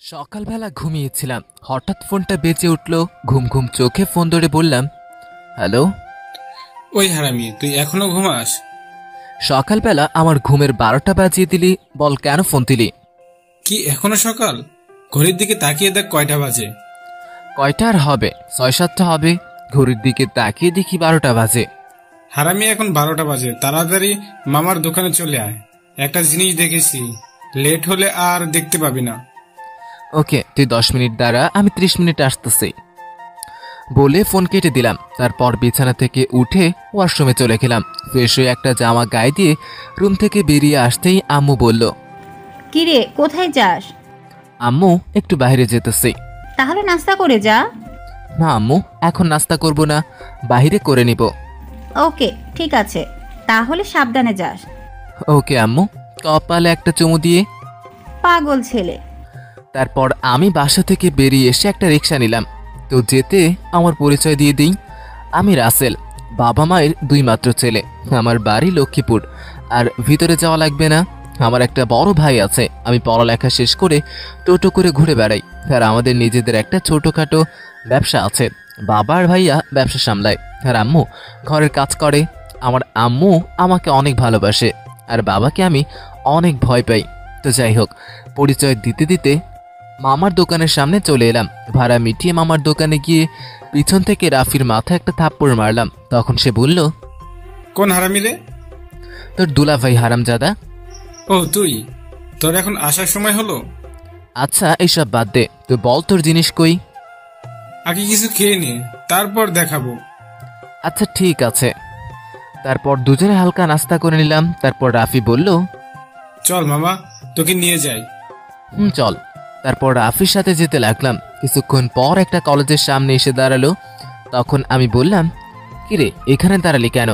সকালবেলা ঘুমিয়েছিলাম, হঠাৎ ফোনটা বেজে উঠল। ঘুম ঘুম চোখে ফোন ধরে বললাম, হ্যালো। ওই হারামি, তুই এখনো ঘুমাস? সকালবেলা আমার ঘুমের 12টা বাজিয়ে দিলি, বল কেন ফোন দিলি? কি এখনো সকাল? ঘড়ির দিকে তাকিয়ে দেখ কয়টা বাজে। কয়টা আর হবে, 6-7টা হবে। ঘড়ির দিকে তাকিয়ে দেখি 12টা বাজে। হারামি, এখন 12টা বাজে, তাড়াতাড়ি মামার দোকানে চলে আয়। একটা জিনিস দেখেছি, লেট হলে আর দেখতে পাবি না। ওকে, তুই 10 মিনিট দাঁড়া, আমি 30 মিনিট আসতেছি বলে ফোন কেটে দিলাম। তারপর বিছানা থেকে উঠে ওয়াশরুমে চলে গেলাম। ফ্রেশ হয়ে একটা জামা গায়ে দিয়ে রুম থেকে বেরিয়ে আসতেই আম্মু বলল, কিরে কোথায় যাস? আম্মু একটু বাইরে যেতেছি। তাহলে নাস্তা করে যা। না আম্মু, এখন নাস্তা করব না, বাইরে করে নিব। ওকে ঠিক আছে, তাহলে সাবধানে যাস। ওকে আম্মু। কপালে একটা চুমু দিয়ে। পাগল ছেলে। তারপর আমি বাসা থেকে বেরিয়ে এসে একটা রিক্সা নিলাম। তো যেতে আমার পরিচয় দিয়ে দিই, আমি রাসেল, বাবা মায়ের 2 মাত্র ছেলে। আমার বাড়ি লক্ষ্মীপুর। আর ভিতরে যাওয়া লাগবে না, আমার একটা বড় ভাই আছে। আমি পড়ালেখা শেষ করে টোটো করে ঘুরে বেড়াই। আর আমাদের নিজেদের একটা ছোটোখাটো ব্যবসা আছে। বাবা আর ভাইয়া ব্যবসা সামলায়, আর আম্মু ঘরের কাজ করে। আমার আম্মু আমাকে অনেক ভালোবাসে, আর বাবাকে আমি অনেক ভয় পাই। তো যাই হোক, পরিচয় দিতে দিতে মামার দোকানের সামনে চলে এলাম। ভাড়া মিটিয়ে মামার দোকানে গিয়ে পিছন থেকে রাফির মাথায় একটা থাপ্পড় মারলাম। তখন সে বলল, কোন হারামি রে? তোর দুলা ভাই হারামজাদা। ও তুই, তোর এখন আসার সময় হলো? আচ্ছা এইসব বাদ দে, তুই বল তোর জিনিস কই? আগে কিছু খেয়ে নে, তারপর দেখাবো। আচ্ছা ঠিক আছে। তারপর দুজনে হালকা নাস্তা করে নিলাম। তারপর রাফি বলল, চল মামা, তোকে নিয়ে যাই। চল। তারপর রাফির সাথে যেতে লাগলাম। কিছুক্ষণ পর একটা কলেজের সামনে এসে দাঁড়ালো। তখন আমি বললাম, কিরে এখানে দাঁড়ালি কেন?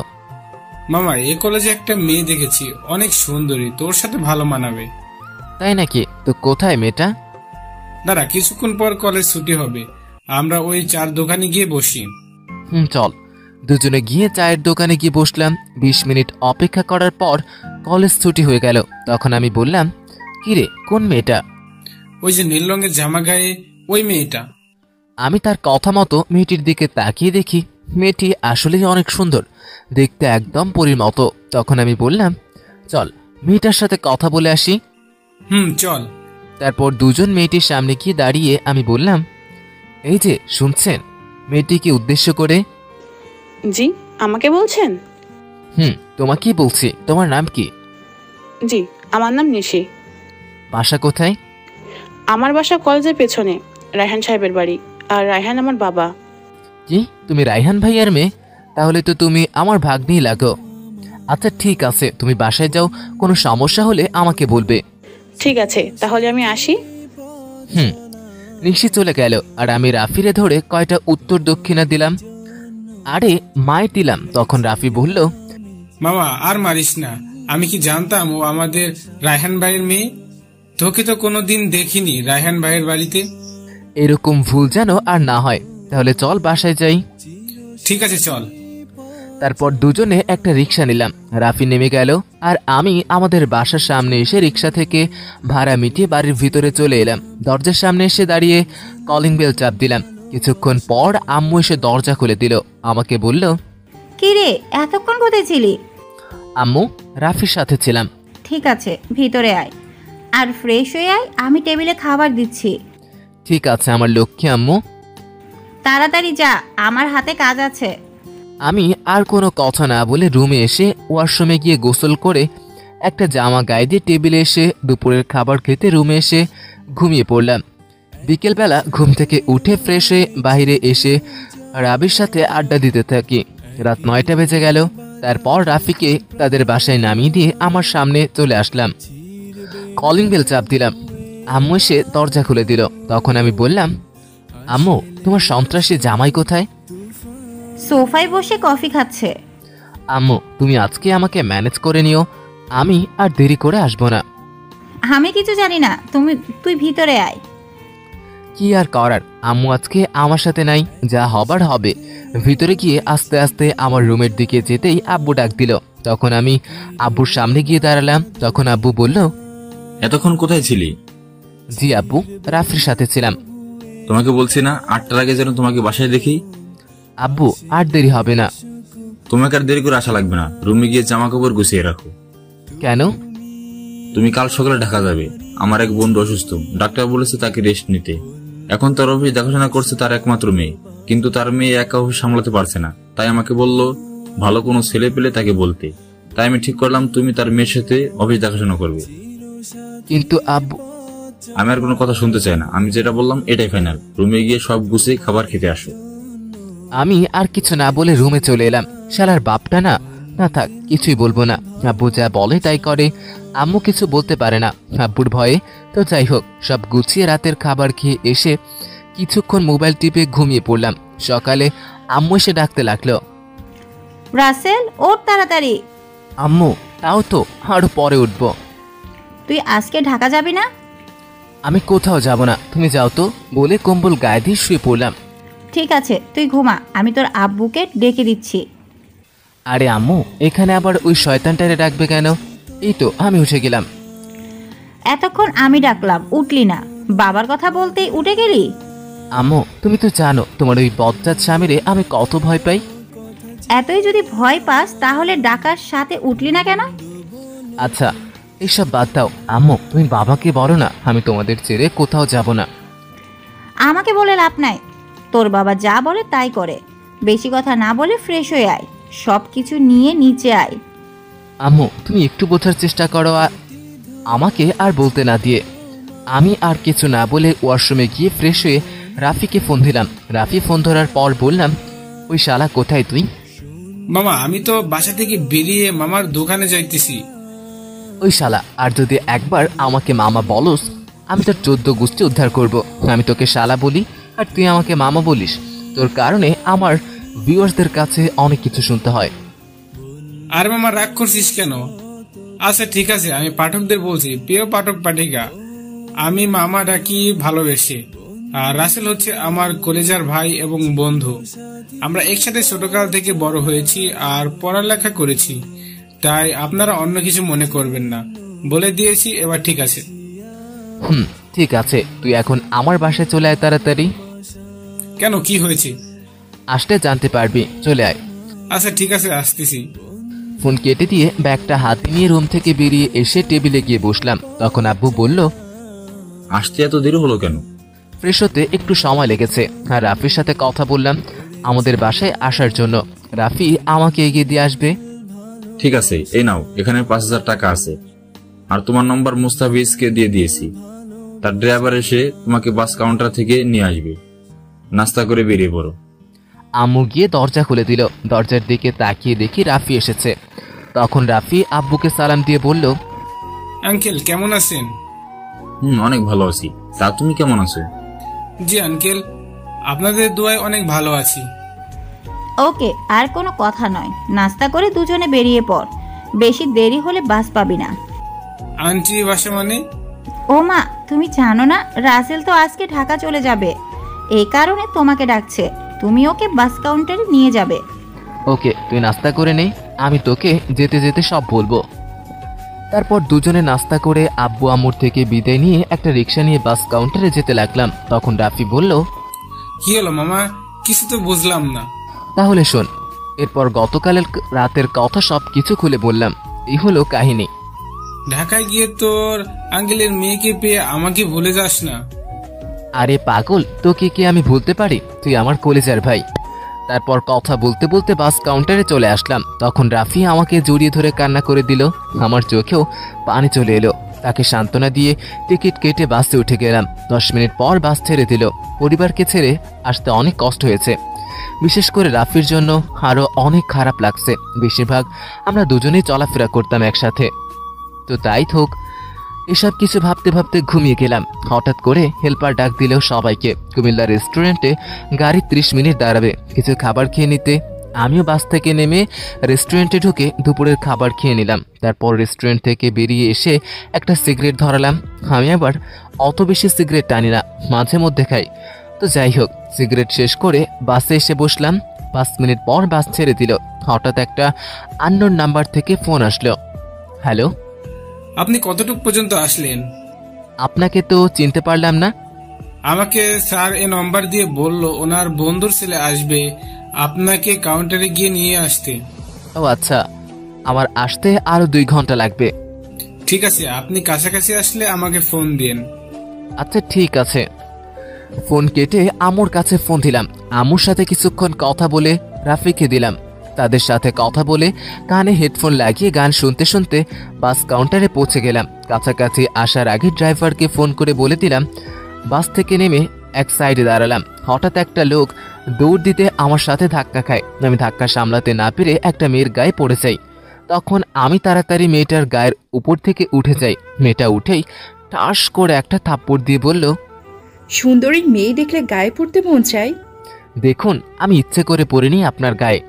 মামা, এই কলেজে একটা মেয়ে দেখেছি, অনেক সুন্দরী, তোর সাথে ভালো মানাবে। তাই নাকি? তো কোথায় মেয়েটা? দাঁড়া, কিছুক্ষণ পর কলেজ ছুটি হবে, আমরা ওই 4 দোকানে গিয়ে বসি। চল। দুজনে গিয়ে চায়ের দোকানে গিয়ে বসলাম। 20 মিনিট অপেক্ষা করার পর কলেজ ছুটি হয়ে গেল। তখন আমি বললাম, কিরে কোন মেয়েটা? ওই যে নীল রঙের জামা গায়ে, ওই মেয়েটা। আমি তার কথা মতো মেয়েটির দিকে তাকিয়ে দেখি মেয়েটি আসলেই অনেক সুন্দর, দেখতে একদম পরীর মতো। তখন আমি বললাম, চল মেয়েটার সাথে কথা বলে আসি। চল। তারপর দুজন মেয়েটির সামনে গিয়ে দাঁড়িয়ে আমি বললাম, এই যে শুনছেন? মেয়েটিকে উদ্দেশ্য করে। জি, আমাকে বলছেন? তোমাকেই বলছি। তোমার নাম কি? জি, আমার নাম নিশি। বাসা কোথায়? আমার বাসা কলেজের পেছনে, রায়হান সাহেবের বাড়ি। আর রায়হান আমার বাবা। কি তুমি রায়হান ভাইয়ার মেয়ে? তাহলে তো তুমি আমার ভাগ্নেই লাগো। আচ্ছা ঠিক আছে, তুমি বাসায় যাও, কোনো সমস্যা হলে আমাকে বলবে। ঠিক আছে, তাহলে আমি আসি। নিশি চলে গেল। আর আমি রাফিরে ধরে কয়টা উত্তর দক্ষিণা দিলাম। আরে মায়ের দিলাম। তখন রাফি বলল, মামা আর মারিস না, আমি কি জানতাম ও আমাদের রায়হান ভাইয়ের মেয়ে? তোকে তো কোনোদিন দেখিনি রায়হান ভাইয়ের বাড়িতে। এরকম ভুল যেন আর না হয়। তাহলে চল বাসায় যাই। ঠিক আছে চল। তারপর দুজনে একটা রিক্সা নিলাম। রাফি নেমে গেল, আর আমি আমাদের বাসার সামনে এসে রিক্সা থেকে ভাড়া মিটিয়ে বাড়ির ভিতরে চলে এলাম। দরজার সামনে এসে দাঁড়িয়ে কলিং বেল চাপ দিলাম। কিছুক্ষণ পর আম্মু এসে দরজা খুলে দিল। আমাকে বলল, কিরে এতক্ষণ কোথায় ছিলি? আম্মু রাফির সাথে ছিলাম। ঠিক আছে, ভিতরে আয় আর ফ্রেশ হয়ে আয়, আমি টেবিলে খাবার দিচ্ছি। ঠিক আছে আমার লক্ষ্মী আম্মু। তাড়াতাড়ি যা, আমার হাতে কাজ আছে। আমি আর কোনো কথা না বলে রুমে এসে ওয়াশরুমে গিয়ে গোসল করে একটা জামা গায়ে দিয়ে টেবিলে এসে দুপুরের খাবার খেতে রুমে এসে ঘুমিয়ে পড়লাম। বিকেলবেলা ঘুম থেকে উঠে ফ্রেশ হয়ে বাইরে এসে রাবির সাথে আড্ডা দিতে থাকি। রাত 9টা বেজে গেল। তারপর রাফিকে তাদের বাসায় নামিয়ে দিয়ে আমার সামনে চলে আসলাম। কলিং বেল চাপ দিলাম। আম্মু এসে দরজা খুলে দিল। তখন আমি বললাম, আম্মু তোমার সন্ত্রাসী জামাই কোথায়? সোফায় বসে কফি খাচ্ছে। আম্মু তুমি আজকে আমাকে ম্যানেজ করে নিও, আমি আর দেরি করে আসবো না। আমি কিছু জানি না, তুই ভিতরে আয়। কি আর করার, আম্মু আজকে আমার সাথে নাই, যা হবার হবে। ভিতরে গিয়ে আস্তে আস্তে আমার রুমের দিকে যেতেই আব্বু ডাক দিল। তখন আমি আব্বুর সামনে গিয়ে দাঁড়ালাম। তখন আব্বু বলল, এতক্ষণ কোথায় ছিলি? জি আব্বু, রাফির সাথে ছিলাম। তোমাকে বলছি না 8টার আগে যেন তোমাকে বাসায় দেখি। আব্বু আর দেরি হবে না। তোমাকে আর দেরি করে আসা লাগবে না, রুমে গিয়ে জামা কাপড় গুছিয়ে রাখো। কেন? তুমি কাল সকালে ঢাকা যাবে। আমার এক বন্ধু অসুস্থ, ডাক্তার বলেছে তাকে রেস্ট নিতে। এখন তার অফিস দেখাশোনা করছে তার একমাত্র মেয়ে, কিন্তু তার মেয়ে একা অফিস সামলাতে পারছে না। তাই আমাকে বলল ভালো কোনো ছেলে পেলে তাকে বলতে। তাই আমি ঠিক করলাম তুমি তার মেয়ের সাথে অফিস দেখাশোনা করবে। কিন্তু আব্বু। আমি আর কোনো কথা শুনতে চাই না, আমি যেটা বললাম এটাই ফাইনাল। রুমে গিয়ে সব গুছিয়ে খাবার খেতে আসো। আমি আর কিছু না বলে রুমে চলে এলাম। শালার বাপটা না, না থাক, কিছুই বলবো না। আব্বু যা বলে তাই করে, আম্মু কিছু বলতে পারে না আব্বুর ভয়ে। তো যাই হোক, সব গুছিয়ে রাতের খাবার খেয়ে এসে কিছুক্ষণ মোবাইল টিপে ঘুমিয়ে পড়লাম। সকালে আম্মু এসে ডাকতে লাগলো, রাসেল ওঠ তাড়াতাড়ি। আম্মু তাও তো আরো পরে উঠবো। তুই আজকে ঢাকা যাবি না? আমি কোথাও যাব না, তুমি যাও তো, বলে কম্বল গায়ে দিয়ে শুয়ে পড়লাম। ঠিক আছে তুই ঘুমা, আমি তোর আব্বুকে ডেকে দিচ্ছি। আরে আম্মু, এখানে আবার ওই শয়তানটারে ডাকবে কেন? এই তো আমি উঠে গেলাম। এতক্ষণ আমি ডাকলাম, উঠলি না, বাবার কথা বলতেই উঠে গেলি। আম্মু তুমি তো জানো তোমার ওই বজ্জাত স্বামীরে আমি কত ভয় পাই। এতই যদি ভয় পাস তাহলে ডাকার সাথে উঠলি না কেন? আচ্ছা এইসব বাদ দাও আম্মু, তুমি বাবাকে বলো না আমি তোমাদের ছেড়ে কোথাও যাব না। আমাকে বলে লাভ নাই, তোর বাবা যা বলে তাই করে। বেশি কথা না বলে ফ্রেশ হয়ে আয়, সব কিছু নিয়ে নিচে আয়। আম্মু তুমি একটু বোঝার চেষ্টা করো। আমাকে আর বলতে না দিয়ে আমি আর কিছু না বলে ওয়াশরুমে গিয়ে ফ্রেশ হয়ে রাফিকে ফোন দিলাম। রাফি ফোন ধরার পর বললাম, ওই শালা কোথায় তুই? মামা আমি তো বাসা থেকে বেরিয়ে মামার দোকানে যাইতেছি। ওই শালা আর যদি একবার আমাকে মামা বলস, আমি তোর 14 গোষ্ঠী উদ্ধার করব। আমি তোকে শালা বলি আর তুই আমাকে মামা বলিস, তোর কারণে আমার ভিউয়ার্সদের কাছে অনেক কিছু শুনতে হয়। আর মামা রাগ করছিস কেন? আচ্ছা ঠিক আছে, আমি পাঠকদের বলছি, প্রিয় পাঠক পাঠিকা, আমি মামা ডাকি ভালোবেসে। আর রাসেল হচ্ছে আমার কলেজার ভাই এবং বন্ধু। আমরা একসাথে ছোটকাল থেকে বড় হয়েছি আর পড়ালেখা করেছি, তাই আপনারা অন্য কিছু মনে করবেন না, বলে দিয়েছি। এবার ঠিক আছে? ঠিক আছে, তুই এখন আমার বাসায় চলে আয় তাড়াতাড়ি। কেন, কি হয়েছে? আসলে জানতে পারবি, চলে আয়। আচ্ছা ঠিক আছে, আসতেছি। ফোন কেটে দিয়ে ব্যাগটা হাতে নিয়ে রুম থেকে বেরিয়ে এসে টেবিলে গিয়ে বসলাম। তখন আব্বু বলল, আসতে এত দেরি হলো কেন? ফ্রেশ হতে একটু সময় লেগেছে আর রাফির সাথে কথা বললাম আমাদের বাসায় আসার জন্য। রাফি আমাকে এগিয়ে দিয়ে আসবে। ঠিক আছে, এই নাও, এখানে 5000 টাকা আছে। আর তোমার নম্বর মুস্তাফিজকে দিয়ে দিয়েছি, তার ড্রাইভার এসে তোমাকে বাস কাউন্টার থেকে নিয়ে আসবে। নাস্তা করে বেরিয়ে পড়ো। আম্মু গিয়ে দরজা খুলে দিল। দরজার দিকে তাকিয়ে দেখি রাফি এসেছে। তখন রাফি আব্বুকে সালাম দিয়ে বলল, আঙ্কেল কেমন আছেন? অনেক ভালো আছি। তা তুমি কেমন আছো? জি আঙ্কেল, আপনাদের দোয়ায় অনেক ভালো আছি। ওকে, আর কোনো কথা নয়, নাস্তা করে দুজনে বেরিয়ে পড়, বেশি দেরি হলে বাস পাবি না। আন্টি বাসা মানে? ও মা, তুমি জানো না রাসেল তো আজকে ঢাকা চলে যাবে, এই কারণে তোমাকে ডাকছে, তুমি ওকে বাস কাউন্টারে নিয়ে যাবে। ওকে তুই নাস্তা করে নে, আমি তোকে যেতে যেতে সব বলবো। তারপর দুজনে নাস্তা করে আব্বু আম্মুর থেকে বিদায় নিয়ে একটা রিক্সা নিয়ে বাস কাউন্টারে যেতে লাগলাম। তখন রাফি বলল, কি হলো মামা, কিছু তো বুঝলাম না। তাহলে শোন, এরপর গতকালের রাতের কথা সব কিছু খুলে বললাম। এই হলো কাহিনী। ঢাকায় গিয়ে তোর আঙ্কেলের মেয়েকে পেয়ে আমাকে ভুলে যাস না। আরে পাগল, তোকে কি আমি ভুলতে পারি? তুই আমার কলেজার ভাই। তারপর কথা বলতে বলতে বাস কাউন্টারে চলে আসলাম। তখন রাফি আমাকে জড়িয়ে ধরে কান্না করে দিল। আমার চোখেও পানি চলে এলো। তাকে সান্ত্বনা দিয়ে টিকিট কেটে বাসে উঠে গেলাম। 10 মিনিট পর বাস ছেড়ে দিল। পরিবারকে ছেড়ে আসতে অনেক কষ্ট হয়েছে, বিশেষ করে রাফির জন্য আরও অনেক খারাপ লাগছে। বেশিরভাগ আমরা দুজনেই চলাফেরা করতাম একসাথে, তো তাই হোক। এসব কিছু ভাবতে ভাবতে ঘুমিয়ে গেলাম। হঠাৎ করে হেল্পার ডাক দিল সবাইকে কুমিল্লা রেস্টুরেন্টে গাড়ি 30 মিনিট দাঁড়াবে, কিছু খাবার খেয়ে নিতে। আমিও বাস থেকে নেমে রেস্টুরেন্টে ঢুকে দুপুরের খাবার খেয়ে নিলাম। তারপর রেস্টুরেন্ট থেকে বেরিয়ে এসে একটা সিগারেট ধরালাম। আমি আবার অত বেশি সিগারেট টানি না, মাঝে মধ্যে খাই। তো যাই হোক, সিগারেট শেষ করে বাসে এসে বসলাম। 5 মিনিট পর বাস ছেড়ে দিল। হঠাৎ একটা আননোন নাম্বার থেকে ফোন আসলো। হ্যালো, আপনি কতটুকু পর্যন্ত আসলেন? আপনাকে তো চিনতে পারলাম না। আমাকে স্যার এ নম্বর দিয়ে বলল ওনার বন্ধুর ছেলে আসবে, আপনাকে কাউন্টারে গিয়ে নিয়ে আসতে। ও আচ্ছা, আমার আসতে আরো 2 ঘন্টা লাগবে। ঠিক আছে, আপনি কাছাকাছি আসলে আমাকে ফোন দিন। আচ্ছা ঠিক আছে। ফোন কেটে আম্মুর কাছে ফোন দিলাম। আম্মুর সাথে কিছুক্ষণ কথা বলে রাফিকে দিলাম। তাদের সাথে কথা বলে কানে হেডফোন লাগিয়ে গান শুনতে শুনতে বাস কাউন্টারে পৌঁছে গেলাম। কাছাকাছি আসার আগে ড্রাইভারকে ফোন করে বলে দিলাম। বাস থেকে নেমে এক সাইডে দাঁড়ালাম। হঠাৎ একটা লোক দৌড় দিতে আমার সাথে ধাক্কা খায়। আমি ধাক্কা সামলাতে না পেরে একটা মেয়ের গায়ে পড়ে যাই। তখন আমি তাড়াতাড়ি মেয়েটার গায়ের উপর থেকে উঠে যাই। মেয়েটা উঠেই ঠাস করে একটা থাপ্পড় দিয়ে বলল, সুন্দরী মেয়ে দেখলে গায়ে পড়তে মন চাই? দেখুন, আমি ইচ্ছে করে পড়িনি আপনার গায়ে।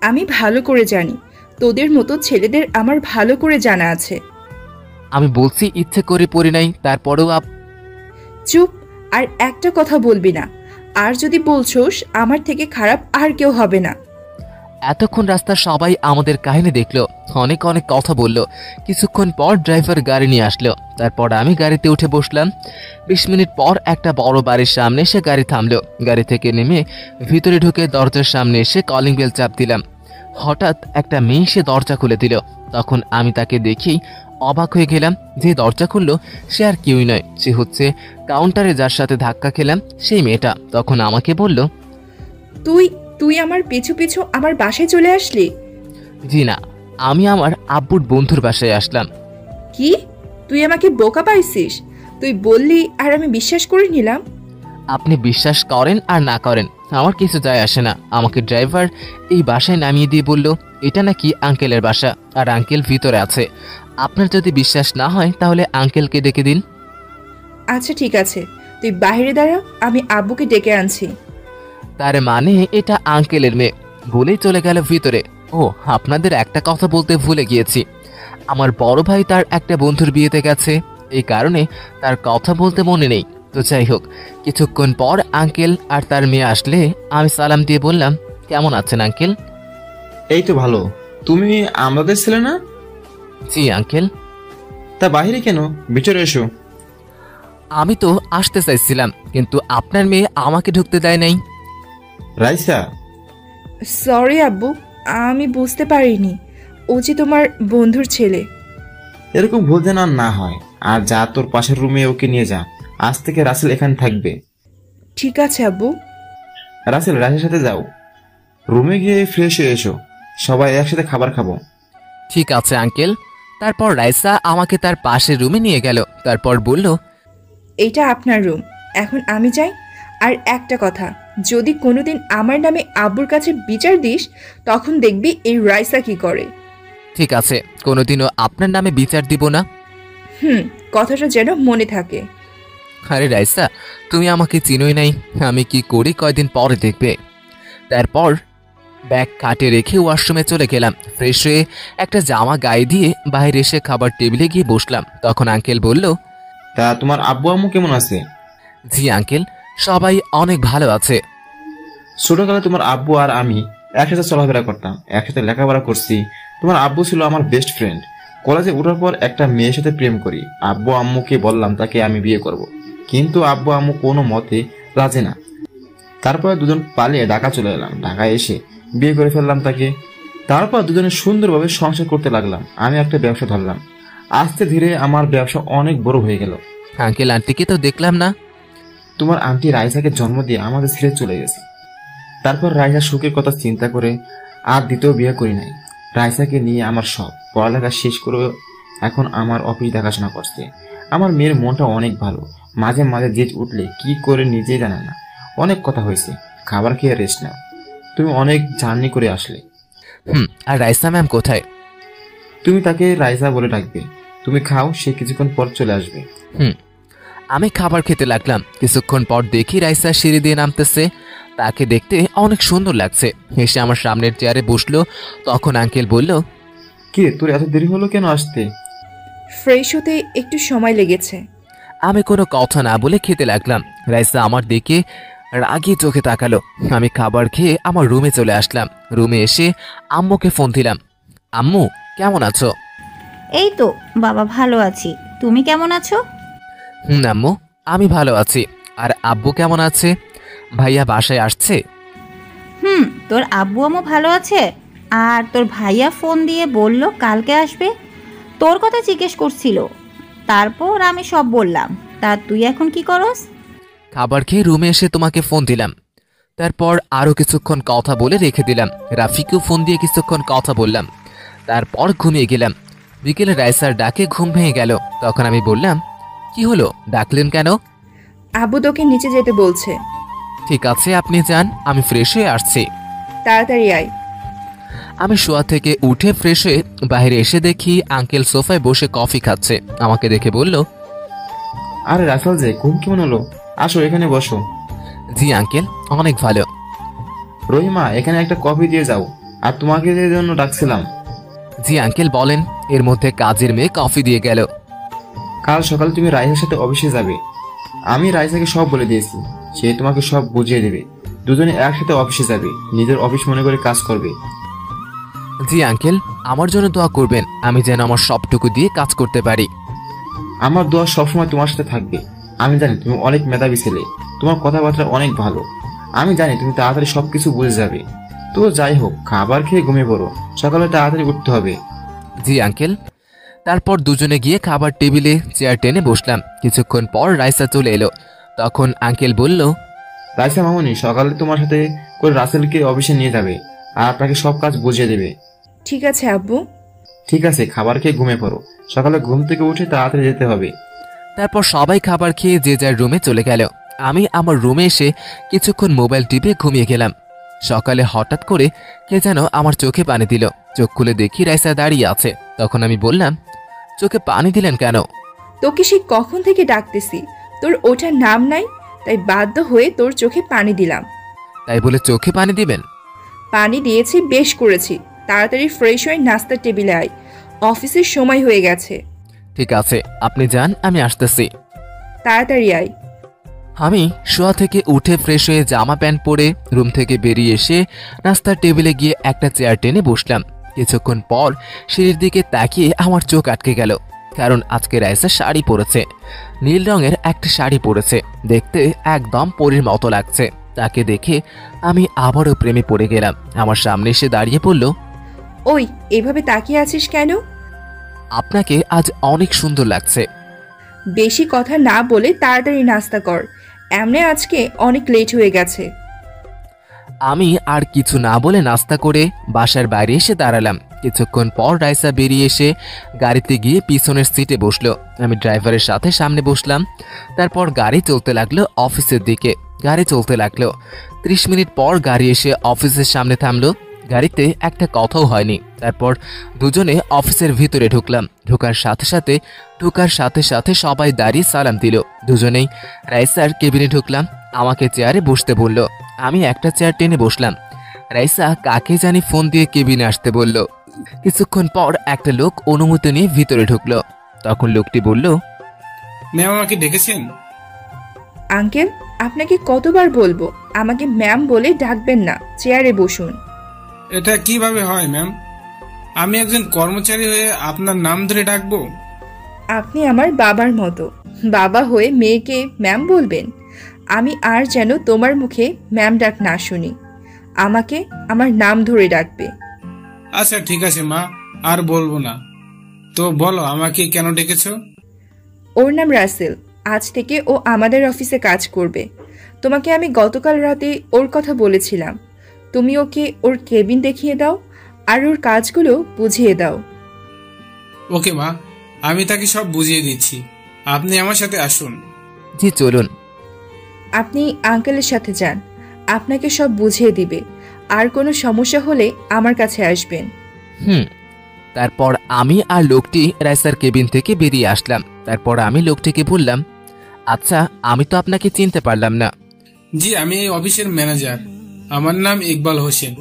আমি ভালো করে জানি, তোদের মতো ছেলেদের আমার ভালো করে জানা আছে। আমি বলছি ইচ্ছে করে পড়ি নাই, তারপরেও চুপ, আর একটা কথা বলবি না। আর যদি বলছোস, আমার থেকে খারাপ আর কেউ হবে না। এতক্ষণ রাস্তা সবাই আমাদের কাহিনী দেখলো, অনেক অনেক কথা বললো। কিছুক্ষণ পর ড্রাইভার গাড়ি নিয়ে আসলো। তারপর আমি গাড়িতে উঠে বসলাম। 20 মিনিট পর একটা বড় বাড়ির সামনে এসে গাড়ি থামলো। গাড়ি থেকে নেমে ভিতরে ঢুকে দরজার সামনে এসে কলিং বেল চাপ দিলাম। হঠাৎ একটা মেয়ে এসে দরজা খুলে দিল। তখন আমি তাকে দেখি অবাক হয়ে গেলাম। যে দরজা খুললো সে আর কেউই নয়, সে হচ্ছে কাউন্টারে যার সাথে ধাক্কা খেলাম সেই মেয়েটা। তখন আমাকে বলল, তুই তুই আমার পিছু পিছু আমার বাসায় চলে আসলি? জি না, আমি আমার আব্বুর বন্ধুর বাসায় আসলাম। কি? তুই আমাকে বোকা পাইছিস? তুই বললি আর আমি বিশ্বাস করে নিলাম। আপনি বিশ্বাস করেন আর না করেন আমার কিছু যায় আসে না। আমাকে ড্রাইভার এই বাসায় নামিয়ে দিয়ে বলল এটা নাকি আঙ্কেলের বাসা, আর আঙ্কেল ভিতরে আছে। আপনার যদি বিশ্বাস না হয় তাহলে আঙ্কেলকে ডেকে দিন। আচ্ছা ঠিক আছে, তুই বাইরে দাঁড়া, আমি আব্বুকে ডেকে আনছি। তার মানে এটা আঙ্কেলের মেয়ে। বলেই চলে গেল ভিতরে। ও, আপনাদের একটা কথা বলতে ভুলে গিয়েছি, আমার বড় ভাই তার একটা বন্ধুর বিয়েতে গেছে, এই কারণে তার কথা বলতে মনে নেই। তো যাই হোক, কিছুক্ষণ পর আঙ্কেল আর তার মেয়ে আসলে আমি সালাম দিয়ে বললাম, কেমন আছেন আঙ্কেল? এই তো ভালো। তুমি আমাদের ছেলে না? জি আঙ্কেল। তা বাহিরে কেন? ভিতরে এসো। আমি তো আসতে চাইছিলাম, কিন্তু আপনার মেয়ে আমাকে ঢুকতে দেয় নাই। রাইসা, সরি আব্বু, আমি বুঝতে পারিনি ও যে তোমার বন্ধুর ছেলে। এরকম ভুল যেন আর না হয়। আর যা, তোর পাশের রুমে ওকে নিয়ে যা। আজ থেকে রাসেল এখানে থাকবে। ঠিক আছে আব্বু। রাসেল, রাইসের সাথে যাও, রুমে গিয়ে ফ্রেশ হয়ে এসো, সবাই একসাথে খাবার খাবো। ঠিক আছে আঙ্কেল। তারপর রাইসা আমাকে তার পাশের রুমে নিয়ে গেল। তারপর বলল, এইটা আপনার রুম, এখন আমি যাই। আর একটা কথা, যদি কোনোদিন আমার নামে আব্বুর কাছে বিচার দিস, তখন দেখবি এই রাইসা কি করে। ঠিক আছে, কোনোদিনও আপনার নামে বিচার দিব না। কথাটা যেন মনে থাকে। আরে রাইসা, তুমি আমাকে চিনোই নাই, আমি কি করি কয়দিন পরে দেখবে। তারপর ব্যাগ খাটে রেখে ওয়াশরুমে চলে গেলাম। ফ্রেশ হয়ে একটা জামা গায়ে দিয়ে বাইরে এসে খাবার টেবিলে গিয়ে বসলাম। তখন আঙ্কেল বলল, তা তোমার আব্বু আম্মু কেমন আছে? জি আঙ্কেল, সবাই অনেক ভালো আছে। ছোটকালে তোমার আব্বু আর আমি একসাথে চলাফেরা করতাম, একসাথে লেখাপড়া করছি। তোমার আব্বু ছিল আমার বেস্ট ফ্রেন্ড। কলেজে ওঠার পর একটা মেয়ের সাথে প্রেম করি। আব্বু আম্মুকে বললাম তাকে আমি বিয়ে করব, কিন্তু আব্বু আম্মু কোনো মতে রাজি না। তারপর দুজন পালিয়ে ঢাকা চলে এলাম। ঢাকায় এসে বিয়ে করে ফেললাম তাকে। তারপর দুজনে সুন্দরভাবে সংসার করতে লাগলাম। আমি একটা ব্যবসা ধরলাম। আস্তে ধীরে আমার ব্যবসা অনেক বড় হয়ে গেল। আঙ্কেল আন্টিকে তো দেখলাম না। তোমার আন্টি রাইসাকে জন্ম দিয়ে আমাদের ছেড়ে চলে গেছে। তারপর রাইসা সুখের কথা চিন্তা করে আর দ্বিতীয় বিয়ে করি নাই। রাইসাকে নিয়ে আমার সব পড়ালেখা শেষ করে এখন আমার অফিস দেখাশোনা করছে। আমার মেয়ের মনটা অনেক ভালো, মাঝে মাঝে জেদ উঠলে কি করে নিজেই জানে না। অনেক কথা হয়েছে, খাবার খেয়ে রেস্ট নাও। তুমি অনেক জার্নি করে আসলে। আর রাইসা ম্যাম কোথায়? তুমি তাকে রাইসা বলে ডাকবে। তুমি খাও, সে কিছুক্ষণ পর চলে আসবে। আমি খাবার খেতে লাগলাম। কিছুক্ষণ পর দেখি রাইসা সিঁড়ি দিয়ে নামতেছে। তাকে দেখতে অনেক সুন্দর লাগছে। এসে আমার সামনের চেয়ারে বসলো। তখন আঙ্কেল বলল, কি তোর এত দেরি হলো কেন আসতে? ফ্রেশ হতে একটু সময় লেগেছে। আমি কোনো কথা না বলে খেতে লাগলাম। রাইসা আমার দিকে রাগি চোখে তাকালো। আমি খাবার খেয়ে আমার রুমে চলে আসলাম। রুমে এসে আম্মুকে ফোন দিলাম। আম্মু, কেমন আছো? এই তো বাবা, ভালো আছি। তুমি কেমন আছো? আম্মু, আমি ভালো আছি। আর আব্বু কেমন আছে? ভাইয়া বাসায় আসছে? তোর আব্বু আম্মু ভালো আছে। আর তোর ভাইয়া ফোন দিয়ে বলল কালকে আসবে। তোর কথা জিজ্ঞেস করছিল, তারপর আমি সব বললাম। তা তুই এখন কি করস? খাবার খেয়ে রুমে এসে তোমাকে ফোন দিলাম। তারপর আরও কিছুক্ষণ কথা বলে রেখে দিলাম। রাফিকেও ফোন দিয়ে কিছুক্ষণ কথা বললাম। তারপর ঘুমিয়ে গেলাম। বিকেলে রাইসার ডাকে ঘুম ভেঙে গেল। তখন আমি বললাম, কি হলো, ডাকলেন কেন? আব্বু তোকে নিচে যেতে বলছে। ঠিক আছে, আপনি যান, আমি ফ্রেশ হয়ে আসছি। তাড়াতাড়ি আয়। আমি শোয়া থেকে উঠে ফ্রেশ হয়ে বাইরে এসে দেখি আঙ্কেল সোফায় বসে কফি খাচ্ছে। আমাকে দেখে বলল, আরে রাফেল যে, ঘুম কেমন হলো? আসো এখানে বসো। জি আঙ্কেল, অনেক ভালো। রহিমা, এখানে একটা কফি দিয়ে যাও। আর তোমাকে যে জন্য ডাকছিলাম। জি আঙ্কেল, বলেন। এর মধ্যে কাজের মেয়ে কফি দিয়ে গেল। কাল সকালে তুমি রাইসার সাথে অফিসে যাবে। আমি রাইসাকে সব বলে দিয়েছি, সে তোমাকে সব বুঝিয়ে দেবে। দুজনে একসাথে অফিসে যাবে, নিজের অফিস মনে করে কাজ করবে। জি আঙ্কেল, আমার জন্য দোয়া করবেন, আমি যেন আমার সবটুকু দিয়ে কাজ করতে পারি। আমার দোয়া সবসময় তোমার সাথে থাকবে। আমি জানি তুমি অনেক মেধাবী ছেলে, তোমার কথাবার্তা অনেক ভালো। আমি জানি তুমি তাড়াতাড়ি সবকিছু বুঝে যাবে। তো যাই হোক, খাবার খেয়ে ঘুমিয়ে পড়ো, সকালে তাড়াতাড়ি উঠতে হবে। জি আঙ্কেল। তারপর দুজনে গিয়ে খাবার টেবিলে চেয়ার টেনে বসলাম। কিছুক্ষণ পর রাইসা চলে এলো। তখন আঙ্কেল বলল, রাইসা মামুনি সকালে তোমার সাথে করে রাসেলকে অফিসে নিয়ে যাবে আর আপনাকে সব কাজ বুঝিয়ে দেবে। ঠিক আছে আব্বু। ঠিক আছে, খাবার খেয়ে ঘুমিয়ে পড়ো, সকালে ঘুম থেকে উঠে তাড়াতাড়ি যেতে হবে। তারপর সবাই খাবার খেয়ে যে যার রুমে চলে গেল। আমি আমার রুমে এসে কিছুক্ষণ মোবাইল টিপে ঘুমিয়ে গেলাম। সকালে হঠাৎ করে কে যেন আমার চোখে পানি দিল। চোখ খুলে দেখি রাইসা দাঁড়িয়ে আছে। তখন আমি বললাম, চোখে পানি দিলেন কেন? তোকে সে কখন থেকে ডাকতেছি, তোর ওঠার নাম নাই, তাই বাধ্য হয়ে তোর চোখে পানি দিলাম। তাই বলে চোখে পানি দিবেন? পানি দিয়েছি, বেশ করেছি। তাড়াতাড়ি ফ্রেশ হয়ে নাস্তার টেবিলে আয়, অফিসের সময় হয়ে গেছে। ঠিক আছে, আপনি যান, আমি আসতেছি। তাড়াতাড়ি আয়। আমি শোয়া থেকে উঠে ফ্রেশ হয়ে জামা প্যান্ট পরে রুম থেকে বেরিয়ে এসে নাস্তার টেবিলে গিয়ে একটা চেয়ার টেনে বসলাম। কিছুক্ষণ পর সিঁড়ির দিকে তাকিয়ে আমার চোখ আটকে গেল, কারণ আজকে রাইসা শাড়ি পরেছে। নীল রঙের একটা শাড়ি পরেছে, দেখতে একদম পরীর মতো লাগছে। তাকে দেখে আমি আবারও প্রেমে পড়ে গেলাম। আমার সামনে এসে দাঁড়িয়ে পড়ল, ওই, এভাবে তাকিয়ে আছিস কেন? আপনাকে আজ অনেক সুন্দর লাগছে। বেশি কথা না বলে তাড়াতাড়ি নাস্তা কর, এমনি আজকে অনেক লেট হয়ে গেছে। আমি আর কিছু না বলে নাস্তা করে বাসার বাইরে এসে দাঁড়ালাম। কিছুক্ষণ পর রাইসা বেরিয়ে এসে গাড়িতে গিয়ে পিছনের সিটে বসলো। আমি ড্রাইভারের সাথে সামনে বসলাম। তারপর গাড়ি চলতে লাগলো অফিসের দিকে। গাড়ি চলতে লাগলো। 30 মিনিট পর গাড়ি এসে অফিসের সামনে থামলো। গাড়িতে একটা কথাও হয়নি। তারপর দুজনে অফিসের ভিতরে ঢুকলাম। ঢোকার সাথে সাথে সবাই দাঁড়িয়ে সালাম দিল। দুজনেই রাইসার কেবিনে ঢুকলাম। আমাকে চেয়ারে বসতে বলল। আমি একটা চেয়ার টেনে বসলাম। রাইসা কাকে জানি ফোন দিয়ে কেবিনে আসতে বলল। কিছুক্ষণ পর একটা লোক অনুমতি নিয়ে ভিতরে ঢুকলো। তখন লোকটি বলল, ম্যাম আমাকে ডেকেছেন? আঙ্কেল, আপনাকে কতবার বলবো আমাকে ম্যাম বলে ডাকবেন না, চেয়ারে বসুন। এটা কিভাবে হয় ম্যাম? আমি একজন কর্মচারী হয়ে আপনার নাম ধরে ডাকবো? আপনি আমার বাবার মতো, বাবা হয়ে মেয়েকে ম্যাম বলবেন? আমি আর যেন তোমার মুখে ম্যাম ডাক না শুনি, আমাকে আমার নাম ধরে ডাকবে। আচ্ছা ঠিক আছে মা, আর বলবো না। তো বলো, আমাকে কেন ডেকেছো? ওর নাম রাসেল, আজ থেকে ও আমাদের অফিসে কাজ করবে। তোমাকে আমি গতকাল রাতে ওর কথা বলেছিলাম, তুমি ওকে ওর কেবিন দেখিয়ে দাও আর ওর কাজগুলো বুঝিয়ে দাও। ওকে মা, আমি তাকে সব বুঝিয়ে দিচ্ছি। আপনি আমার সাথে আসুন। জি চলুন। আপনি আঙ্কেলের সাথে যান, আপনাকে সব বুঝিয়ে দিবে। আর কোনো সমস্যা হলে আমার কাছে আসবেন। তারপর আমি আর লোকটি রাইসার কেবিন থেকে বেরিয়ে আসলাম। তারপর আমি লোকটিকে বললাম, আচ্ছা, আমি তো আপনাকে চিনতে পারলাম না, জি, আমি এই অফিসের ম্যানেজার। আমার নাম ইকবাল হোসেন।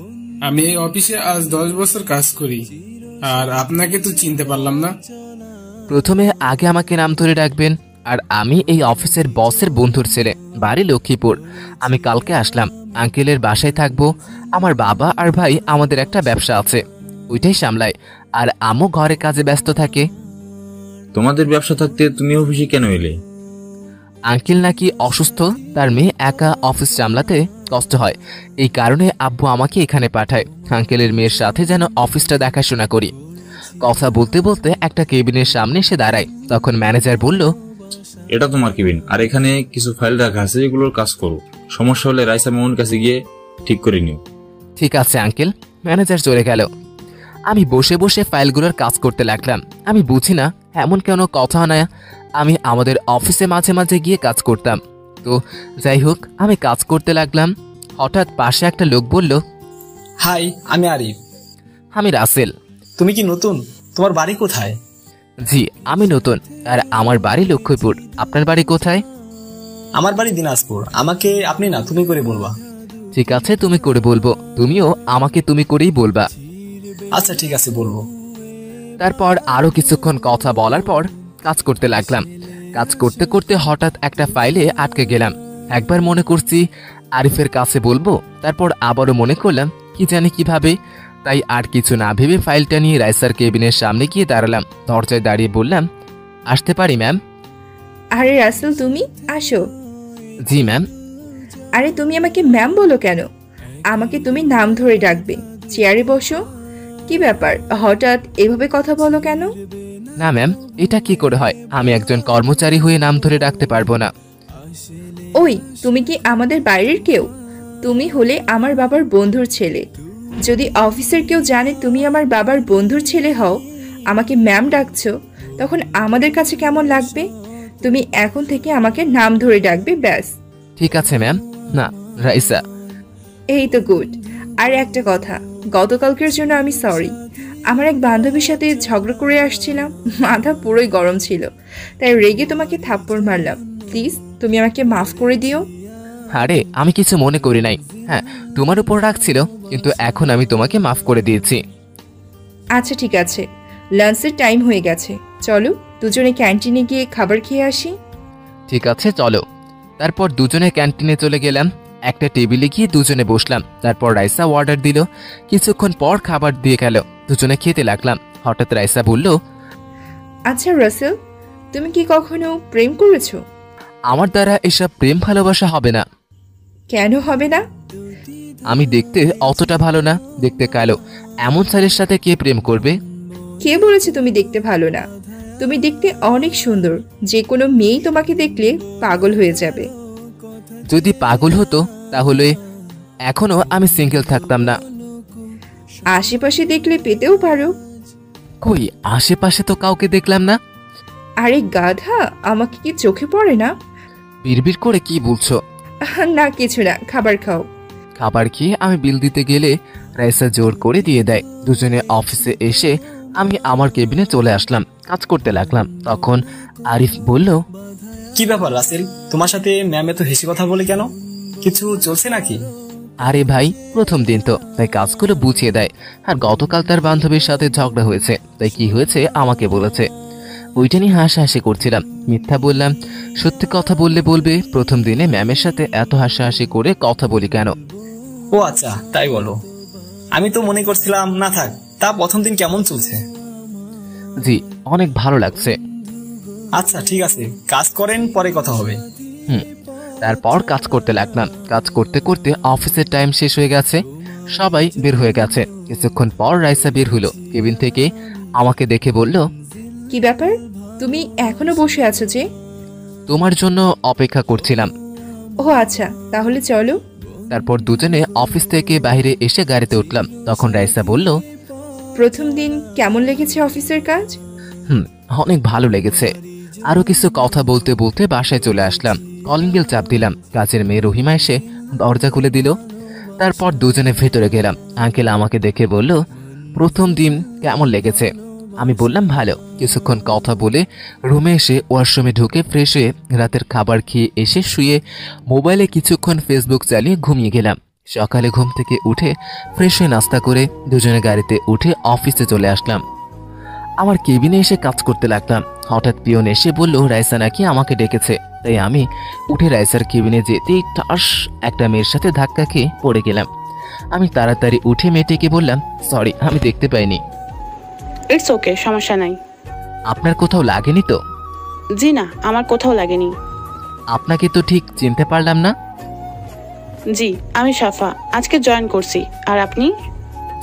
আমি এই অফিসে আজ 10 বছর কাজ করি। আর আপনাকে তো চিনতে পারলাম না। প্রথমে আগে আমাকে নাম ধরে ডাকবেন। আর আমি এই অফিসের বসের বন্ধুর ছেলে, বাড়ি লক্ষ্মীপুর। আমি কালকে আসলাম, আঙ্কেলের বাসায় থাকবো। আমার বাবা আর ভাই আমাদের একটা ব্যবসা আছে, ওইটাই সামলায়। আর আমও ঘরে কাজে ব্যস্ত থাকে। তোমাদের ব্যবসা থাকতে তুমি অফিসে কেন এলে? আঙ্কেল নাকি অসুস্থ, তার মেয়ে একা অফিস সামলাতে কষ্ট হয়, এই কারণে আব্বু আমাকে এখানে পাঠায় আঙ্কেলের মেয়ের সাথে যেন অফিসটা দেখাশোনা করি। কথা বলতে বলতে একটা কেবিনের সামনে এসে দাঁড়ায়। তখন ম্যানেজার বলল, এটা তোমার কেবিন, আর এখানে কিছু ফাইল রাখা আছে, এগুলোর কাজ করো। সমস্যা হলে রাইসা মামুন কাছে গিয়ে ঠিক করে নিও। ঠিক আছে আঙ্কেল। ম্যানেজার চলে গেল। আমি বসে বসে ফাইলগুলোর কাজ করতে লাগলাম। আমি বুঝি না এমন কেন কথা না, আমি আমাদের অফিসে মাঝে মাঝে গিয়ে কাজ করতাম। তো যাই হোক, আমি কাজ করতে লাগলাম। হঠাৎ পাশে একটা লোক বলল, হাই, আমি আরিফ। আমি রাসেল। তুমি কি নতুন? তোমার বাড়ি কোথায়? জি, আমি নতুন, আর আমার বাড়ি লক্ষ্মীপুর। আপনার বাড়ি কোথায়? আমার বাড়ি দিনাজপুর। আমাকে আপনি না তুমি করে বলবা। ঠিক আছে, তুমি করে বলবো। তুমিও আমাকে তুমি করেই বলবা। আচ্ছা ঠিক আছে, বলবো। তারপর আরো কিছুক্ষণ কথা বলার পর কাজ করতে লাগলাম। কাজ করতে করতে হঠাৎ একটা ফাইলে আটকে গেলাম। একবার মনে করছি আরিফের কাছে বলবো, তারপর আবারও মনে করলাম কি জানি কিভাবে। তাই আর কিছু না ভেবে ফাইলটা নিয়ে রাইসার কেবিনের সামনে গিয়ে দাঁড়ালাম। দরজায় দাঁড়িয়ে বললাম, আসতে পারি ম্যাম? আরে রাসেল, তুমি আসো। জি ম্যাম। আরে তুমি আমাকে ম্যাম বলো কেন? আমাকে তুমি নাম ধরে ডাকবে। চেয়ারে বসো। কি ব্যাপার, হঠাৎ এভাবে কথা বলো কেন? না ম্যাম, এটা কি করে হয়? আমি একজন কর্মচারী হয়ে নাম ধরে ডাকতে পারবো না। ওই, তুমি কি আমাদের বাইরের কেউ? তুমি হলে আমার বাবার বন্ধুর ছেলে। যদি অফিসের কেউ জানে তুমি আমার বাবার বন্ধুর ছেলে হও, আমাকে ম্যাম ডাকছো, তখন আমাদের কাছে কেমন লাগবে? তুমি এখন থেকে আমাকে নাম ধরে ডাকবে, ব্যাস। ঠিক আছে ম্যাম। না, রাইসা। এই তো গুড। আর একটা কথা, গতকালকের জন্য আমি সরি। আমার এক বান্ধবীর সাথে ঝগড়া করে আসছিলাম, মাথা পুরোই গরম ছিল, তাই রেগে তোমাকে থাপ্পড় মারলাম। প্লিজ তুমি আমাকে মাফ করে দিও। আরে, আমি কিছু মনে করি নাই। হ্যাঁ, তোমার উপর রাখছিল, কিন্তু এখন আমি তোমাকে মাফ করে দিয়েছি। আচ্ছা ঠিক আছে, লাঞ্চের টাইম হয়ে গেছে, চলো দুজনে ক্যান্টিনে গিয়ে খাবার খেয়ে আসি। ঠিক আছে, চলো। তারপর দুজনে ক্যান্টিনে চলে গেলাম। একটা টেবিলে গিয়ে দুজনে বসলাম। তারপর রাইসা অর্ডার দিল। কিছুক্ষণ পর খাবার দিয়ে গেল। দুজনে খেতে লাগলাম। হঠাৎ রাইসা বলল, আচ্ছা রাসেল, তুমি কি কখনো প্রেম করেছো? আমার দ্বারা এসব প্রেম ভালোবাসা হবে না। কেন হবে না? আমি দেখতে অতটা ভালো না, দেখতে কালো। এমন ছেলের সাথে কে প্রেম করবে? কে বলেছে তুমি দেখতে ভালো না? তুমি দেখতে অনেক সুন্দর, যে কোনো মেয়েই তোমাকে দেখলে পাগল হয়ে যাবে। যদি পাগল হতো তাহলে এখনো আমি সিঙ্গেল থাকতাম না। আশেপাশে দেখলে পেতেও পারো। কই, আশেপাশে তো কাউকে দেখলাম না। আরে গাধা, আমাকে কি চোখে পড়ে না? বিড়বিড় করে কি বলছো? না কিছু না, খাবার খাও। খাবার খেয়ে আমি বিল দিতে গেলে রাইসা জোর করে দিয়ে দেয়। দুজনে অফিসে এসে আমি আমার কেবিনে চলে আসলাম। কাজ করতে লাগলাম। তখন আরিফ বলল, কি ব্যাপার রাসেল, তোমার সাথে ম্যাম এত হেসে কথা বলে কেন? কিছু চলছে নাকি? আরে ভাই, প্রথম দিন তো, তাই কাজগুলো বুঝিয়ে দেয়। আর গতকাল তার বান্ধবীর সাথে ঝগড়া হয়েছে, তাই কি হয়েছে আমাকে বলেছে। ওইটা নিয়ে হাসাহাসি করছিলাম। মিথ্যা বললাম, সত্যি কথা বললে বলবে প্রথম দিনে ম্যামের সাথে এত হাসাহাসি করে কথা বলি কেন। ও আচ্ছা, তাই বলো। আমি তো মনে করছিলাম না থাক। তা প্রথম দিন কেমন চলছে? জি, অনেক ভালো লাগছে। আচ্ছা ঠিক আছে, কাজ করেন, পরে কথা হবে। তারপর কাজ করতে লাগলাম। কাজ করতে করতে অফিসের টাইম শেষ হয়ে গেছে। সবাই বের হয়ে গেছে। কিছুক্ষণ পর রাইসা বের হলো কেবিন থেকে। আমাকে দেখে বলল, কি ব্যাপার, তুমি এখনো বসে আছো যে? তোমার জন্য অপেক্ষা করছিলাম। ও আচ্ছা, তাহলে চলো। তারপর দুজনে অফিস থেকে বাইরে এসে গাড়িতে উঠলাম। তখন রাইসা বলল, প্রথম দিন কেমন লেগেছে অফিসের কাজ? অনেক ভালো লেগেছে। আরো কিছু কথা বলতে বলতে বাসায় চলে আসলাম। কলিং বেল চাপ দিলাম। কাজের মেয়ে রহিমা এসে দরজা খুলে দিল। তারপর দুজনে ভেতরে গেলাম। আঙ্কেল আমাকে দেখে বলল, প্রথম দিন কেমন লেগেছে? আমি বললাম ভালো। কিছুক্ষণ কথা বলে রুমে এসে ওয়াশরুমে ঢুকে ফ্রেশ হয়ে রাতের খাবার খেয়ে এসে শুয়ে মোবাইলে কিছুক্ষণ ফেসবুক চালিয়ে ঘুমিয়ে গেলাম। সকালে ঘুম থেকে উঠে ফ্রেশ হয়ে নাস্তা করে দুজনে গাড়িতে উঠে অফিসে চলে আসলাম। আমার কেবিনে এসে কাজ করতে লাগলাম। হঠাৎ পিয়ন এসে বলল রাইসা নাকি আমাকে ডেকেছে। তাই আমি উঠে রাইসার কেবিনে যেতেই ঠাস একটা মেয়ের সাথে ধাক্কা খেয়ে পড়ে গেলাম। আমি তাড়াতাড়ি উঠে মেয়েটিকে বললাম, সরি, আমি দেখতে পাইনি। ইটস ওকে, সমস্যা নাই। আপনার কোথাও লাগেনি তো? জি না, আমার কোথাও লাগেনি। আপনাকে তো ঠিক চিনতে পারলাম না। জি, আমি সাফা, আজকে জয়েন করছি। আর আপনি?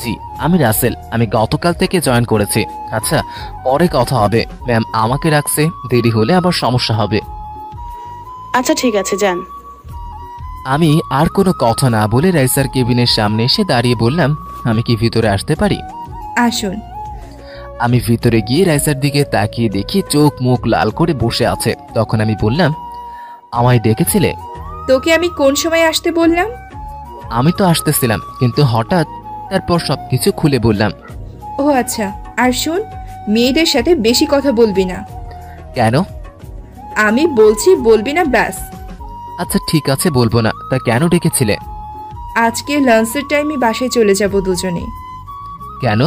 জি, আমি রাসেল, আমি গতকাল থেকে জয়েন করেছি। আচ্ছা, পরে কথা হবে। ম্যাম আমাকে রাখছে, দেরি হলে আবার সমস্যা হবে। আচ্ছা ঠিক আছে, যান। আমি আর কোনো কথা না বলে রাইসার কেবিনের সামনে এসে দাঁড়িয়ে বললাম, আমি কি ভিতরে আসতে পারি? আসুন। আমি ভিতরে গিয়ে রাইসার দিকে তাকিয়ে দেখি চোখ মুখ লাল করে বসে আছে। তখন আমি বললাম, আমায় ডেকেছিলে? তোকে আমি কোন সময় আসতে বললাম? আমি তো আসতেছিলাম, কিন্তু হঠাৎ তারপর সবকিছু খুলে বললাম। ও আচ্ছা, আর শোন, মেয়েদের সাথে বেশি কথা বলবি না। কেন? আমি বলছি বলবি না, ব্যাস। আচ্ছা ঠিক আছে, বলবো না। তা কেন ডেকেছিলে? আজকে লাঞ্চের টাইমে বাসায় চলে যাব দুজনে। কেন?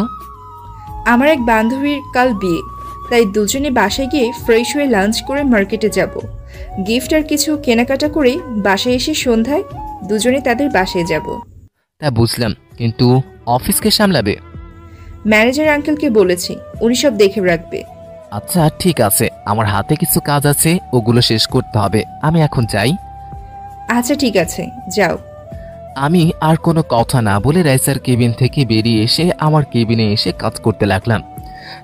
আমার এক বান্ধবীর কাল বিয়ে, তাই দুজনে বাসায় গিয়ে ফ্রেশ হয়ে লাঞ্চ করে মার্কেটে যাব। গিফট আর কিছু কেনাকাটা করে বাসায় এসে সন্ধ্যায় দুজনে তাদের বাসায় যাব। তা বুঝলাম, কিন্তু অফিসকে সামলাবে? ম্যানেজার আঙ্কেলকে বলেছি, উনি সব দেখে রাখবে। আচ্ছা ঠিক আছে, আমার হাতে কিছু কাজ আছে, ওগুলো শেষ করতে হবে। আমি এখন যাই। আচ্ছা ঠিক আছে, যাও। আমি আর কোনো কথা না বলে রাইসার কেবিন থেকে বেরিয়ে এসে আমার কেবিনে এসে কাজ করতে লাগলাম।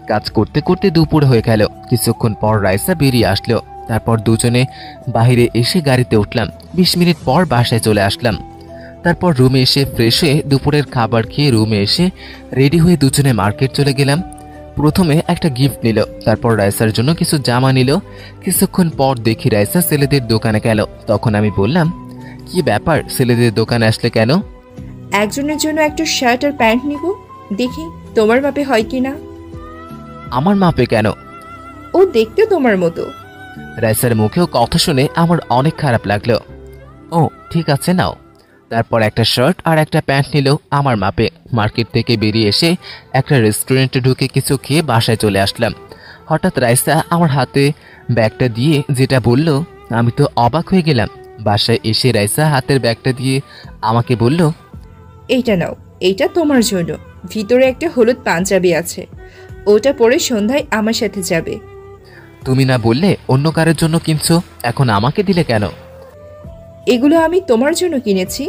কাজ করতে করতে দুপুর হয়ে গেল। কিছুক্ষণ পর রাইসা বেরিয়ে আসলো। তারপর দুজনে বাইরে এসে গাড়িতে উঠলাম। 20 মিনিট পর বাসায় চলে আসলাম। তারপর রুমে এসে ফ্রেশ হয়ে দুপুরের খাবার খেয়ে রুমে এসে রেডি হয়ে দুজনে মার্কেট চলে গেলাম। প্রথমে একটা গিফট নিল, তারপর রাইসার জন্য কিছু জামা নিল। কিছুক্ষণ পর দেখি রাইসা ছেলেদের দোকানে গেল। তখন আমি বললাম, কি ব্যাপার, ছেলেদের দোকানে আসলে কেন? একজনের জন্য একটা শার্ট আর প্যান্ট নিব, দেখি তোমার মাপে হয় কিনা। আমার মাপে কেন? ও দেখতে তোমার মতো। রাইসার মুখেও কথা শুনে আমার অনেক খারাপ লাগলো। ও ঠিক আছে, নাও। তারপর একটা শার্ট আর একটা প্যান্ট নিল আমার মাপে। মার্কেট থেকে বেরিয়ে এসে একটা রেস্টুরেন্টে ঢুকে কিছু খেয়ে বাসায় চলে আসলাম। হঠাৎ রাইসা আমার হাতে ব্যাগটা দিয়ে যেটা বলল, আমি তো অবাক হয়ে গেলাম। বাসায় এসে রাইসা হাতের ব্যাগটা দিয়ে আমাকে বলল, এইটা নাও, এইটা তোমার জন্য। ভিতরে একটা হলুদ পাঞ্জাবি আছে, ওটা পরে সন্ধ্যায় আমার সাথে যাবে। তুমি না বললে অন্য কারোর জন্য কিনছো, এখন আমাকে দিলে কেন? এগুলো আমি তোমার জন্য কিনেছি।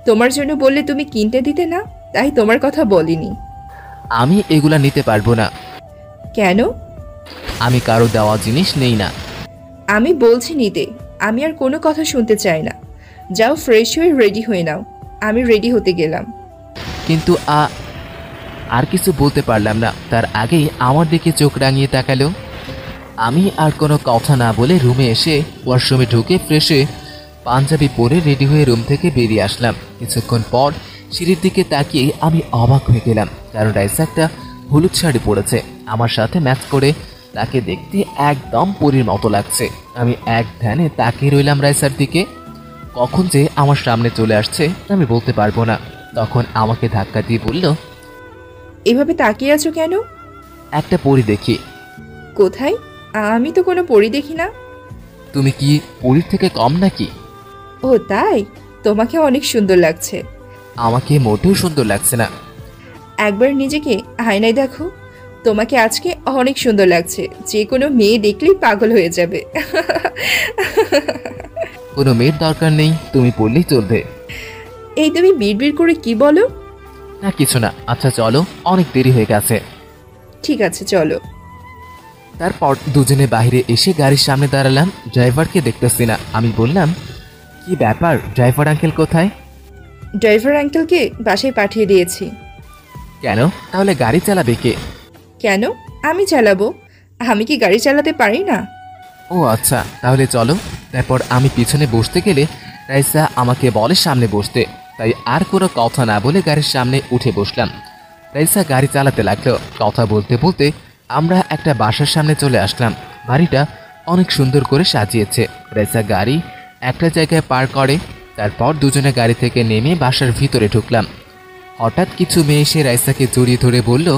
তোমার জন্য বললে তুমি কিনতে দিতে না, তাই তোমার কথা বলিনি। আমি এগুলা নিতে পারবো না। কেন? আমি কারো দেওয়া জিনিস নেই না। আমি বলছি নিতে, আমি আর কোনো কথা শুনতে চাই না। যাও ফ্রেশ হয়ে রেডি হয়ে নাও। আমি রেডি হতে গেলাম। কিন্তু আর কিছু বলতে পারলাম না, তার আগেই আমার দিকে চোখ রাঙিয়ে তাকালো। আমি আর কোনো কথা না বলে রুমে এসে ওয়াশরুমে ঢুকে ফ্রেশে পাঞ্জাবি পরে রেডি হয়ে রুম থেকে বেরিয়ে আসলাম। কিছুক্ষণ পর সিঁড়ির দিকে তাকিয়ে আমি অবাক হয়ে গেলাম, কারণ রাইসা একটা হলুদ শাড়ি পরেছে। আমার সাথে ম্যাচ করে তাকে দেখতে একদম পরীর মতো লাগছে। আমি এক ধ্যানে তাকিয়ে রইলাম রাইসার দিকে। কখন যে আমার সামনে চলে আসছে আমি বলতে পারবো না। তখন আমাকে ধাক্কা দিয়ে বলল, এভাবে তাকিয়ে আছো কেন? একটা পরী দেখি। কোথায়? আমি তো কোনো পরি দেখি না। তুমি কি পরীর থেকে কম নাকি? ও তাই? তোমাকে অনেক সুন্দর লাগছে। আমাকে মোটেও সুন্দর লাগছে না। একবার নিজেকে আয়নায় দেখো, তোমাকে আজকে অনেক সুন্দর লাগছে। যে কোনো মেয়ে দেখলেই পাগল হয়ে যাবে। কোনো মেয়ের দরকার নেই, তুমি পড়লেই চলবে। এই তুমি বিড়বিড় করে কি বলো? না কিছু না। আচ্ছা চলো, অনেক দেরি হয়ে গেছে। ঠিক আছে চলো। তারপর দুজনে বাইরে এসে গাড়ির সামনে দাঁড়ালাম। ড্রাইভারকে দেখতেছি না। আমি বললাম, কি ব্যাপার, ড্রাইভার আঙ্কেল কোথায়? ড্রাইভার আঙ্কেলকে বাসায় পাঠিয়ে দিয়েছি। কেন? তাহলে গাড়ি চালাবে কে? কেন? আমি চালাবো। আমি কি গাড়ি চালাতে পারি না? ও আচ্ছা, তাহলে চলো। তারপর আমি পিছনে বসতে গেলে রাইসা আমাকে বলে সামনে বসতে, তাই আর কোনো কথা না বলে গাড়ির সামনে উঠে বসলাম। রাইসা গাড়ি চালাতে লাগলো। কথা বলতে বলতে আমরা একটা বাসার সামনে চলে আসলাম। বাড়িটা অনেক সুন্দর করে সাজিয়েছে। রাইসা গাড়ি একটা জায়গায় পার্ক করে, তারপর দুজনে গাড়ি থেকে নেমে বাসার ভিতরে ঢুকলাম। হঠাৎ কিছু মেয়ে এসে রাইসাকে জড়িয়ে ধরে বলল,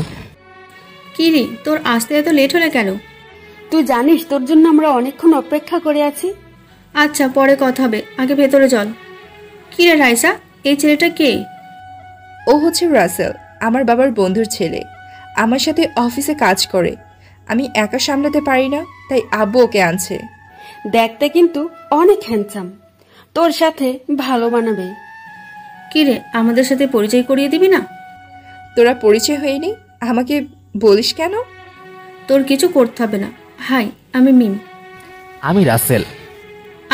কি রে, তোর আসতে এত লেট হলে কেন? তুই জানিস তোর জন্য আমরা অনেকক্ষণ অপেক্ষা করে আছি। আচ্ছা, পরে কথা হবে, আগে ভেতরে চল। কি রে রাইসা, এই ছেলেটা কে? ও হচ্ছে রাসেল, আমার বাবার বন্ধুর ছেলে। আমার সাথে অফিসে কাজ করে। আমি একা সামলাতে পারি না, তাই আব্বু ওকে আনছে। দেখতে কিন্তু অনেক হ্যান্ডসাম, তোর সাথে ভালো মানাবে। কি রে, আমাদের সাথে পরিচয় করিয়ে দিবি না? তোরা পরিচয় হয়নি, আমাকে বলিস কেন? তোর কিছু করতে হবে না। হাই, আমি মিম। আমি রাসেল।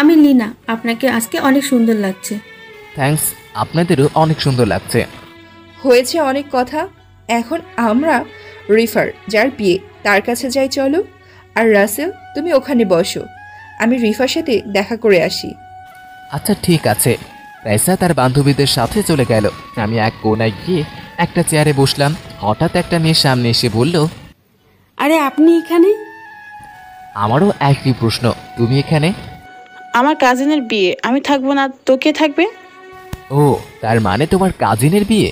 আমি লিনা। আপনাকে আজকে অনেক সুন্দর লাগছে। থ্যাঙ্কস, আপনাদেরও অনেক সুন্দর লাগছে। হয়েছে অনেক কথা, এখন আমরা রিফার যার বিয়ে তার কাছে যাই চলো। আর রাসেল, তুমি ওখানে বসো, আমি রিফার সাথে দেখা করে আসি। আচ্ছা ঠিক আছে। রাইসা তার বান্ধবীদের সাথে চলে গেল। আমি এক কোনায় গিয়ে একটা চেয়ারে বসলাম। হঠাৎ একটা মেয়ে সামনে এসে বলল, আরে আপনি এখানে? আমারও একই প্রশ্ন, তুমি এখানে? আমার কাজিনের বিয়ে, আমি থাকবো না তো কে থাকবে? ও, তার মানে তোমার কাজিনের বিয়ে?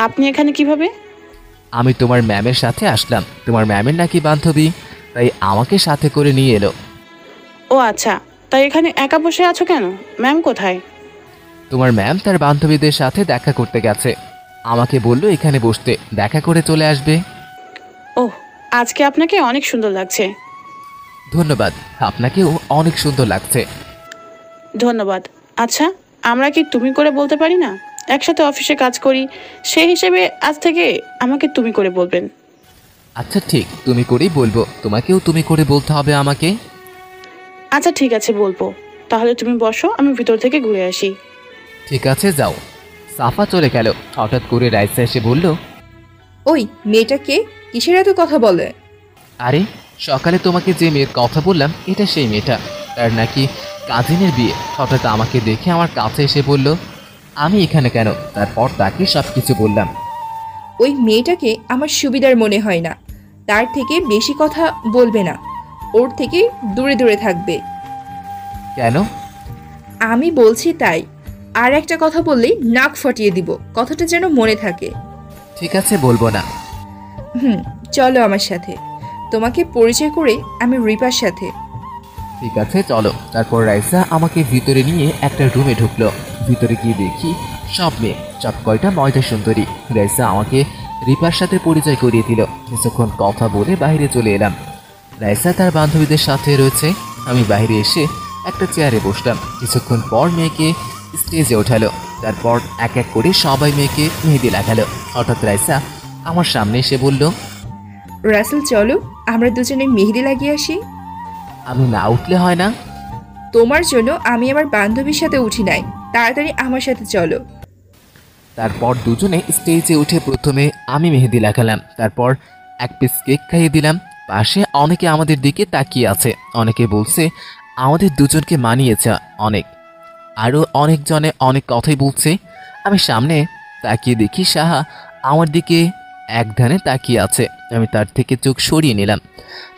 আপনি এখানে কিভাবে? আমি তোমার ম্যামের সাথে আসলাম। তোমার ম্যামের নাকি বান্ধবী, তাই আমাকে সাথে করে নিয়ে এলো। ও আচ্ছা, তাই এখানে একা বসে আছো কেন? ম্যাম কোথায়? তোমার ম্যাম তার বান্ধবীদের সাথে দেখা করতে গেছে। আমাকে বললো এখানে বসতে, দেখা করে চলে আসবে। ওহ, আজকে আপনাকে অনেক সুন্দর লাগছে। ধন্যবাদ, আপনাকেও অনেক সুন্দর লাগছে। ধন্যবাদ। আচ্ছা, আমরা কি তুমি করে বলতে পারি না? একসাথে অফিসে কাজ করি, সেই হিসেবে আজ থেকে আমাকে তুমি করে বলবেন। আচ্ছা ঠিক, তুমি করেই বলবো। তোমাকেও তুমি করে বলতে হবে আমাকে। আচ্ছা ঠিক আছে, বলবো। তাহলে তুমি বসো, আমি ভিতর থেকে ঘুরে আসি। ঠিক আছে, যাও। সাফা চলে গেল। হঠাৎ করে রাইসা এসে বলল, ওই মেয়েটা কে? কিসের এত কথা বলে? আরে সকালে তোমাকে যে মেয়ের কথা বললাম, এটা সেই মেয়েটা। তার নাকি কাজিনের বিয়ে। হঠাৎ আমাকে দেখে আমার কাছে এসে বলল, আমি এখানে কেন? তারপর তাকে সব কিছু বললাম। ওই মেয়েটাকে আমার সুবিধার মনে হয় না। তার থেকে বেশি কথা বলবে না, ওর থেকে দূরে দূরে থাকবে। কেন? আমি বলছি তাই। আর একটা কথা বললেই নাক ফাটিয়ে দিব, কথাটা যেন মনে থাকে। ঠিক আছে, বলবো না। চলো আমার সাথে, তোমাকে পরিচয় করে আমি রিপার সাথে। ঠিক আছে চলো। তারপর রাইসা আমাকে ভিতরে নিয়ে একটা রুমে ঢুকলো। ভিতরে গিয়ে দেখি সব মেয়ে, সব কয়টা ময়দা সুন্দরী। রাইসা আমাকে রিপার সাথে পরিচয় করিয়ে দিল। কিছুক্ষণ কথা বলে বাইরে চলে এলাম। রাইসা তার বান্ধবীদের সাথে রয়েছে। আমি বাইরে এসে একটা চেয়ারে বসলাম। কিছুক্ষণ পর মেয়েকে স্টেজে ওঠালো। তারপর এক এক করে সবাই মেয়েকে মেহেদি লাগালো। হঠাৎ রাইসা আমার সামনে এসে বলল, রাসেল চলো, আমরা দুজনে মেহেদি লাগিয়ে আসি। আমি না উঠলে হয় না? তোমার জন্য আমি আমার বান্ধবীর সাথে উঠি নাই, তাড়াতাড়ি আমার সাথে চলো। তারপর দুজনে স্টেজে উঠে প্রথমে আমি মেহেদি লাগালাম, তারপর এক পিস কেক খাইয়ে দিলাম। পাশে অনেকে আমাদের দিকে তাকিয়ে আছে। অনেকে বলছে আমাদের দুজনকে মানিয়েছে অনেক। আরও অনেকজনে অনেক কথাই বলছে। আমি সামনে তাকিয়ে দেখি সাহা আমার দিকে এক ধ্যানে তাকিয়ে আছে। আমি তার থেকে চোখ সরিয়ে নিলাম।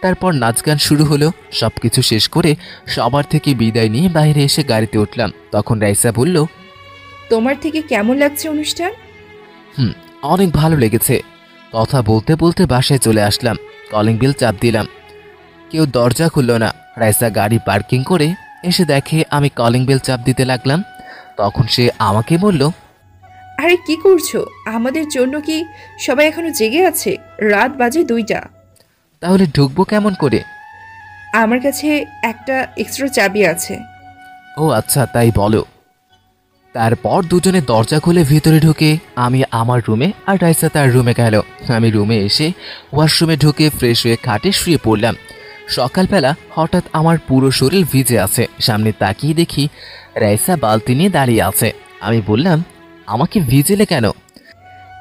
তারপর নাচ গান শুরু হলো। সব কিছু শেষ করে সবার থেকে বিদায় নিয়ে বাইরে এসে গাড়িতে উঠলাম। তখন রাইসা বলল, তোমার থেকে কেমন লাগছে অনুষ্ঠান? অনেক ভালো লেগেছে। কথা বলতে বলতে বাসায় চলে আসলাম। কলিং বেল চাপ দিলাম, কেউ দরজা খুলল না। রাইসা গাড়ি পার্কিং করে এসে দেখে আমি কলিং বেল চাপ দিতে লাগলাম। তখন সে আমাকে বলল, আরে কি করছো? আমাদের জন্য কি সবাই এখনো জেগে আছে? রাত বাজে 2টা। তাহলে ঢুকবো কেমন করে? আমার কাছে একটা এক্সট্রা চাবি আছে। ও আচ্ছা, তাই বলো। তারপর দুজনে দরজা খুলে ভিতরে ঢুকে আমি আমার রুমে আর রাইসা তার রুমে গেল। আমি রুমে এসে ওয়াশরুমে ঢুকে ফ্রেশ হয়ে খাটে শুয়ে পড়লাম। সকালবেলা হঠাৎ আমার পুরো শরীর ভিজে আছে। সামনে তাকিয়ে দেখি রাইসা বালতি নিয়ে দাঁড়িয়ে আছে। আমি বললাম, আমাকে ভিজেলে কেন?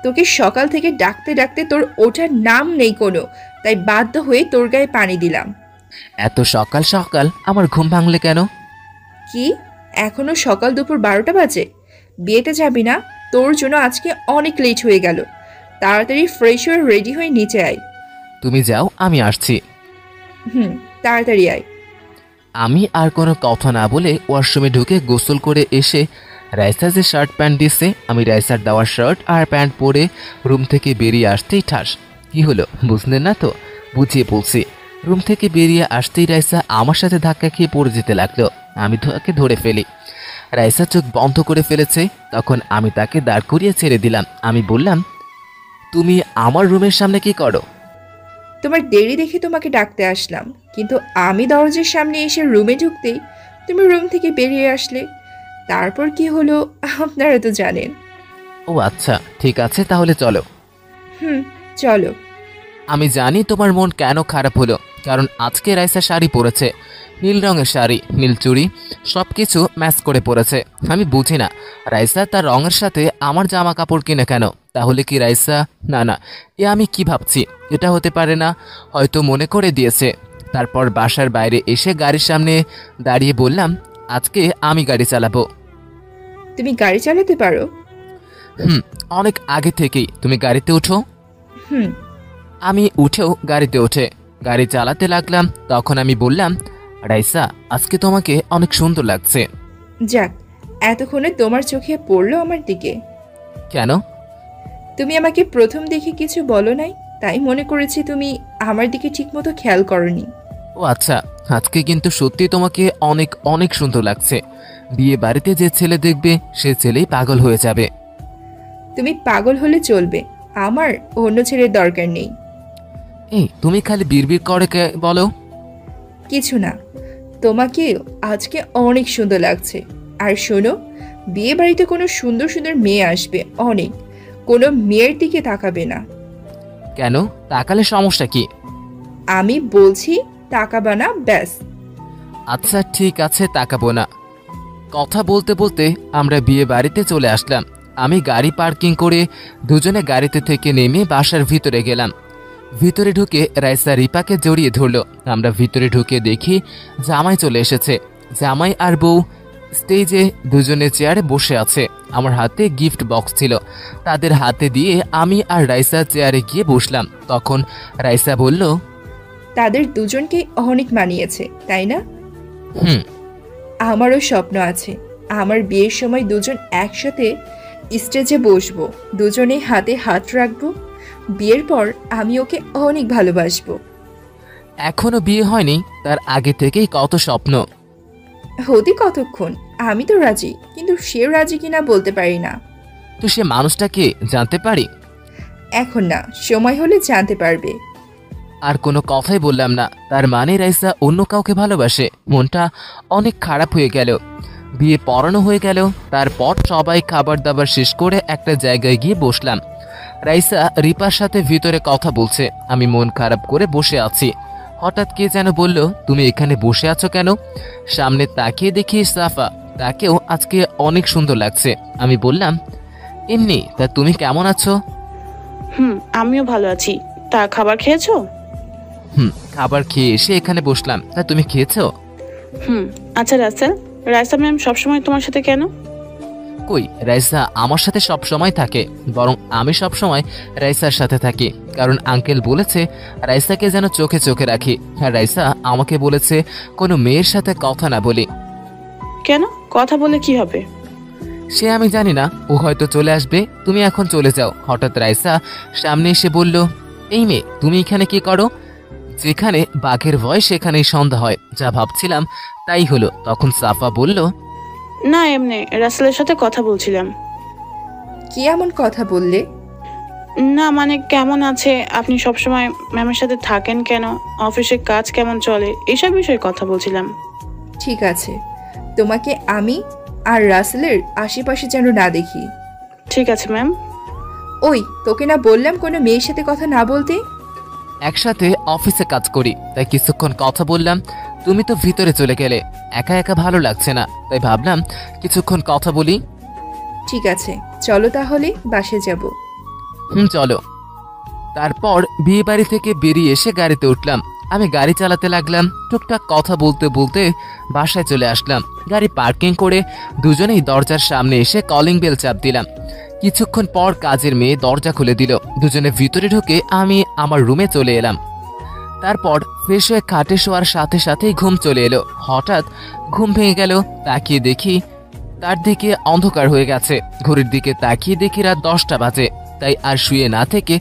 তোকে সকাল থেকে ডাকতে ডাকতে তোর ওঠার নাম নেই কোনো, তাই বাধ্য হয়ে তোর গায়ে পানি দিলাম। এত সকাল সকাল আমার ঘুম ভাঙলে কেন? কি এখনো সকাল দুপুর 12টা বাজে? বিয়েতে যাবি না? তোর জন্য আজকে অনেক লেট হয়ে গেল। তাড়াতাড়ি ফ্রেশ হয়ে রেডি হয়ে নিচে আয়। তুমি যাও, আমি আসছি। তাড়াতাড়ি আয়। আমি আর কোনো কথা না বলে ওয়াশরুমে ঢুকে গোসল করে এসে রাইসা যে শার্ট প্যান্ট দিচ্ছে, আমি রাইসার দেওয়া শার্ট আর প্যান্ট পরে রুম থেকে বেরিয়ে আসতেই ঠাস। কি হলো বুঝলেন না তো? বুঝিয়ে বলছি। রুম থেকে বেরিয়ে আসতেই রাইসা আমার সাথে ধাক্কা খেয়ে পড়ে যেতে লাগলো। আমি তাকে ধরে ফেলি। রাইসা চোখ বন্ধ করে ফেলেছে। তখন আমি তাকে দাঁড় করিয়ে ছেড়ে দিলাম। আমি বললাম, তুমি আমার রুমের সামনে কি করো? তোমার দেরি দেখে তোমাকে ডাকতে আসলাম, কিন্তু আমি দরজার সামনে এসে রুমে ঢুকতেই তুমি রুম থেকে বেরিয়ে আসলে। তারপর কি হলো আপনারা তো জানেন। ও আচ্ছা, ঠিক আছে, তাহলে চলো। চলো। আমি জানি তোমার মন কেন খারাপ হলো, কারণ আজকে রাইসা শাড়ি পরেছে, নীল রঙের শাড়ি, নীল চুড়ি, সব কিছু ম্যাচ করে পরেছে। আমি বুঝি না রাইসা তার রঙের সাথে আমার জামা কাপড় কিনে কেন। তাহলে কি রাইসা? না না, এ আমি কি ভাবছি, এটা হতে পারে না, হয়তো মনে করে দিয়েছে। তারপর বাসার বাইরে এসে গাড়ির সামনে দাঁড়িয়ে বললাম, আজকে আমি গাড়ি চালাবো। তুমি গাড়ি চালাতে পারো? অনেক আগে থেকেই। তুমি গাড়িতে উঠো। আমি উঠেও গাড়িতে উঠে গাড়ি চালাতে লাগলাম। তখন আমি বললাম, রাইসা, আজকে তোমাকে অনেক সুন্দর লাগছে। যাক, এতক্ষণে তোমার চোখে পড়লো আমার দিকে। কেন? তুমি আমাকে প্রথম দেখে কিছু বলো নাই, তাই মনে করেছি তুমি আমার দিকে ঠিকমতো খেয়াল করনি। ও আচ্ছা, আজকে কিন্তু সত্যি তোমাকে অনেক অনেক সুন্দর লাগছে। বিয়ে বাড়িতে যে ছেলে দেখবে সে ছেলেই পাগল হয়ে যাবে। তুমি পাগল হলে চলবে, আমার অন্য ছেলের দরকার নেই। এই তুমি খালি বিড়বিড় করে বলো। কিছু না, তোমাকে আজকে অনেক সুন্দর লাগছে। আর শোনো, বিয়ে বাড়িতে কোনো সুন্দর সুন্দর মেয়ে আসবে অনেক, কোনো মেয়ের দিকে তাকাবে না। কেন? তাকালে সমস্যা কি? আমি বলছি তাকাবা না, ব্যাস। আচ্ছা ঠিক আছে, তাকাবো না। কথা বলতে বলতে আমরা বিয়ে বাড়িতে চলে আসলাম। আমি গাড়ি পার্কিং করে দুজনে গাড়িতে থেকে নেমে বাসার ভিতরে গেলাম। ভিতরে ঢুকে রাইসা রিপাকে জড়িয়ে ধরলো। আমরা ভিতরে ঢুকে দেখি জামাই চলে এসেছে। জামাই আর বউ স্টেজে দুজনে চেয়ারে বসে আছে। আমার হাতে গিফট বক্স ছিল, তাদের হাতে দিয়ে আমি আর রাইসা চেয়ারে গিয়ে বসলাম। তখন রাইসা বলল, তাদের দুজনকে অনেক মানিয়েছে, তাই না? আমারও স্বপ্ন আছে, আমার বিয়ের সময় দুজন একসাথে স্টেজে বসবো, দুজনে হাতে হাত রাখবো। বিয়ের পর আমি ওকে অনেক ভালোবাসবো। এখনো বিয়ে হয়নি, তার আগে থেকেই কত স্বপ্ন। হতে কতক্ষণ? আমি তো রাজি, কিন্তু সে রাজি কিনা বলতে পারি না। তো সে মানুষটাকে জানতে পারি? এখন না, সময় হলে জানতে পারবে। আর কোনো কথাই বললাম না। তার মানে রাইসা অন্য কাউকে ভালোবাসে। মনটা অনেক খারাপ হয়ে গেল। বিয়ে পড়ানো হয়ে গেল। তারপর সবাই খাবার দাবার শেষ করে একটা জায়গায় গিয়ে বসলাম। রাইসা রিপার সাথে ভিতরে কথা বলছে। আমি মন খারাপ করে বসে আছি। হঠাৎ কে যেন বলল, তুমি এখানে বসে আছো কেন? সামনে তাকিয়ে দেখি সাফা, তাকেও আজকে অনেক সুন্দর লাগছে। আমি বললাম, এমনি। তা তুমি কেমন আছো? আমিও ভালো আছি। তা খাবার খেয়েছো? খাবার খেয়ে এসে এখানে বসলাম। তা তুমি খেয়েছো? আচ্ছা রাসেল, রাইসা ম্যাম সবসময় তোমার সাথে কেন? কই, রাইসা আমার সাথে সব সময় থাকে, বরং আমি সব সময় রাইসার সাথে থাকি। কারণ আঙ্কেল বলেছে রাইসাকে যেন চোখে চোখে রাখি। আর রাইসা আমাকে বলেছে কোনো মেয়ের সাথে কথা না বলি। কেন? কথা বলে কি হবে? সে আমি জানি না, ও হয়তো চলে আসবে। তুমি এখন চলে যাও। হঠাৎ রাইসা সামনে এসে বলল, এই মেয়ে, তুমি এখানে কি করো? যেখানে বাঘের ভয় সেখানেই সন্ধ্যা হয়, যা ভাবছিলাম তাই হলো। তখন সাফা বলল, না, এমনি রাসেলের সাথে কথা বলছিলাম। কি এমন কথা বললে? না মানে কেমন আছে আপনি, সবসময় ম্যামের সাথে থাকেন কেন, অফিসে কাজ কেমন চলে, এসব বিষয়ে কথা বলছিলাম। ঠিক আছে, তোমাকে আমি আর রাসেলের আশেপাশে যেন না দেখি। ঠিক আছে ম্যাম। ওই, তোকে না বললাম কোনো মেয়ের সাথে কথা না বলতে? একসাথে অফিসে কাজ করি, তাই কিছুক্ষণ কথা বললাম। তুমি তো ভিতরে চলে গেলে, একা একা ভালো লাগছে না, তাই ভাবলাম কিছুক্ষণ কথা বলি। ঠিক আছে, চলো তাহলে, বাসে যাব। চলো। তারপর বিয়ে বাড়ি থেকে বেরিয়ে এসে গাড়িতে উঠলাম। আমি গাড়ি চালাতে লাগলাম। টুকটাক কথা বলতে বলতে বাসায় চলে আসলাম। গাড়ি পার্কিং করে দুজনেই দরজার সামনে এসে কলিং বেল চাপ দিলাম। কিছুক্ষণ পর কাজের মেয়ে দরজা খুলে দিল। দুজনে ভিতরে ঢুকে আমি আমার রুমে চলে এলাম। তারপর ফ্রেশ হয়ে খাটে শোয়ার সাথে সাথেই ঘুম চলে এলো। হঠাৎ ঘুম ভেঙে গেল। তাকিয়ে দেখি তার দিকে অন্ধকার হয়ে গেছে। ঘড়ির দিকে তাকিয়ে দেখি রাত 10টা বাজে। তাই আর শুয়ে না থেকে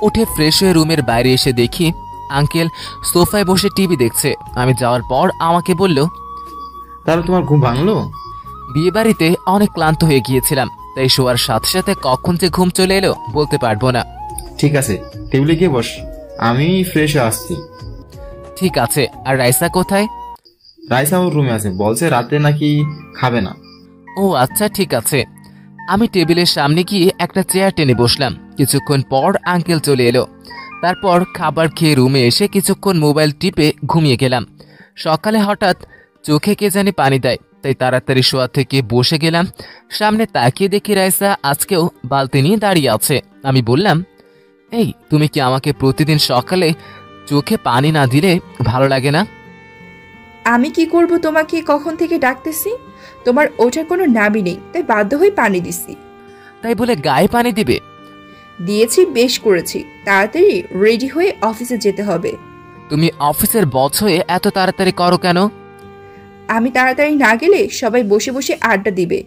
উঠে ফ্রেশ হয়ে রুমের বাইরে এসে দেখি আঙ্কেল সোফায় বসে টিভি দেখছে। আমি যাওয়ার পর আমাকে বলল, তাহলে তোমার ঘুম ভাঙলো? বিয়ে বাড়িতে অনেক ক্লান্ত হয়ে গিয়েছিলাম, তাই শোয়ার সাথে সাথে কখন যে ঘুম চলে এলো বলতে পারবো না। ঠিক আছে, টেবিলে গিয়ে বস, আমি ফ্রেশ হয়ে আসছি। ঠিক আছে। আর রাইসা কোথায়? রাইসা ওর রুমে আছে, বলছে রাতে নাকি খাবে না। ও আচ্ছা, ঠিক আছে। আমি টেবিলের সামনে গিয়ে একটা চেয়ার টেনে বসলাম। কিছুক্ষণ পর আঙ্কেল চলে এলো। তারপর খাবার খেয়ে রুমে এসে কিছুক্ষণ মোবাইল টিপে ঘুমিয়ে গেলাম। সকালে হঠাৎ চোখে কে জানি পানি দেয়, তাই তাড়াতাড়ি শোয়া থেকে বসে গেলাম। সামনে তাকিয়ে দেখি রাইসা আজকেও বালতি নিয়ে দাঁড়িয়ে আছে। আমি বললাম, এই তুমি কি আমাকে প্রতিদিন সকালে চোখে পানি না দিলে ভালো লাগে না? আমি কি করব, তোমাকে কখন থেকে ডাকতেছি, তোমার ওঠার কোনো নামই নেই, তাই বাধ্য হয়ে পানি দিছি। তাই বলে গায়ে পানি দিবে? দিয়েছি, বেশ করেছি। তাড়াতাড়ি রেডি হয়ে অফিসে যেতে হবে। তুমি অফিসের বস হয়ে এত তাড়াতাড়ি করো কেন? আমি তাড়াতাড়ি না গেলে সবাই বসে বসে আড্ডা দিবে।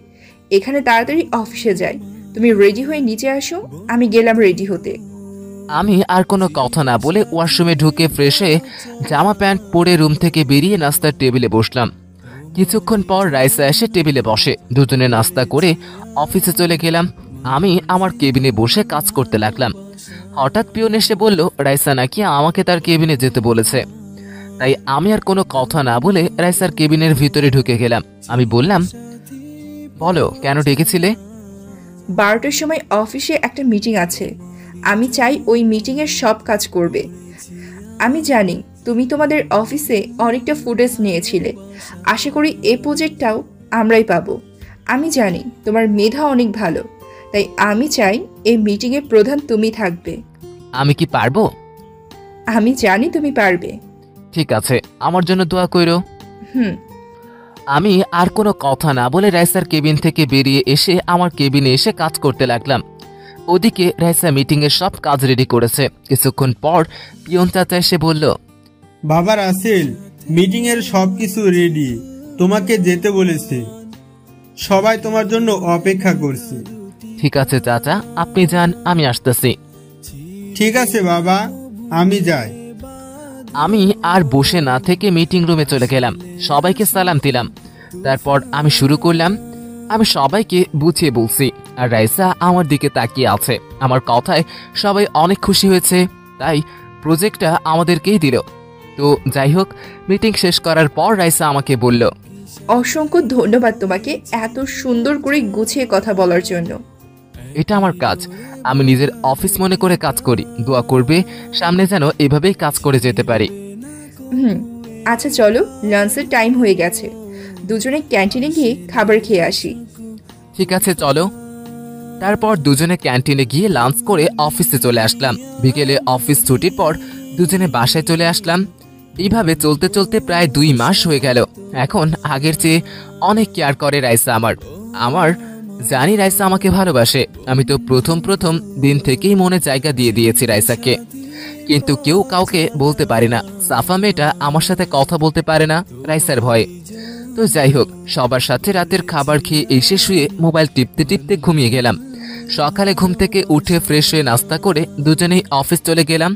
এখানে তাড়াতাড়ি অফিসে যাই, তুমি রেডি হয়ে নিচে আসো। আমি গেলাম রেডি হতে। আমি আর কোনো কথা না বলে ওয়াশরুমে ঢুকে ফ্রেশ হয়ে জামা প্যান্ট পরে রুম থেকে বেরিয়ে নাস্তার টেবিলে বসলাম। কিছুক্ষণ পর রাইসা এসে টেবিলে বসে। দুজনে নাস্তা করে অফিসে চলে গেলাম। আমি আমার কেবিনে বসে কাজ করতে লাগলাম। হঠাৎ পিয়ন এসে বলল রাইসা নাকি আমাকে তার কেবিনে যেতে বলেছে। তাই আমি আর কোনো কথা না বলে রাইসার কেবিনের ভিতরে ঢুকে গেলাম। আমি বললাম, বলো কেন ডেকেছিলে? 12টার সময় অফিসে একটা মিটিং আছে। আমি চাই ওই মিটিংয়ের সব কাজ করবে। আমি জানি তুমি তোমাদের অফিসে অনেকটা ফুটেজ নিয়েছিলে। আশা করি এই প্রজেক্টটাও আমরাই পাবো। আমি জানি তোমার মেধা অনেক ভালো, তাই আমি চাই এই মিটিংয়ে প্রধান তুমি থাকবে। আমি কি পারবো? আমি জানি তুমি পারবে। ঠিক আছে, আমার জন্য দোয়া কইরো। হুম। আমি আর কোনো কথা না বলে রাইসার কেবিন থেকে বেরিয়ে এসে আমার কেবিনে এসে কাজ করতে লাগলাম। ওদিকে রাইসা মিটিংয়ের সব কাজ রেডি করেছে। কিছুক্ষণ পর পিয়ন চাচা এসে বলল, বাবা রাসেল, মিটিং এর সবকিছু রেডি, তোমাকে যেতে বলেছে। সবাই তোমার জন্য অপেক্ষা করছে। ঠিক আছে চাচা, আপনি যান, আমি আসতেছি। ঠিক আছে বাবা, আমি যাই। আমি আর বসে না থেকে মিটিং রুমে চলে গেলাম। সবাইকে সালাম দিলাম। তারপর আমি শুরু করলাম। আমি সবাইকে বুঝিয়ে বলছি, আর রাইসা আমার দিকে তাকিয়ে আছে। আমার কথায় সবাই অনেক খুশি হয়েছে, তাই প্রজেক্টটা আমাদেরকেই দিল। তো যাই হোক, মিটিং শেষ করার পর রাইসা আমাকে বলল, অসংখ্য ধন্যবাদ তোমাকে এত সুন্দর করে গুছিয়ে কথা বলার জন্য। এটা আমার কাজ, আমি নিজের অফিস মনে করে কাজ করি। দোয়া করবে সামনে যেন এভাবেই কাজ করে যেতে পারি। আচ্ছা চলো, লাঞ্চের টাইম হয়ে গেছে, দুজনে ক্যান্টিনে গিয়ে খাবার খেয়ে আসি। ঠিক আছে চলো। তারপর দুজনে ক্যান্টিনে গিয়ে লাঞ্চ করে অফিসে চলে আসলাম। বিকেলে অফিস ছুটির পর দুজনে বাসায় চলে আসলাম। এইভাবে চলতে চলতে প্রায় 2 মাস হয়ে গেল। এখন আগের চেয়ে অনেক কেয়ার করে রাইসা আমার জানি রাইসা আমাকে ভালোবাসে। আমি তো প্রথম দিন থেকেই মনে জায়গা দিয়ে দিয়েছি রাইসাকে, কিন্তু কেউ কাউকে বলতে পারে না। সাফা মেয়েটা আমার সাথে কথা বলতে পারে না রাইসার ভয়ে। তো যাই হোক, সবার সাথে রাতের খাবার খেয়ে এসে শুয়ে মোবাইল টিপতে টিপতে ঘুমিয়ে গেলাম। সকালে ঘুম থেকে উঠে ফ্রেশ হয়ে নাস্তা করে দুজনেই অফিস চলে গেলাম।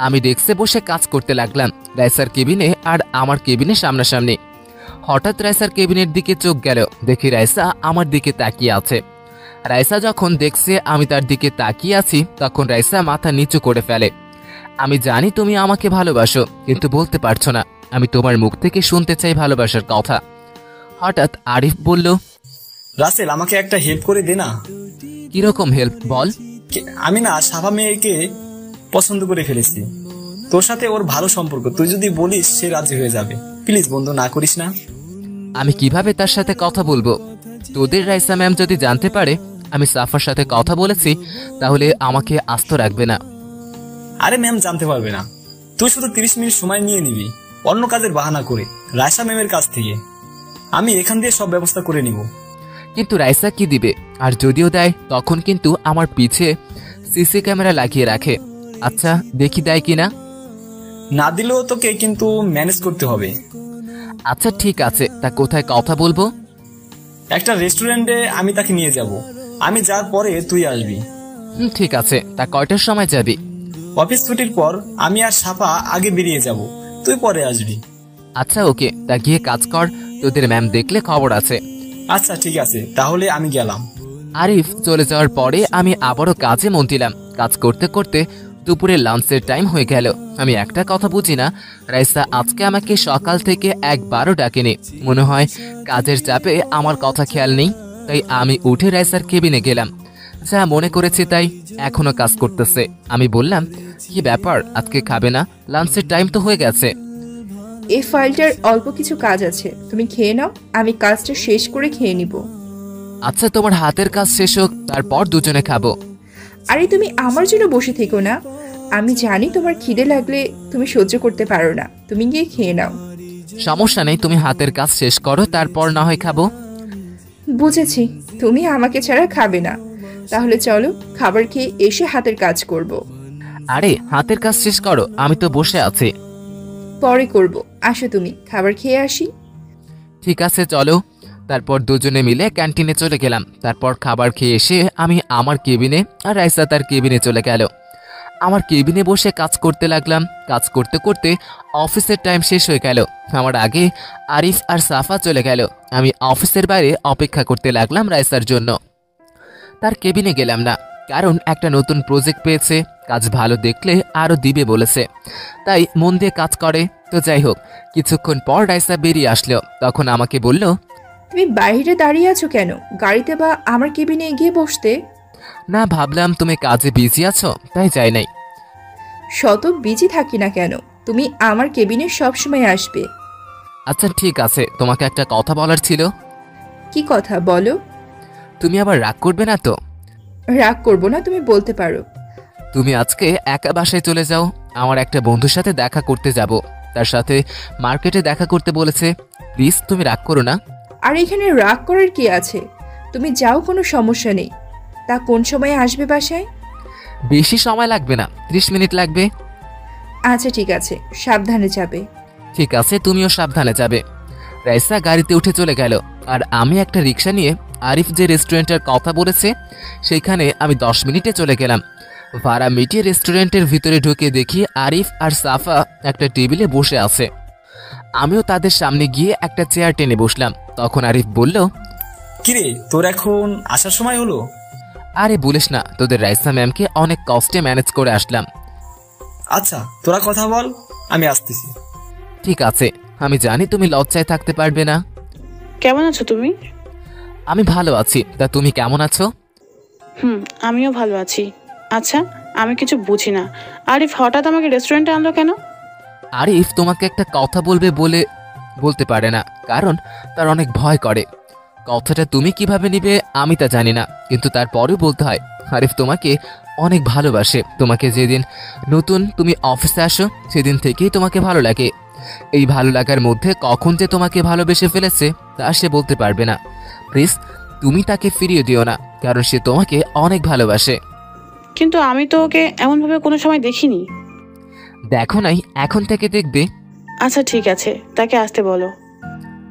আমি ডেস্কে বসে কাজ করতে লাগলাম, রাইসার কেবিনে আর আমার কেবিনে সামনাসামনি। হঠাৎ রাইসার কেবিনের দিকে চোখ গেল, দেখি রাইসা আমার দিকে তাকিয়ে আছে। রাইসা যখন দেখছে আমি তার দিকে তাকিয়ে আছি, তখন রাইসা মাথা নিচু করে ফেলে। আমি জানি তুমি আমাকে ভালোবাসো, কিন্তু বলতে পারছো না। আমি তোমার মুখ থেকে শুনতে চাই ভালোবাসার কথা। হঠাৎ আরিফ বলল, রাসেল, আমাকে একটা হেল্প করে দে না। কিরকম হেল্প বল? আমি না সাফা মেয়েকে পছন্দ করে ফেলেছি। তোর সাথে ওর ভালো সম্পর্ক, তুই যদি বলিস সে রাজি হয়ে যাবে। প্লিজ বন্ধু, না করিস না। আমি কিভাবে তার সাথে কথা বলবো? তোদের রাইসা ম্যাম যদি জানতে পারে আমি সাফার সাথে কথা বলেছি, তাহলে আমাকে আস্ত রাখবে না। আরে ম্যাম জানতে পারবে না, তুই শুধু 30 মিনিট সময় নিয়ে নিবি অন্য কাজের বাহানা করে রাইসা ম্যামের কাছ থেকে। আমি এখান দিয়ে সব ব্যবস্থা করে নিব। কিন্তু রাইসা কি দিবে? আর যদিও দেয় তখন কিন্তু আমার পিছে সিসি ক্যামেরা লাগিয়ে রাখে। আচ্ছা দেখি দেয় কিনা। না দিলেও তোকে কিন্তু ম্যানেজ করতে হবে। আচ্ছা ঠিক আছে, তা কোথায় কথা বলবো? একটা রেস্টুরেন্টে আমি তাকে নিয়ে যাব। আমি যাওয়ার পরে তুই আসবি। ঠিক আছে, তা কয়টার সময় যাবি? অফিস ছুটির পর আমি আর সাফা আগে বেরিয়ে যাব, তুই পরে আসবি। আচ্ছা ওকে, তা গিয়ে কাজ কর, তোদের ম্যাম দেখলে খবর আছে। আচ্ছা ঠিক আছে, তাহলে আমি গেলাম। আরিফ চলে যাওয়ার পরে আমি আবারও কাজে মন দিলাম। কাজ করতে করতে দুপুরে লাঞ্চের টাইম হয়ে গেল। আমি একটা কথা বুঝি না, রাইসা আজকে আমাকে সকাল থেকে একবারও ডাকেনি। মনে হয় কাজের চাপে আমার কথা খেয়াল নেই। তাই আমি উঠে রাইসার কেবিনে গেলাম। যা মনে করেছি তাই, এখনো কাজ করতেছে। আমি বললাম, কি ব্যাপার, আজকে খাবে না? লাঞ্চের টাইম তো হয়ে গেছে। এই ফাইলটার অল্প কিছু কাজ আছে, তুমি খেয়ে নাও, আমি কাজটা শেষ করে খেয়ে নিব। আচ্ছা তোমার হাতের কাজ শেষ হোক, তারপর দুজনে খাবো। আরে তুমি আমার জন্য বসে থেকো না, আমি জানি তোমার খিদে লাগলে তুমি সহ্য করতে পারো না, তুমি গিয়ে খেয়ে নাও। সমস্যা নেই, তুমি হাতের কাজ শেষ করো, তারপর না হয় খাবো। বুঝেছি, তুমি আমাকে ছাড়া খাবে না, তাহলে চলো খাবার খেয়ে এসে হাতের কাজ করব। আরে হাতের কাজ শেষ করো, আমি তো বসে আছি। পরে করব, আসো তুমি, খাবার খেয়ে আসি। ঠিক আছে চলো। তারপর দুজনে মিলে ক্যান্টিনে চলে গেলাম। তারপর খাবার খেয়ে এসে আমি আমার কেবিনে, আর রাইসা তার কেবিনে চলে গেল। আমার কেবিনে বসে কাজ করতে লাগলাম। কাজ করতে করতে অফিসের টাইম শেষ হয়ে গেল। আমার আগে আরিফ আর সাফা চলে গেল। আমি অফিসের বাইরে অপেক্ষা করতে লাগলাম রাইসার জন্য। তার কেবিনে গেলাম না, কারণ একটা নতুন প্রজেক্ট পেয়েছে, কাজ ভালো দেখলে আরও দিবে বলেছে, তাই মন দিয়ে কাজ করে। তো যাই হোক, কিছুক্ষণ পর রাইসা বেরিয়ে আসলো। তখন আমাকে বলল, তুমি বাইরে দাঁড়িয়ে আছো কেন? গাড়িতে বা আমার কেবিনে এগিয়ে বসতে। না, ভাবলাম তুমি কাজে বিজি আছো, তাই যাই নাই। শত বিজি থাকি না কেন, তুমি আমার কেবিনে সবসময় আসবে। আচ্ছা ঠিক আছে, তোমাকে একটা কথা বলার ছিল। কি কথা বলো? তুমি আবার রাগ করবে না তো? রাগ করবো না, তুমি বলতে পারো। তুমি আজকে একা বাসায় চলে যাও। আমার একটা বন্ধুর সাথে দেখা করতে যাব, তার সাথে মার্কেটে দেখা করতে বলেছে। প্লিজ তুমি রাগ করো না। আর এখানে রাগ করার কি আছে? তুমি যাও, কোনো সমস্যা নেই। তা কোন সময় আসবে বাসায়? বেশি সময় লাগবে না, 30 মিনিট লাগবে। আচ্ছা ঠিক আছে, সাবধানে যাবে। ঠিক আছে, তুমিও সাবধানে যাবে। রাইসা গাড়িতে উঠে চলে গেল। আর আমি একটা রিক্সা নিয়ে আরিফ যে রেস্টুরেন্টের কথা বলেছে সেইখানে আমি 10 মিনিটে চলে গেলাম। ভাড়া মিটিয়ে রেস্টুরেন্টের ভিতরে ঢুকে দেখি আরিফ আর সাফা একটা টেবিলে বসে আছে। আমিও তাদের সামনে গিয়ে একটা চেয়ার টেনে বসলাম। তখন আরিফ বলল, কিরে তোর এখন আসার সময় হলো? আরে বলিস না, তোদের রাইসা ম্যামকে অনেক কষ্টে ম্যানেজ করে আসলাম। আচ্ছা তোরা কথা বল, আমি আসতেছি। ঠিক আছে, আমি জানি তুমি লজ্জায় থাকতে পারবে না। কেমন আছো তুমি? আমি ভালো আছি, তা তুমি কেমন আছো? আমিও ভালো আছি। আচ্ছা আমি কিছু বুঝি না, আরিফ হঠাৎ আমাকে রেস্টুরেন্টে আনলো কেন? আরিফ তোমাকে একটা কথা বলবে বলতে পারে না, কারণ তার অনেক ভয় করে। কথাটা তুমি কিভাবে নিবে আমি তা জানি না, কিন্তু তারপরেও বলতে হয়। আরিফ তোমাকে অনেক ভালোবাসে। তোমাকে যেদিন নতুন তুমি অফিসে আসো সেদিন থেকেই তোমাকে ভালো লাগে। এই ভালো লাগার মধ্যে কখন যে তোমাকে ভালোবেসে ফেলেছে তা সে বলতে পারবে না। প্লিজ তুমি তাকে ফিরিয়ে দিও না, কারণ সে তোমাকে অনেক ভালোবাসে। কিন্তু আমি তো ওকে এমনভাবে কোনো সময় দেখিনি। দেখো নাই, এখন থেকে দেখবে। আচ্ছা ঠিক আছে, তাকে আসতে বলো।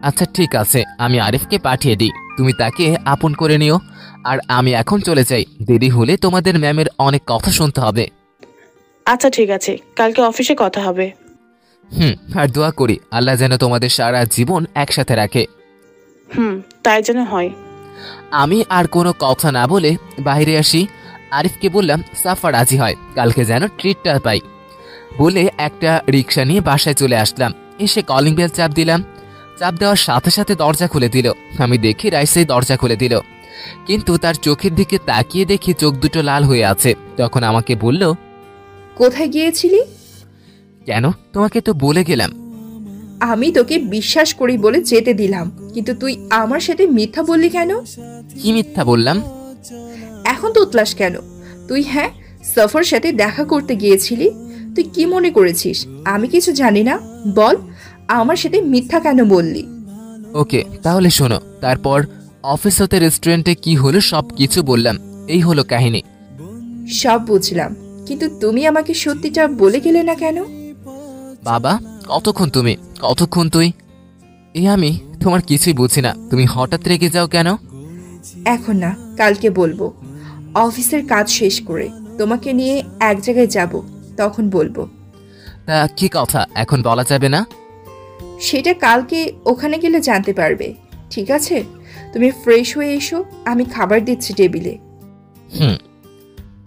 আচ্ছা ঠিক আছে, আমি আরিফকে পাঠিয়ে দিই, তুমি তাকে আপন করে নিও। আর আমি এখন চলে যাই, দেরি হলে তোমাদের ম্যামের অনেক কথা শুনতে হবে। আচ্ছা ঠিক আছে, কালকে অফিসে কথা হবে। আর দোয়া করি আল্লাহ যেন তোমাদের সারা জীবন একসাথে রাখে। তাই যেন হয়। আমি আর কোনো কথা না বলে বাইরে আসি। আরিফকে বললাম সাফা রাজি হয়, কালকে যেন ট্রিটটা পাই। বলে একটা রিক্সা নিয়ে বাসায় চলে আসলাম। এসে কলিং বেল চাপ দিলাম। চাপ দেওয়ার সাথে সাথে দরজা খুলে দিল। আমি দেখি রাইসাই দরজা খুলে দিল, কিন্তু তার চোখের দিকে তাকিয়ে দেখি চোখ দুটো লাল হয়ে আছে। তখন আমাকে বলল, কোথায় গিয়েছিলি? কেন, তোমাকে তো বলে গেলাম। আমি তোকে বিশ্বাস করি বলে যেতে দিলাম, কিন্তু তুই আমার সাথে মিথ্যা বললি কেন? কি মিথ্যা বললাম? এখন তো উতলাস কেন? তুই সফর সাথে দেখা করতে গিয়েছিলি, তুই তুই কি মনে করেছিস আমি কিছু জানি না? বল, আমার সাথে মিথ্যা কেন বললি? ওকে, তাহলে শোনো। তারপর অফিস হতে রেস্টুরেন্টে কি হলো সব কিছু বললাম। এই হলো কাহিনী। সব বুঝলাম, কিন্তু তুমি আমাকে সত্যিটা বলে গেলে না কেন? বাবা, কতক্ষণ তুমি, কতক্ষণ তুই? আমি তোমার কিছুই বুঝি না। তুমি হঠাৎ রেগে যাও কেন? এখন না, কালকে বলবো। অফিসের কাজ শেষ করে তোমাকে নিয়ে এক জায়গায় যাব, তখন বলবো। তা কি কথা, এখন বলা যাবে না? সেটা কালকে ওখানে গেলে জানতে পারবে। ঠিক আছে, তুমি ফ্রেশ হয়ে এসো, আমি খাবার দিচ্ছি টেবিলে।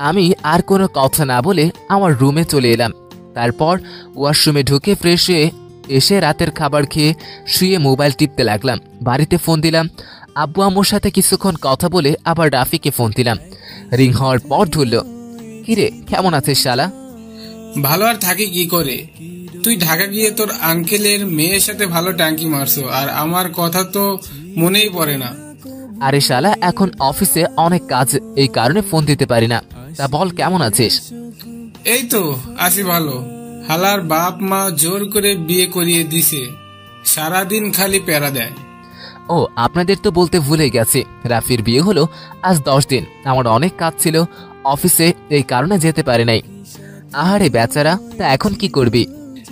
আমি আর কোনো কথা না বলে আমার রুমে চলে এলাম। তারপর ওয়াশরুমে ঢুকে ফ্রেশ হয়ে এসে রাতের খাবার খেয়ে শুয়ে মোবাইল টিপতে লাগলাম। বাড়িতে ফোন দিলাম। আব্বু আম্মুর সাথে কিছুক্ষণ কথা বলে আবার রাফিকে ফোন দিলাম। রিং হওয়ার পর ধরল। কিরে, কেমন আছিস শালা? ভালো আর থাকি কি করে? তুই ঢাকা গিয়ে তোর আঙ্কেলের মেয়ের সাথে ভালো ট্যাঙ্কি মারছো, আর আমার কথা তো মনেই পড়ে না। আরে শালা, এখন অফিসে অনেক কাজ, এই কারণে ফোন দিতে পারি না। তা বল, কেমন আছিস? এই তো আছি ভালো। হালার বাপ মা জোর করে বিয়ে করিয়ে দিছে, সারাদিন খালি প্যারা দেয়। ও, আপনাদের তো বলতে ভুলে গেছি, রাফির বিয়ে হলো আজ 10 দিন। আমার অনেক কাজ ছিল অফিসে, এই কারণে যেতে পারি নাই। আহারে বেচারা, তা এখন কি করবি?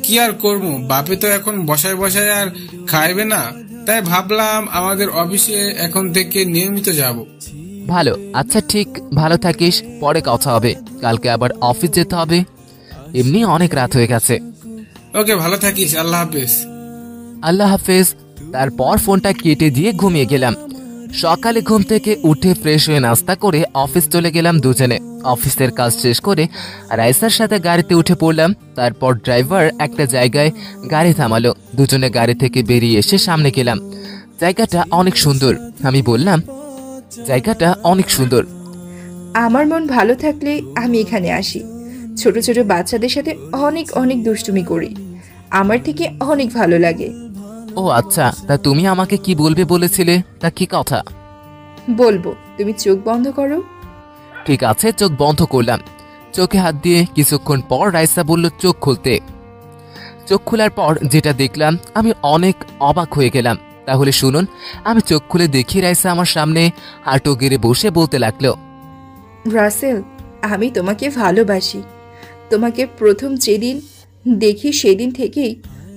কি আর করবো, বাপে তো এখন বসায় বসায় আর খাইবে না, তাই ভাবলাম আমাদের অফিসে এখন থেকে নিয়মিত যাব। ভালো, আচ্ছা ঠিক, ভালো থাকিস, পরে কথা হবে। কালকে আবার অফিস যেতে হবে, এমনি অনেক রাত হয়ে গেছে। ওকে, ভালো থাকিস, আল্লাহ হাফেজ। আল্লাহ হাফেজ। তারপর ফোনটা কেটে দিয়ে ঘুমিয়ে গেলাম। সকালে ঘুম থেকে উঠে ফ্রেশ হয়ে নাস্তা করে অফিস চলে গেলাম দুজনে। অফিসের কাজ শেষ করে রাইসার সাথে গাড়িতে উঠে পড়লাম। তারপর ড্রাইভার একটা জায়গায় গাড়ি থামালো। দুজনে গাড়ি থেকে বেরিয়ে এসে সামনে গেলাম। জায়গাটা অনেক সুন্দর। আমি বললাম, জায়গাটা অনেক সুন্দর। আমার মন ভালো থাকলে আমি এখানে আসি। ছোট ছোট বাচ্চাদের সাথে অনেক অনেক দুষ্টুমি করি, আমার থেকে অনেক ভালো লাগে। ও আচ্ছা, তা তুমি আমাকে কি বলবে বলেছিলে, তা কি কথা? বলবো, তুমি চোখ বন্ধ করো। ঠিক আছে, চোখ বন্ধ করলাম। চোখে হাত দিয়ে কিছুক্ষণ পর রাইসা বলল চোখ খুলতে। চোখ খোলার পর যেটা দেখলাম আমি অনেক অবাক হয়ে গেলাম। তাহলে শুনুন। আমি চোখ খুলে দেখি রাইসা আমার সামনে হাঁটু গেড়ে বসে বলতে লাগলো, রাসেল, আমি তোমাকে ভালোবাসি। তোমাকে প্রথম যেদিন দেখি সেদিন থেকেই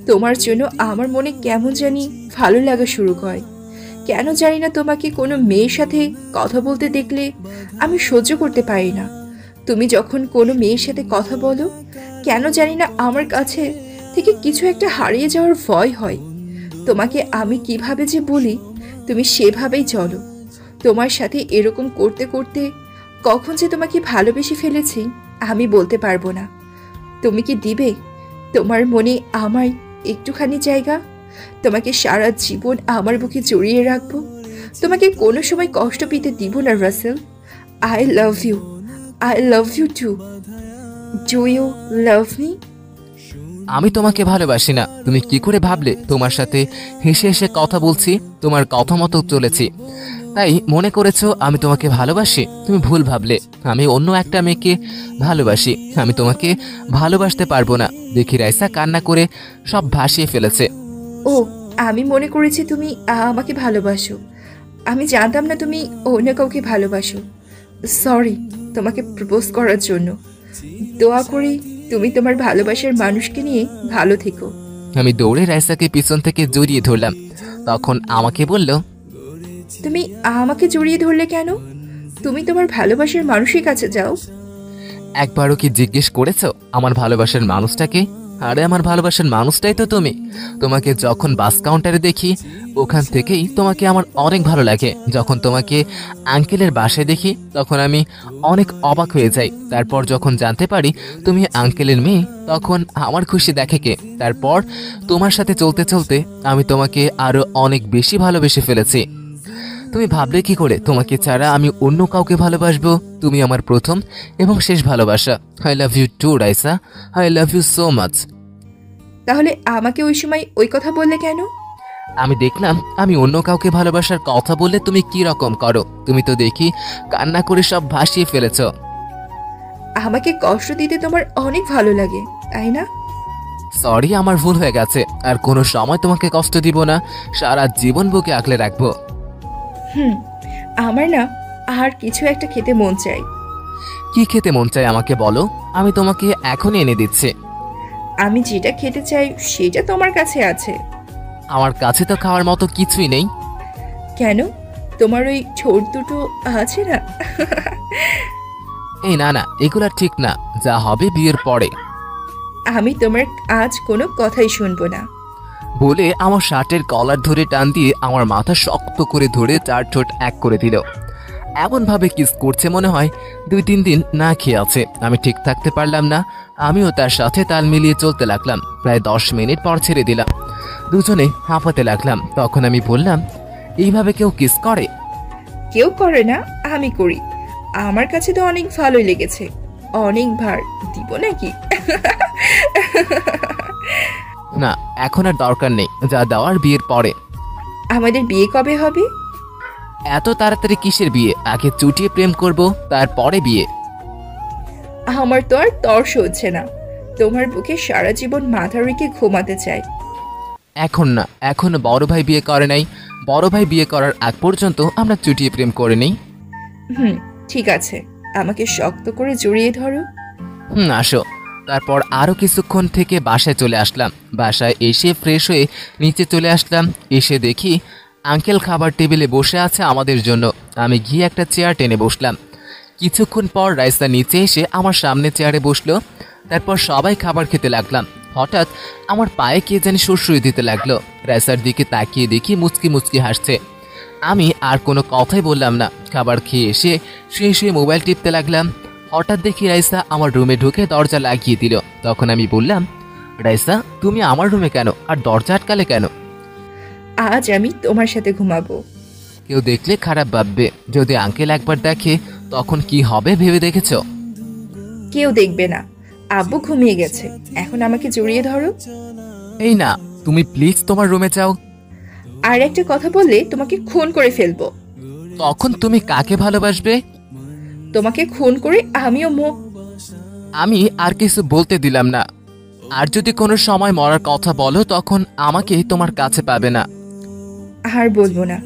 তোমার জন্য আমার মনে কেমন জানি ভালো লাগা শুরু হয়। কেন জানি না, তোমাকে কোনো মেয়ের সাথে কথা বলতে দেখলে আমি সহ্য করতে পারি না। তুমি যখন কোনো মেয়ের সাথে কথা বলো, কেন জানি না আমার কাছে থেকে কিছু একটা হারিয়ে যাওয়ার ভয় হয়। তোমাকে আমি কিভাবে যে বলি, তুমি সেভাবেই চলো। তোমার সাথে এরকম করতে করতে কখন যে তোমাকে ভালোবেসে ফেলেছি আমি বলতে পারবো না। তুমি কি দিবে তোমার মনে আমার একটুখানি জায়গা? তোমাকে সারা জীবন আমার বুকে জড়িয়ে রাখবো, তোমাকে কোনো সময় কষ্ট পেতে দিব না Rasel. I love you, I love you too. Do you love me? আমি তোমাকে ভালোবাসি না। তুমি কি করে ভাবলে তোমার সাথে হেসে হেসে কথা বলছি, তোমার কথা মতো চলেছি, তাই মনে করেছো আমি তোমাকে ভালোবাসি? তুমি ভুল ভাবলে। আমি অন্য একটা মেয়েকে ভালোবাসি। আমি তোমাকে ভালোবাসতে পারবো না। দেখি রাইসা কান্না করে সব ভাসিয়ে ফেলেছে। ও, আমি মনে করেছি তুমি আমাকে ভালোবাসো। আমি জানতাম না তুমি অন্য কাউকে ভালোবাসো। সরি তোমাকে প্রপোজ করার জন্য। দোয়া করি তুমি তোমার ভালোবাসার মানুষকে নিয়ে ভালো থেকো। আমি দৌড়ে রাইসাকে পিছন থেকে জড়িয়ে ধরলাম। তখন আমাকে বলল, তুমি আমাকে জড়িয়ে ধরলে কেন? তুমি তোমার ভালোবাসার মানুষের কাছে যাও। একবারও কি জিজ্ঞেস করেছো আমার ভালোবাসার মানুষটাকে? আরে আমার ভালোবাসার মানুষটাই তো তুমি। তোমাকে যখন বাস কাউন্টারে দেখি ওখান থেকেই তোমাকে আমার অনেক ভালো লাগে। যখন তোমাকে আঙ্কেলের বাসায় দেখি তখন আমি অনেক অবাক হয়ে যাই। তারপর যখন জানতে পারি তুমি আঙ্কেলের মেয়ে তখন আমার খুশি দেখে কে। তারপর তোমার সাথে চলতে চলতে আমি তোমাকে আরো অনেক বেশি ভালোবেসে ফেলেছি। তুমি ভাবলে কি করে তোমাকে ছাড়া আমি অন্য কাউকে ভালোবাসবো? তুমি আমার প্রথম এবং শেষ ভালোবাসা। I love you too Raisa, I love you so much. তাহলে আমাকে ওই সময় ওই কথা বললে কেন? আমি দেখলাম আমি অন্য কাউকে ভালোবাসার কথা বললে তুমি কি রকম করো। তুমি তো দেখি কান্না করে সব ভাসিয়ে ফেলেছ। আমাকে কষ্ট দিতে তোমার অনেক ভালো লাগে, তাই না? সরি, আমার ভুল হয়ে গেছে। আর কোনো সময় তোমাকে কষ্ট দিব না, সারা জীবন বুকে আগলে রাখবো। আমার না আর কিছু একটা খেতে মন চাই। কি খেতে মন চাই আমাকে বলো, আমি তোমাকে এখনই এনে দিচ্ছি। আমি যেটা খেতে চাই সেটা তোমার কাছে আছে। আমার কাছে তো খাওয়ার মতো কিছুই নেই। কেন, তোমার ওই ছোট দুটো আছে না? এই না না, এগুলা ঠিক না, যা হবে বিয়ের পরে। আমি তোমার আজ কোনো কথাই শুনবো না। বলে আমার শার্টের কলার ধরে টান দিয়ে আমার মাথা শক্ত করে ধরে 4 ঠোঁট এক করে দিল। এমন ভাবে কিস করছে মনে হয় 2-3 দিন না খেয়ে আছে। আমি ঠিক থাকতে পারলাম না, আমিও তার সাথে তাল মিলিয়ে চলতে লাগলাম। প্রায় 10 মিনিট পর ছেড়ে দিলাম। দুজনে হাঁপাতে লাগলাম। তখন আমি বললাম, এইভাবে কেউ কিস করে? কেউ করে না, আমি করি। আমার কাছে তো অনেক ভালোই লেগেছে। অনেকবার দিব নাকি? না, এখন আর দরকার নেই, যা দেওয়ার বিয়ের পরে। আমাদের বিয়ে কবে হবে? এত তাড়াতাড়ি কিসের বিয়ে? আগে চুটিয়ে প্রেম করব, তারপরে বিয়ে। আমার তো আর তর্স হচ্ছে না। তোমার বুকে সারা জীবন মাথা রেখে ঘুমাতে চাই। এখন না, এখন বড় ভাই বিয়ে করে নাই। বড় ভাই বিয়ে করার আগ পর্যন্ত আমরা চুটিয়ে প্রেম করে নেই। ঠিক আছে, আমাকে শক্ত করে জড়িয়ে ধরো। আসো। তারপর আরো কিছুক্ষণ থেকে বাসায় চলে আসলাম। বাসায় এসে ফ্রেশ হয়ে নিচে চলে আসলাম। এসে দেখি আঙ্কেল খাবার টেবিলে বসে আছে আমাদের জন্য। আমি গিয়ে একটা চেয়ার টেনে বসলাম। কিছুক্ষণ পর রাইসা নিচে এসে আমার সামনে চেয়ারে বসলো। তারপর সবাই খাবার খেতে লাগলাম। হঠাৎ আমার পায়ে কে জানি সুরসুরি দিতে লাগলো। রাইসার দিকে তাকিয়ে দেখি মুচকি মুচকি হাসছে। আমি আর কোনো কথাই বললাম না। খাবার খেয়ে এসে শুয়ে শুয়ে মোবাইল টিপতে লাগলাম। হঠাৎ দেখি রাইসা আমার রুমে ঢুকে দরজা লাগিয়ে দিল। তখন আমি বললাম, রাইসা, তুমি আমার রুমে কেন, আর দরজা আটকালে কেন? আজ আমি তোমার সাথে ঘুমাবো। কেউ দেখলে খারাপ ভাববে। যদি আঙ্কেল একবার দেখে তখন কি হবে ভেবে দেখেছো? কেউ দেখবে না। আব্বু ঘুমিয়ে গেছে, এখন আমাকে জড়িয়ে ধরো। এই না, তুমি প্লিজ তোমার রুমে যাও। আর একটা কথা বললে তোমাকে খুন করে ফেলবো। তখন তুমি কাকে ভালোবাসবে? তোমাকে খুন করে আমিও আমি আর কিছু বলতে দিলাম না। আর যদি কোনো সময় মরার কথা বলো তখন আমাকে তোমার কাছে পাবে না। আর বলবো না।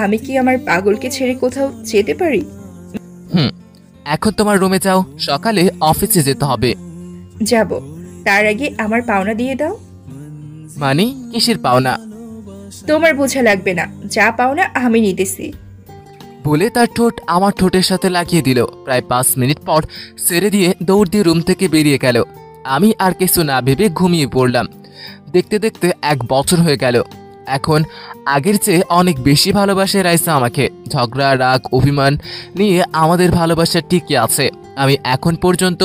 আমি কি আমার পাগলকে ছেড়ে কোথাও যেতে পারি? এখন তোমার রুমে যাও, সকালে অফিসে যেতে হবে। যাব, তার আগে আমার পাওনা দিয়ে দাও। মানে কিসের পাওনা? তোমার বোঝা লাগবে না, যা পাওনা আমি নিতেছি। বলে তার ঠোঁট আমার ঠোঁটের সাথে লাগিয়ে দিল। প্রায় 5 মিনিট পর ছেড়ে দিয়ে দৌড় দিয়ে রুম থেকে বেরিয়ে গেল। আমি আর কিছু না ভেবে ঘুমিয়ে পড়লাম। দেখতে দেখতে 1 বছর হয়ে গেল। এখন আগের চেয়ে অনেক বেশি ভালোবাসে রাইসা আমাকে। ঝগড়া, রাগ, অভিমান নিয়ে আমাদের ভালোবাসা ঠিকই আছে। আমি এখন পর্যন্ত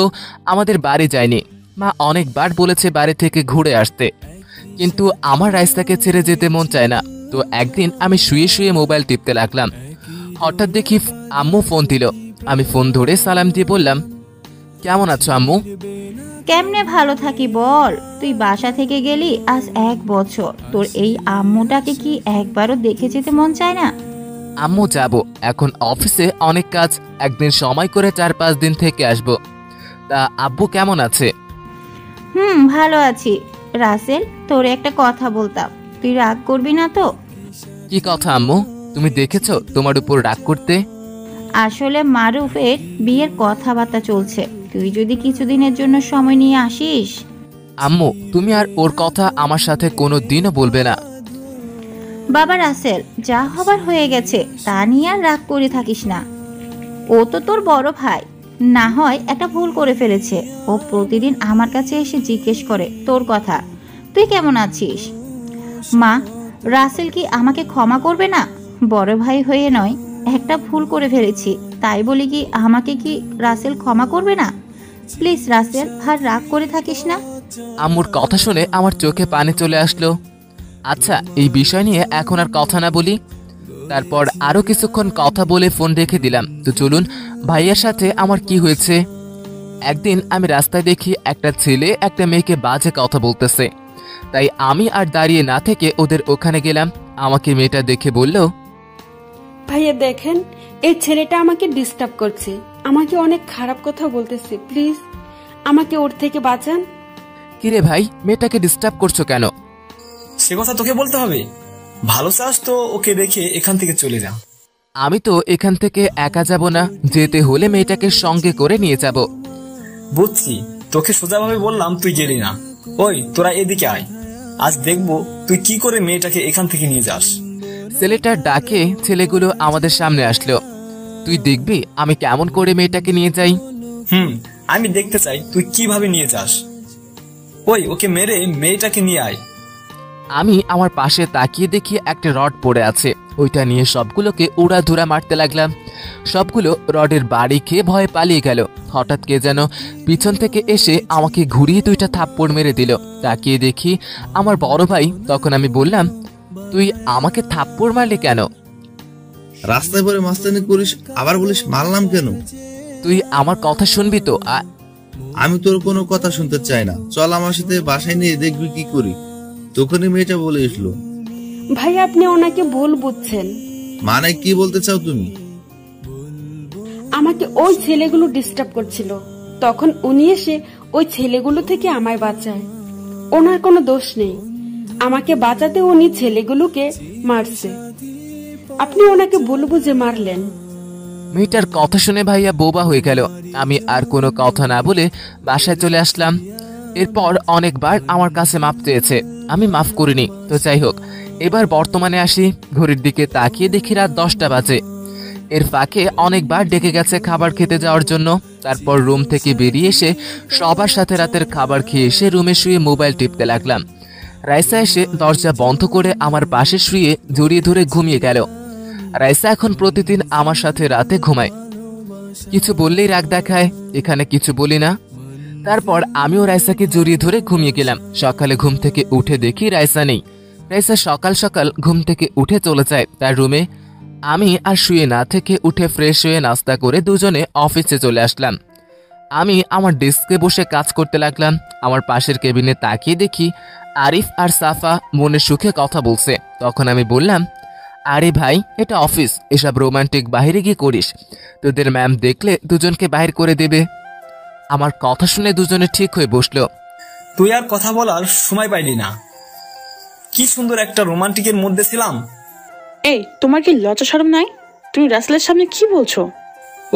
আমাদের বাড়ি যাইনি। মা অনেকবার বলেছে বাড়ি থেকে ঘুরে আসতে, কিন্তু আমার রাইসাকে ছেড়ে যেতে মন চায় না। তো একদিন আমি শুয়ে শুয়ে মোবাইল টিপতে লাগলাম। হঠাৎ দেখি আম্মু ফোন দিল। আমি ফোন ধরে সালাম দিয়ে বললাম, কেমন আছো আম্মু? কেমনে ভালো থাকি বল, তুই বাসা থেকে গেলি আজ 1 বছর। তোর এই আম্মুটাকে কি একবারও দেখে যেতে মন চায় না? আম্মু, যাব, এখন অফিসে অনেক কাজ, একদিন সময় করে 4-5 দিন থেকে আসবো। তা আব্বু কেমন আছে? ভালো আছি। রাসেল, তোর একটা কথা বলতাম, তুই রাগ করবি না তো? কি কথা আম্মু? তুমি দেখেছো তোমার উপর রাগ করতে? আসলে মারুফের বিয়ের কথাবার্তা চলছে। তুই যদি কিছুদিনের জন্য সময় নিয়ে আসিস। আম্মু, তুমি আর ওর কথা আমার সাথে কোনো দিনও বলবে না। বাবা রাসেল, যা হবার হয়ে গেছে, তা নিয়ে আর রাগ করে থাকিস না। ও তো তোর বড় ভাই, না হয় একটা ভুল করে ফেলেছে। ও প্রতিদিন আমার কাছে এসে জিজ্ঞেস করে তোর কথা, তুই কেমন আছিস। মা, রাসেল কি আমাকে ক্ষমা করবে না? বড় ভাই হয়ে নয়, একটা ভুল করে ফেলেছি, তাই বলি কি আমাকে কি রাসেল ক্ষমা করবে না? প্লিজ রাসেল, আর রাগ করে থাকিস না। আম্মুর কথা শুনে আমার চোখে পানি চলে আসলো। আচ্ছা, এই বিষয় নিয়ে এখন আর কথা না বলি। তারপর আরো কিছুক্ষণ কথা বলে ফোন রেখে দিলাম। তো চলুন ভাইয়ার সাথে আমার কি হয়েছে। একদিন আমি রাস্তায় দেখি একটা ছেলে একটা মেয়েকে বাজে কথা বলতেছে। তাই আমি আর দাঁড়িয়ে না থেকে ওদের ওখানে গেলাম। আমাকে মেয়েটা দেখে বলল, ভাইয়া দেখেন, এই ছেলেটা আমাকে ডিস্টার্ব করছে, আমাকে অনেক খারাপ কথা বলতেছে, প্লিজ আমাকে ওর থেকে বাঁচান। কিরে ভাই, মেয়েটাকে ডিস্টার্ব করছো কেন? সে কথা তোকে বলতে হবে? ভালো চাস তো ওকে রেখে এখান থেকে চলে যা। আমি তো এখান থেকে একা যাব না, যেতে হলে মেয়েটাকে সঙ্গে করে নিয়ে যাব। বুঝছি, তোকে সোজাভাবে বললাম, তুই গেলি না। ওই তোরা এদিকে আয়, আজ দেখবো তুই কি করে মেয়েটাকে এখান থেকে নিয়ে যাস। ছেলেটার ডাকে ছেলেগুলো আমাদের সামনে আসলো। তুই দেখবি আমি কেমন করে মেয়েটাকে নিয়ে যাই। আমি দেখতে চাই তুই কিভাবে নিয়ে যাস। ওই ওকে মেরে মেয়েটাকে নিয়ে আয়। আমি আমার পাশে তাকিয়ে দেখি একটা রড পড়ে আছে, ওইটা নিয়ে সবগুলোকে উড়াধুরা মারতে লাগলাম। সবগুলো রডের বাড়ি খেয়ে ভয়ে পালিয়ে গেল। হঠাৎ কে যেন পিছন থেকে এসে আমাকে ঘুরিয়ে 2টা থাপ্পড় মেরে দিল। তাকিয়ে দেখি আমার বড় ভাই। তখন আমি বললাম, তুই আমাকে থাপ্পড় মারলি কেন? রাস্তায় পরে মাস্তানি করিস, আবার বলিস মারলাম কেন? তুই আমার কথা শুনবি তো? আমি তোর কোনো কথা শুনতে চাই না, চল আমার সাথে বাসায় নিয়ে দেখবি কি করি। তখনই মেয়েটা বলে এসলো, ভাই আপনি ওনাকে ভুল বুঝছেন। মানে কি বলতে চাও তুমি? আমাকে ওই ছেলেগুলো ডিস্টার্ব করছিল, তখন উনি এসে ওই ছেলেগুলো থেকে আমায় বাঁচায়। ওনার কোনো দোষ নেই, আমাকে বাঁচাতে উনি ছেলেগুলোকে মারছে। আপনি ওনাকে ভুল বুঝে মারলেন। মেয়েটার কথা শুনে ভাইয়া বোবা হয়ে গেল। আমি আর কোনো কথা না বলে বাসায় চলে আসলাম। এরপর অনেকবার আমার কাছে মাপ চেয়েছে, আমি মাফ করিনি। তো যাই হোক, এবার বর্তমানে আসি। ঘড়ির দিকে তাকিয়ে দেখি রাত 10টা বাজে। এর ফাঁকে অনেকবার ডেকে গেছে খাবার খেতে যাওয়ার জন্য। তারপর রুম থেকে বেরিয়ে এসে সবার সাথে রাতের খাবার খেয়ে এসে রুমে শুয়ে মোবাইল টিপতে লাগলাম। রাইসা এসে দরজা বন্ধ করে আমার পাশে শুয়ে জড়িয়ে ধরে ঘুমিয়ে গেল। রাইসা এখন প্রতিদিন আমার সাথে রাতে ঘুমায়। কিছু বললেই রাগ দেখায়, এখানে কিছু বলি না। তারপর আমিও রাইসাকে জড়িয়ে ধরে ঘুমিয়ে গেলাম। সকালে ঘুম থেকে উঠে দেখি রাইসা নেই। রাইসা সকাল সকাল ঘুম থেকে উঠে চলে যায় তার রুমে। আমি আর শুয়ে না থেকে উঠে ফ্রেশ হয়ে নাস্তা করে দুজনে অফিসে চলে আসলাম। আমি আমার ডেস্কে বসে কাজ করতে লাগলাম। আমার পাশের কেবিনে তাকিয়ে দেখি আরিফ আর সাফা মনের সুখে কথা বলছে। তখন আমি বললাম, আরে ভাই, এটা অফিস, এসব রোমান্টিক বাইরে গিয়ে করিস, তোদের ম্যাম দেখলে দুজনকে বাইর করে দেবে। আমার কথা শুনে দুজনে ঠিক হয়ে বসলো। তুই আর কথা বলার সময় পাইলি না, কি সুন্দর একটা রোমান্টিকের মধ্যে ছিলাম। এই, তোমার কি লজ্জা শরম নাই? তুমি রাসেলের সামনে কি বলছো?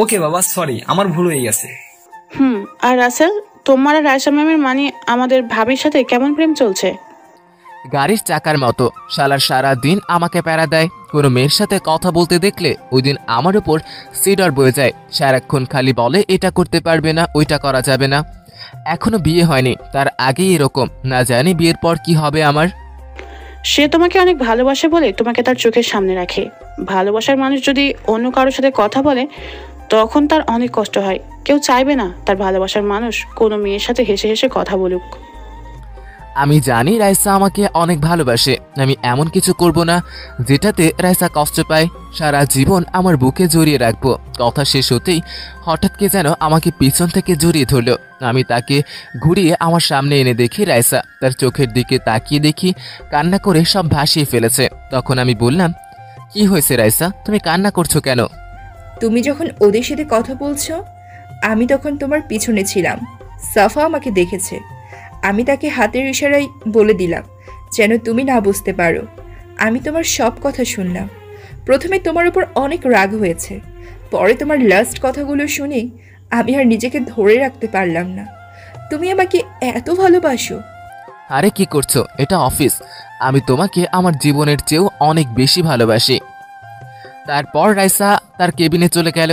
ওকে বাবা, সরি, আমার ভুল হয়ে গেছে। আর রাসেল, তোমার আর রায়সা ম্যামের মানে আমাদের ভাবির সাথে কেমন প্রেম চলছে? গাড়ির চাকার মতো। শালার সারা দিন আমাকে প্যারা দেয়। কোনো মেয়ের সাথে কথা বলতে দেখলে ওই দিন আমার উপর সিডর বয়ে যায়। সারাক্ষণ খালি বলে এটা করতে পারবে না, ওইটা করা যাবে না। এখনো বিয়ে হয়নি, তার আগেই এরকম। না জানি বিয়ের পর কি হবে আমার। সে তোমাকে অনেক ভালোবাসে বলে তোমাকে তার চোখের সামনে রাখে। ভালোবাসার মানুষ যদি অন্য কারোর সাথে কথা বলে তখন তার অনেক কষ্ট হয়। কেউ চাইবে না তার ভালোবাসার মানুষ কোনো মেয়ের সাথে হেসে হেসে কথা বলুক। আমি জানি রাইসা আমাকে অনেক ভালোবাসে। আমি এমন কিছু করব না যেটাতে রাইসা কষ্ট পায়। সারা জীবন আমার বুকে জড়িয়ে রাখবো। কথা শেষ হতেই হঠাৎ কে যেন আমাকে পিছন থেকে জড়িয়ে ধরলো। আমি তাকে ঘুরিয়ে আমার সামনে এনে দেখি রাইসা। তার চোখের দিকে তাকিয়ে দেখি কান্না করে সব ভাসিয়ে ফেলেছে। তখন আমি বললাম, কি হয়েছে রাইসা, তুমি কান্না করছো কেন? তুমি যখন ওদের সাথে কথা বলছো আমি তখন তোমার পিছনে ছিলাম। সাফা আমাকে দেখেছে, আমি তাকে হাতের ইশারায় বলে দিলাম যেন তুমি না বুঝতে পারো। আমি তোমার সব কথা শুনলাম। প্রথমে তোমার উপর অনেক রাগ হয়েছে, পরে তোমার লাস্ট কথাগুলো শুনে আমি আর নিজেকে ধরে রাখতে পারলাম না। তুমি আমাকে এত ভালোবাসো। আরে কি করছো, এটা অফিস। আমি তোমাকে আমার জীবনের চেয়েও অনেক বেশি ভালোবাসি। তারপর রাইসা তার কেবিনে চলে গেল,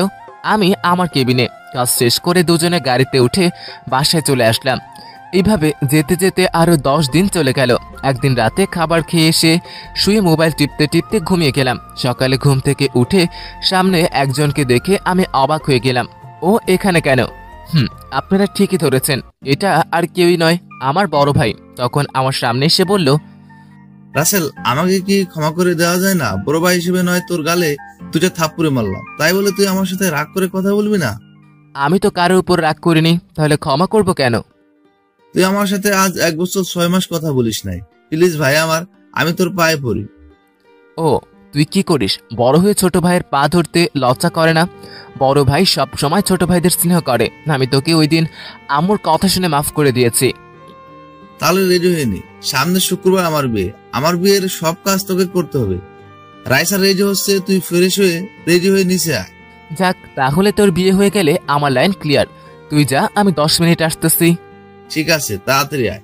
আমি আমার কেবিনে। কাজ শেষ করে দুজনে গাড়িতে উঠে বাসায় চলে আসলাম। এইভাবে যেতে যেতে আরো 10 দিন চলে গেল। একদিন রাতে খাবার খেয়ে এসে শুয়ে মোবাইল টিপতে টিপতে ঘুমিয়ে গেলাম। সকালে ঘুম থেকে উঠে সামনে একজনকে দেখে আমি অবাক হয়ে গেলাম। ও এখানে কেন? আপনারা ঠিকই ধরেছেন, এটা আর কেউই নয়, আমার বড় ভাই। তখন আমার সামনে এসে বলল, রাসেল, আমাকে কি ক্ষমা করে দেওয়া যায় না? বড় ভাই হিসেবে নয়, তোর গালে তুই থাপ্পড়ে মারলাম, তাই বলে তুই আমার সাথে রাগ করে কথা বলবি না? আমি তো কারোর উপর রাগ করিনি, তাহলে ক্ষমা করব কেন? তুই আমার সাথে আজ 1 বছর 6 মাস কথা বলিস নাই। প্লিজ ভাই আমার, আমি তোর পায়ে পড়ি। ও, তুই কি করিস? বড় হয়ে ছোট ভাইয়ের পা ধরতে লজ্জা করে না? বড় ভাই সব সময় ছোট ভাইদের স্নেহ করে। আমি তোকে ওই দিন আম্মুর কথা শুনে মাফ করে দিয়েছি। তাহলে রেডি হয়ে নি, সামনে শুক্রবার আমার বিয়ে। আমার বিয়ের সব কাজ তোকে করতে হবে। রাইসা রেডি হচ্ছে, তুই ফ্রেশ হয়ে রেডি হয়ে নিচে আয়। যাক, তাহলে তোর বিয়ে হয়ে গেলে আমার লাইন ক্লিয়ার। তুই যা, আমি 10 মিনিট আসতেছি। ঠিক আছে, তাড়াতাড়ি আয়।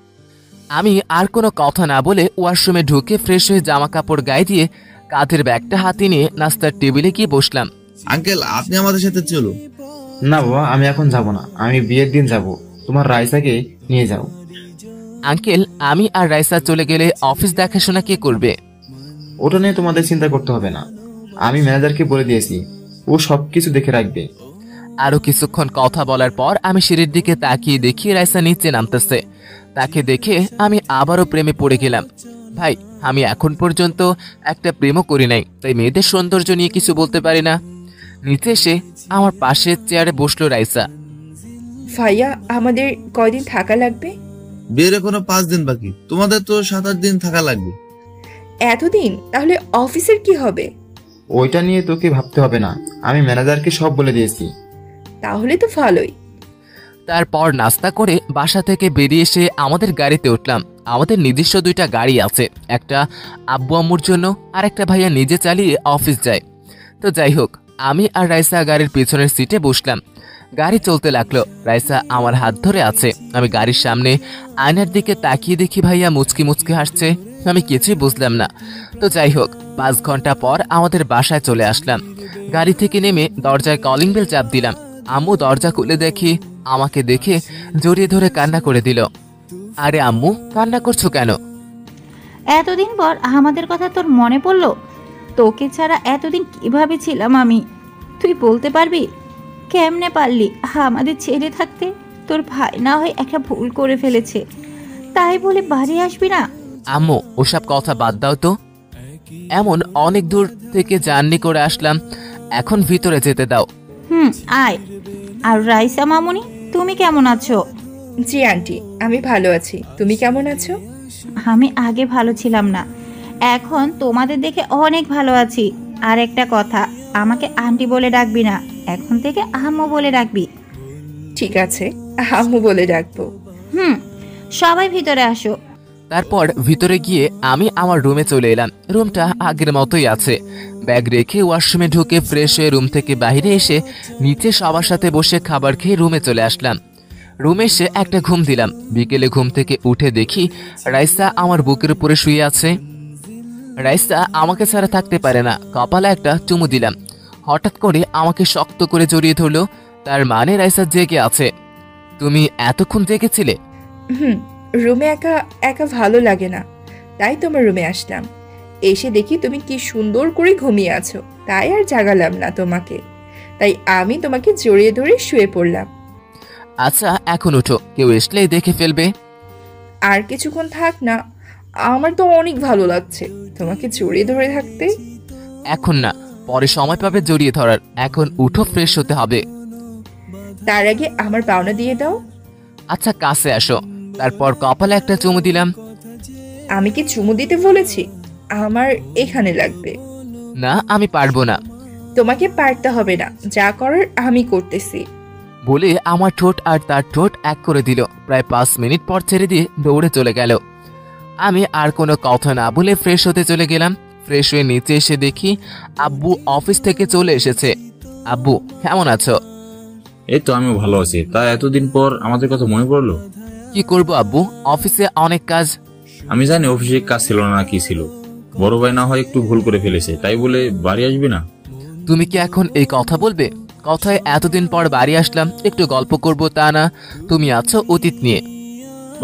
আমি আর কোনো কথা না বলে ওয়াশরুমে ঢুকে ফ্রেশ হয়ে জামা কাপড় গায়ে দিয়ে কাঁধের ব্যাগটা হাতে নিয়ে নাস্তার টেবিলে গিয়ে বসলাম। আঙ্কেল, আপনি আমাদের সাথে চলুন। না বাবা, আমি এখন যাব না, আমি বিয়ের দিন যাব। তোমার রাইসাকে নিয়ে যাও। আঙ্কেল, আমি আর রাইসা চলে গেলে অফিস দেখাশোনা কে করবে? ওটা নিয়ে তোমাদের চিন্তা করতে হবে না, আমি ম্যানেজারকে বলে দিয়েছি, ও সবকিছু দেখে রাখবে। আরো কিছুক্ষণ কথা বলার পর আমি সিঁড়ির দিকে তাকিয়ে দেখি রাইসা নিচে নামতেছে। তাকে দেখে আমি আবারও প্রেমে পড়ে গেলাম। ভাই, আমি এখন পর্যন্ত একটা প্রেমও করি নাই, তাই মেয়েদের সৌন্দর্য নিয়ে কিছু বলতে পারি না। নিচে এসে আমার পাশের চেয়ারে বসলো রাইসা। ভাইয়া, আমাদের কয়দিন থাকা লাগবে? বিয়ের এখনো 5 দিন বাকি, তোমাদের তো 7-8 দিন থাকা লাগবে। এতদিন? তাহলে অফিসের কি হবে? ওইটা নিয়ে তোকে ভাবতে হবে না, আমি ম্যানেজারকে সব বলে দিয়েছি। তাহলে তো ভালোই। তারপর নাস্তা করে বাসা থেকে বেরিয়ে এসে আমাদের গাড়িতে উঠলাম। আমাদের নিজস্ব 2টা গাড়ি আছে, একটা আব্বু আম্মুর জন্য, আর একটা ভাইয়া নিজে চালিয়ে অফিস যায়। তো যাই হোক, আমি আর রাইসা গাড়ির পেছনের সিটে বসলাম। গাড়ি চলতে লাগলো, রাইসা আমার হাত ধরে আছে। আমি গাড়ির সামনে আয়নার দিকে তাকিয়ে দেখি ভাইয়া মুচকি মুচকি হাসছে। আমি কিছুই বুঝলাম না। তো যাই হোক, 5 ঘন্টা পর আমাদের বাসায় চলে আসলাম। গাড়ি থেকে নেমে দরজায় কলিং বেল চাপ দিলাম। আম্মু দরজা খুলে দেখি আমাকে দেখে জড়িয়ে ধরে কান্না করে দিল। আরে আম্মু, কান্না করছো কেন? এতদিন পর আমাদের কথা তোর মনে পড়লো? তোকে ছাড়া এতদিন কিভাবে ছিলাম আমি, তুই বলতে পারবি? কেমনে পারলি আমাদের ছেড়ে থাকতে? তোর ভাই না হয় একটা ভুল করে ফেলেছে, তাই বলে বাড়ি আসবি না? আম্মু, ওসব কথা বাদ দাও তো। এমন অনেক দূর থেকে জার্নি করে আসলাম, এখন ভিতরে যেতে দাও। আয়। আর রাইসা মামুনি, তুমি কেমন আছো? জি আন্টি, আমি ভালো আছি। তুমি কেমন আছো? আমি আগে ভালো ছিলাম না, এখন তোমাদের দেখে অনেক ভালো আছি। আর একটা কথা, আমাকে আন্টি বলে ডাকবি না, এখন থেকে আম্মু বলে ডাকবি। ঠিক আছে, আম্মু বলে ডাকবো। সবাই ভিতরে আসো। তারপর ভিতরে গিয়ে আমি আমার রুমে চলে এলাম। রুমটা আগের মতোই আছে। ব্যাগ রেখে ওয়াশরুমে ঢুকে ফ্রেশ হয়ে রুম থেকে বাইরে এসে নিচে সবার সাথে বসে খাবার খেয়ে রুমে চলে আসলাম। রুমে এসে একটা ঘুম দিলাম। বিকেলে ঘুম থেকে উঠে দেখি রাইসা আমার বুকের উপরে শুয়ে আছে। রাইসা আমাকে ছাড়া থাকতে পারে না, কপালে একটা চুমু দিলাম। হঠাৎ করে আমাকে শক্ত করে জড়িয়ে ধরলো। তার মানে রাইসা জেগে আছে। তুমি এতক্ষণ জেগেছিলে? রুমে একা একা ভালো লাগে না, তাই তোমার রুমে আসলাম। এসে দেখি তুমি কি সুন্দর করে ঘুমিয়ে আছো, তাই আর জাগালাম না তোমাকে, তাই আমি তোমাকে জড়িয়ে ধরে শুয়ে পড়লাম। আচ্ছা, এখন উঠো, কেউ আসলেই দেখে ফেলবে। আর কিছুক্ষণ থাক না, আমার তো অনেক ভালো লাগছে তোমাকে জড়িয়ে ধরে থাকতে। এখন না, পরে সময় পাবে জড়িয়ে ধরার। এখন উঠো, ফ্রেশ হতে হবে। তার আগে আমার পাওনা দিয়ে দাও। আচ্ছা, কাছে আসো। তারপর কপালে একটা চুমু দিলাম। আমি কি চুমু দিতে বলেছি? আমার এখানে লাগবে। না, আমি পারবো না। তোমাকে পারতে হবে না, যা করার আমি করতেছি। বলে আমার ঠোঁট আর তার ঠোঁট এক করে দিল। প্রায় 5 মিনিট পর ছেড়ে দিয়ে দৌড়ে চলে গেল। আমি আর কোনো কথা না বলে ফ্রেশ হতে চলে গেলাম। ফ্রেশ হয়ে নিচে এসে দেখি আব্বু অফিস থেকে চলে এসেছে। আব্বু, কেমন আছো? এই তো আমি ভালো আছি। তা এতদিন পর আমাদের কথা মনে পড়লো? কি করবো আব্বু, অফিসে অনেক কাজ। আমি জানি অফিসে কাজ ছিল না, কি ছিল। বড় ভাই না হয় একটু ভুল করে ফেলেছে, তাই বলে বাড়ি আসবি না? তুমি কি এখন এই কথা বলবে? কথায় এতদিন পর বাড়ি আসলাম, একটু গল্প করব তা না, তুমি আছো অতীত নিয়ে।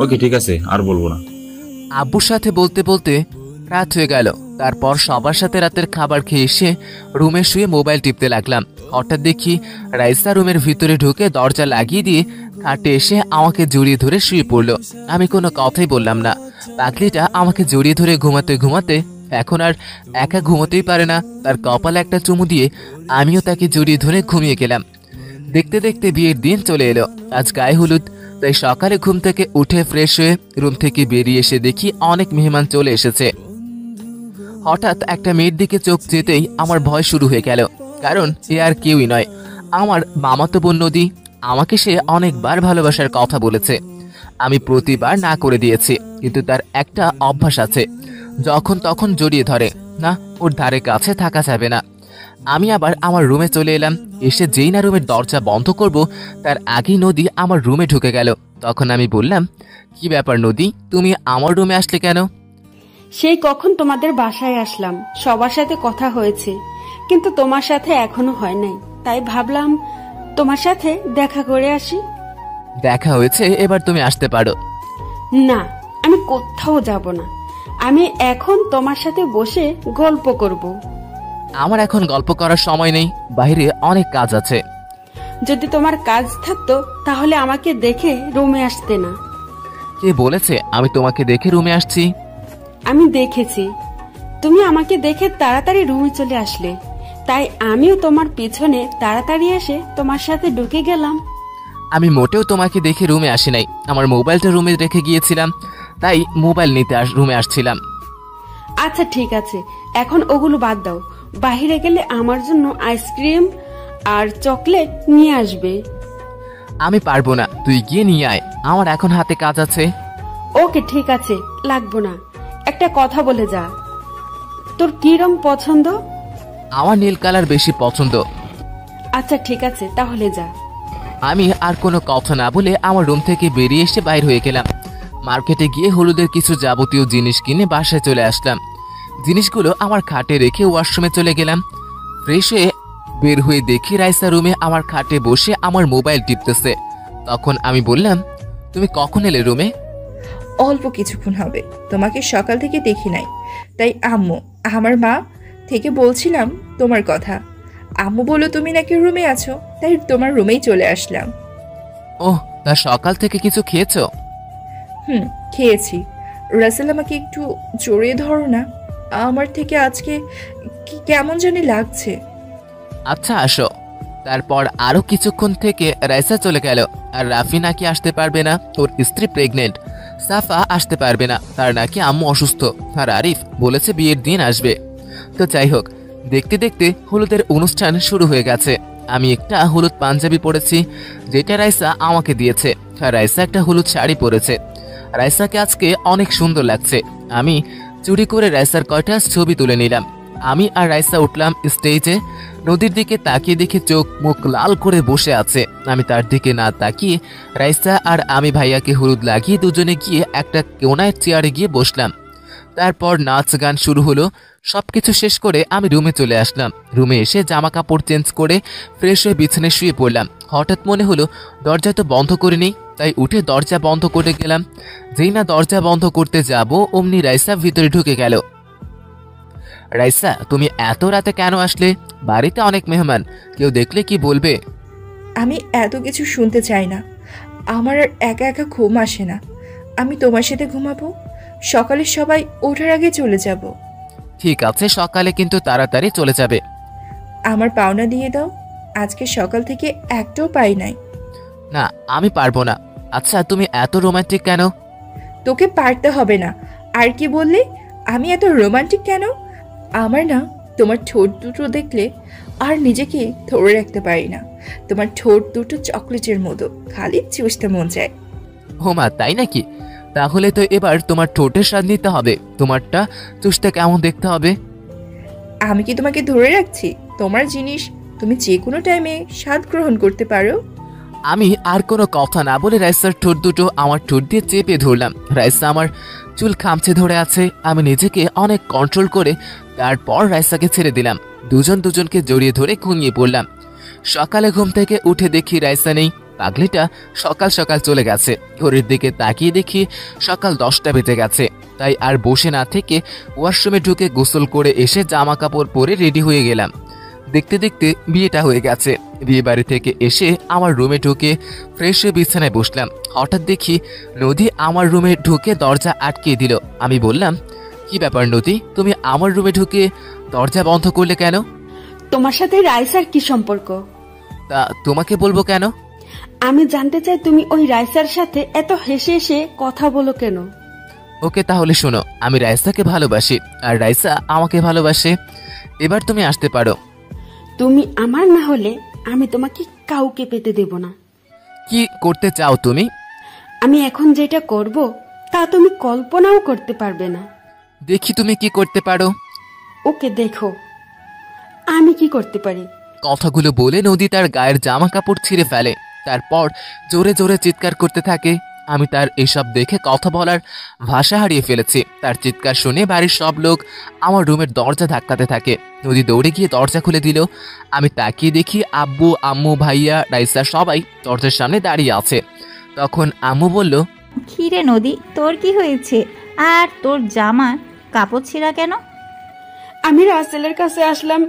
ওকে, ঠিক আছে, আর বলবো না। আব্বুর সাথে বলতে বলতে রাত হয়ে গেল। তারপর সবার সাথে রাতের খাবার খেয়ে এসে রুমে শুয়ে মোবাইল টিপতে লাগলাম। হঠাৎ দেখি রাইসা রুমের ভিতরে ঢুকে দরজা লাগিয়ে দিয়ে খাটে এসে আমাকে জড়িয়ে ধরে শুয়ে পড়লো। আমি কোনো কথাই বললাম না। পাগলিটা আমাকে জড়িয়ে ধরে ঘুমাতে ঘুমাতে এখন আর একা ঘুমোতেই পারে না। তার কপালে একটা চুমু দিয়ে আমিও তাকে জড়িয়ে ধরে ঘুমিয়ে গেলাম। দেখতে দেখতে বিয়ের দিন চলে এলো। আজ গায়ে হলুদ, তাই সকালে ঘুম থেকে উঠে ফ্রেশ হয়ে রুম থেকে বেরিয়ে এসে দেখি অনেক মেহমান চলে এসেছে। হঠাৎ একটা মেয়ের দিকে চোখ যেতেই আমার ভয় শুরু হয়ে গেল, কারণ এ আর কেউই নয়, আমার মামাতো বোন নদী। আমাকে সে অনেকবার ভালোবাসার কথা বলেছে। আমি প্রতিবার না করে দিয়েছি, কিন্তু তার একটা অভ্যাস আছে, যখন তখন জড়িয়ে ধরে। না, ওর ধারে কাছে থাকা যাবে না। আমি আবার আমার রুমে চলে এলাম। এসে যেই না রুমের দরজা বন্ধ করব, তার আগেই নদী আমার রুমে ঢুকে গেল। তখন আমি বললাম, কি ব্যাপার নদী, তুমি আমার রুমে আসলে কেন? সেই কখন তোমাদের বাসায় আসলাম, সবার সাথে কথা হয়েছে, কিন্তু তোমার সাথে এখনো হয় নাই, তাই ভাবলাম তোমার সাথে দেখা করে আসি। দেখা হয়েছে, এবার তুমি আসতে পারো। না, আমি কোথাও যাব না। আমি এখন তোমার সাথে বসে গল্প করব। আমার এখন গল্প করার সময় নেই, বাইরে অনেক কাজ আছে। যদি তোমার কাজ থাকতো তাহলে আমাকে দেখে রুমে আসতে না। কে বলেছে আমি তোমাকে দেখে রুমে আসছি? আমি দেখেছি, তুমি আমাকে দেখে তাড়াতাড়ি রুমে চলে আসলে, তাই আমিও তোমার পিছনে তাড়াতাড়ি এসে তোমার সাথে ঢুকে গেলাম। আমি মোটেও তোমাকে দেখে রুমে আসি নাই, আমার মোবাইলটা রুমে রেখে গিয়েছিলাম, তাই মোবাইল নিতে রুমে আসছিলাম। আচ্ছা ঠিক আছে, এখন ওগুলো বাদ দাও। বাইরে গেলে আমার জন্য আইসক্রিম আর চকলেট নিয়ে আসবে। আমি পারবো না, তুই গিয়ে নিয়ে আয়, আমার এখন হাতে কাজ আছে। ওকে ঠিক আছে, লাগবো না। একটা কথা বলে যা, তোর কি রং পছন্দ? আমার নীল কালার বেশি পছন্দ। আচ্ছা ঠিক আছে, তাহলে যা। আমি আর কোনো কথা না বলে আমার রুম থেকে বেরিয়ে এসে বাইর হয়ে গেলাম। মার্কেটে গিয়ে হলুদের কিছু যাবতীয় জিনিস কিনে বাসায় চলে আসলাম। জিনিসগুলো আমার খাটে রেখে ওয়াশরুমে চলে গেলাম। ফ্রেশ হয়ে বের হয়ে দেখি রাইসা রুমে আমার খাটে বসে আমার মোবাইল টিপতেছে। তখন আমি বললাম, তুমি কখন এলে রুমে? অল্প কিছুক্ষণ হবে, তোমাকে সকাল থেকে দেখি নাই, তাই আম্মু আমার মা থেকে বলছিলাম তোমার কথা। আম্মু বলল তুমি নাকি রুমে আছো, তাই তোমার রুমেই চলে আসলাম। ওহ, তা সকাল থেকে কিছু খেয়েছো? খেয়েছি। রাসেল আমাকে একটু জড়িয়ে ধরো না, আমার থেকে আজকে কেমন জানি লাগছে। আচ্ছা আসো। তারপর আরো কিছুক্ষণ থেকে রাইসা চলে গেল। আর রাফি নাকি আসতে পারবে না, ওর স্ত্রী প্রেগনেন্ট। সাফা আসতে পারবে না, তার নাকি আম্মু অসুস্থ। আর আরিফ বলেছে বিয়ের দিন আসবে। তো যাই হোক, দেখতে দেখতে হলুদের অনুষ্ঠান শুরু হয়ে গেছে। আমি একটা হলুদ পাঞ্জাবি পরেছি, যেটা রাইসা আমাকে দিয়েছে। আর রাইসা একটা হলুদ শাড়ি পরেছে। রাইসাকে আজকে অনেক সুন্দর লাগছে। আমি চুরি করে রাইসার কয়টা ছবি তুলে নিলাম। আমি আর রাইসা উঠলাম স্টেজে। নদীর দিকে তাকিয়ে দেখে চোখ মুখ লাল করে বসে আছে। আমি তার দিকে না তাকিয়ে রাইসা আর আমি ভাইয়াকে হলুদ লাগিয়ে দুজনে গিয়ে একটা কোনায় চেয়ারে গিয়ে বসলাম। তারপর নাচ গান শুরু হলো। সবকিছু শেষ করে আমি রুমে চলে আসলাম। রুমে এসে জামা কাপড় চেঞ্জ করে ফ্রেশ হয়ে বিছানায় শুয়ে পড়লাম। হঠাৎ মনে হলো দরজা তো বন্ধ করে নেই, তাই উঠে দরজা বন্ধ করে গেলাম। যেই না দরজা বন্ধ করতে যাব, অমনি রাইসা ভিতরে ঢুকে গেল। রাইসা, তুমি এত রাতে কেন আসলে? বাড়িতে অনেক মেহমান, কেউ দেখলে কি বলবে? আমি এত কিছু শুনতে চাই না, আমার আর একা একা ঘুম আসে না। আমি তোমার সাথে ঘুমাবো, সকালে সবাই ওঠার আগে চলে যাব। ঠিক আছে, সকালে কিন্তু তাড়াতাড়ি চলে যাবে। আমার পাওনা দিয়ে দাও, আজকে সকাল থেকে একটাও পাই নাই। না, আমি পারবো না। আচ্ছা, তুমি এত রোমান্টিক কেন? তোকে পারতে হবে না। আর কি বললে? আমি এত রোমান্টিক কেন? আমার না তোমার ঠোঁট দুটো দেখলে আর নিজেকে ধরে রাখতে পারি না। তোমার ঠোঁট দুটো চকলেটের মতো, খালি চুষতে মন চায়। ও মা, তাই নাকি? তাহলে তো এবার তোমার ঠোঁটের স্বাদ নিতে হবে। তোমারটা চুষতে কেমন দেখতে হবে? আমি কি তোমাকে ধরে রাখছি? তোমার জিনিস, তুমি যে কোনো টাইমে স্বাদ গ্রহণ করতে পারো। আমি আর কোনো কথা না বলে রাইসার ঠোঁট দুটো আমার ঠোঁট দিয়ে চেপে ধরলাম। রাইসা আমার চুল খামচে ধরে আছে। আমি নিজেকে অনেক কন্ট্রোল করে তারপর রাইসাকে ছেড়ে দিলাম। দুজনকে জড়িয়ে ধরে ঘুমিয়ে পড়লাম। সকালে ঘুম থেকে উঠে দেখি রাইসা নেই। পাগলিটা সকাল সকাল চলে গেছে। ঘড়ির দিকে তাকিয়ে দেখি সকাল 10টা বেজে গেছে। তাই আর বসে না থেকে ওয়াশরুমে ঢুকে গোসল করে এসে জামা কাপড় পরে রেডি হয়ে গেলাম। দেখতে দেখতে বিয়েটা হয়ে গেছে। বিয়ে বাড়ি থেকে এসে আমার রুমে ঢুকে ফ্রেশ হয়ে বিছানায় বসলাম। হঠাৎ দেখি নদী আমার রুমে ঢুকে দরজা আটকে দিল। আমি বললাম, কি ব্যাপার নদী, তুমি আমার রুমে ঢুকে দরজা বন্ধ করলে কেন? তোমার সাথে রাইসার কি সম্পর্ক? তা তোমাকে বলবো কেন? আমি জানতে চাই তুমি ওই রাইসার সাথে এত হেসে হেসে কথা বলো কেন? ওকে, তাহলে শোনো, আমি রাইসাকে ভালোবাসি আর রাইসা আমাকে ভালোবাসে। এবার তুমি আসতে পারো। তুমি আমার না হলে আমি তোমাকে কাউকে পেতে দেব না। কি করতে চাও তুমি? আমি এখন যেটা করব তা তুমি কল্পনাও করতে পারবে না। দেখি তুমি কি করতে পারো। ওকে দেখো আমি কি করতে পারি। কথাগুলো বলে নদী তার গায়ের জামা কাপড় ছিঁড়ে ফেলে, তারপর জোরে জোরে চিৎকার করতে থাকে। আমি তার এসব দেখে কথা বলার ভাষা হারিয়ে ফেলেছি। তার চিৎকার শুনে বাড়ির সব লোক আমার রুমের দরজা ধাক্কাতে থাকে। নদী দৌড়ে গিয়ে দরজা খুলে দিল। আমি তাকিয়ে দেখি আব্বু, আম্মু, ভাইয়া, রাইসা সবাই দরজার সামনে দাঁড়িয়ে আছে। তখন আম্মু বলল, কি রে নদী, তোর কি হয়েছে? আর তোর জামা কাপড় ছিঁড়া কেন? আমি রাসেলের কাছে আসলাম,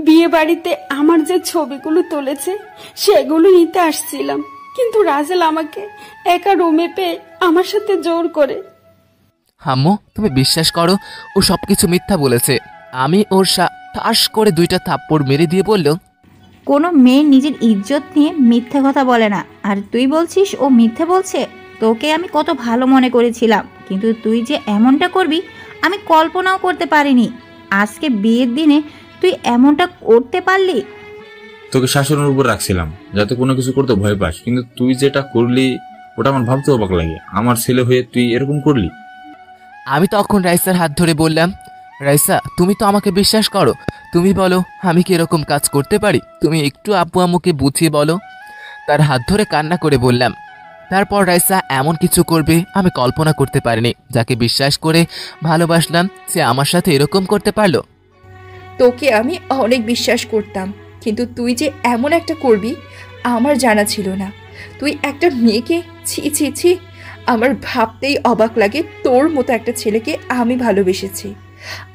বিয়ে বাড়িতে আমার যে ছবিগুলো তুলেছে সেগুলো নিতে আসছিলাম, কিন্তু রাসেল আমাকে একা রুমে পেয়ে আমার সাথে জোর করে। আম্মু, তুমি বিশ্বাস করো, ও সবকিছু মিথ্যা বলেছে। আমি ওর ঠাস করে 2টা থাপ্পড় মেরে দিয়ে বলল, কোনো মেয়ে নিজের ইজ্জত নিয়ে মিথ্যে কথা বলে না। আর তুই বলছিস ও মিথ্যে বলছে? তোকে আমি কত ভালো মনে করেছিলাম, কিন্তু তুই যে এমনটা করবি আমি কল্পনাও করতে পারিনি। আজকে বিয়ের দিনে তুই এমনটা করতে পারলি? তোকে শাসনের উপর রাখছিলাম যাতে কোনো কিছু করতে ভয় পাস, কিন্তু তুই যেটা করলি ওটা আমার ভাবতে অবাক লাগে। আমার ছেলে হয়ে তুই এরকম করলি। আমি তখন রাইসার হাত ধরে বললাম, রাইসা, তুমি তো আমাকে বিশ্বাস করো, তুমি বলো আমি কি এরকম কাজ করতে পারি? তুমি একটু আব্বু আম্মুকে বুঝিয়ে বলো। তার হাত ধরে কান্না করে বললাম। তারপর রাইসা এমন কিছু করবে আমি কল্পনা করতে পারিনি। যাকে বিশ্বাস করে ভালোবাসলাম সে আমার সাথে এরকম করতে পারলো। তোকে আমি অনেক বিশ্বাস করতাম, কিন্তু তুই যে এমন একটা করবি আমার জানা ছিল না। তুই একটা মেয়েকে, ছি ছি ছি, আমার ভাবতেই অবাক লাগে তোর মতো একটা ছেলেকে আমি ভালোবেসেছি।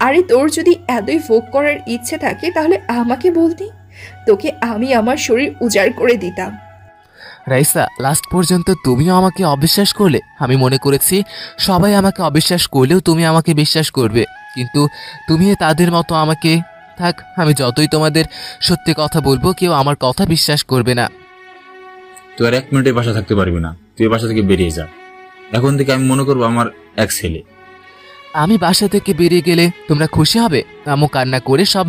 আরে তোর যদি এতই ভোগ করার ইচ্ছে থাকে তাহলে আমাকে বলতি, তোকে আমি আমার শরীর উজাড় করে দিতাম। রাইসা, লাস্ট পর্যন্ত তুমিও আমাকে অবিশ্বাস করলে। আমি মনে করেছি সবাই আমাকে অবিশ্বাস করলেও তুমি আমাকে বিশ্বাস করবে, কিন্তু তুমি তাদের মতো আমাকে। থাক, আমি যতই তোমাদের সত্যি কথা বলবো কেউ আমার কথা বিশ্বাস করবে না। তুই আর 1 মিনিটে বাসা থাকতে পারবি না। তুই বাসা থেকে বেরিয়ে যা। এখন থেকে আমি মনে করবো আমার এক ছেলে। আমি বাসা থেকে বেরিয়ে গেলে তোমরা খুশি হবে? আম্মু কান্না করে সব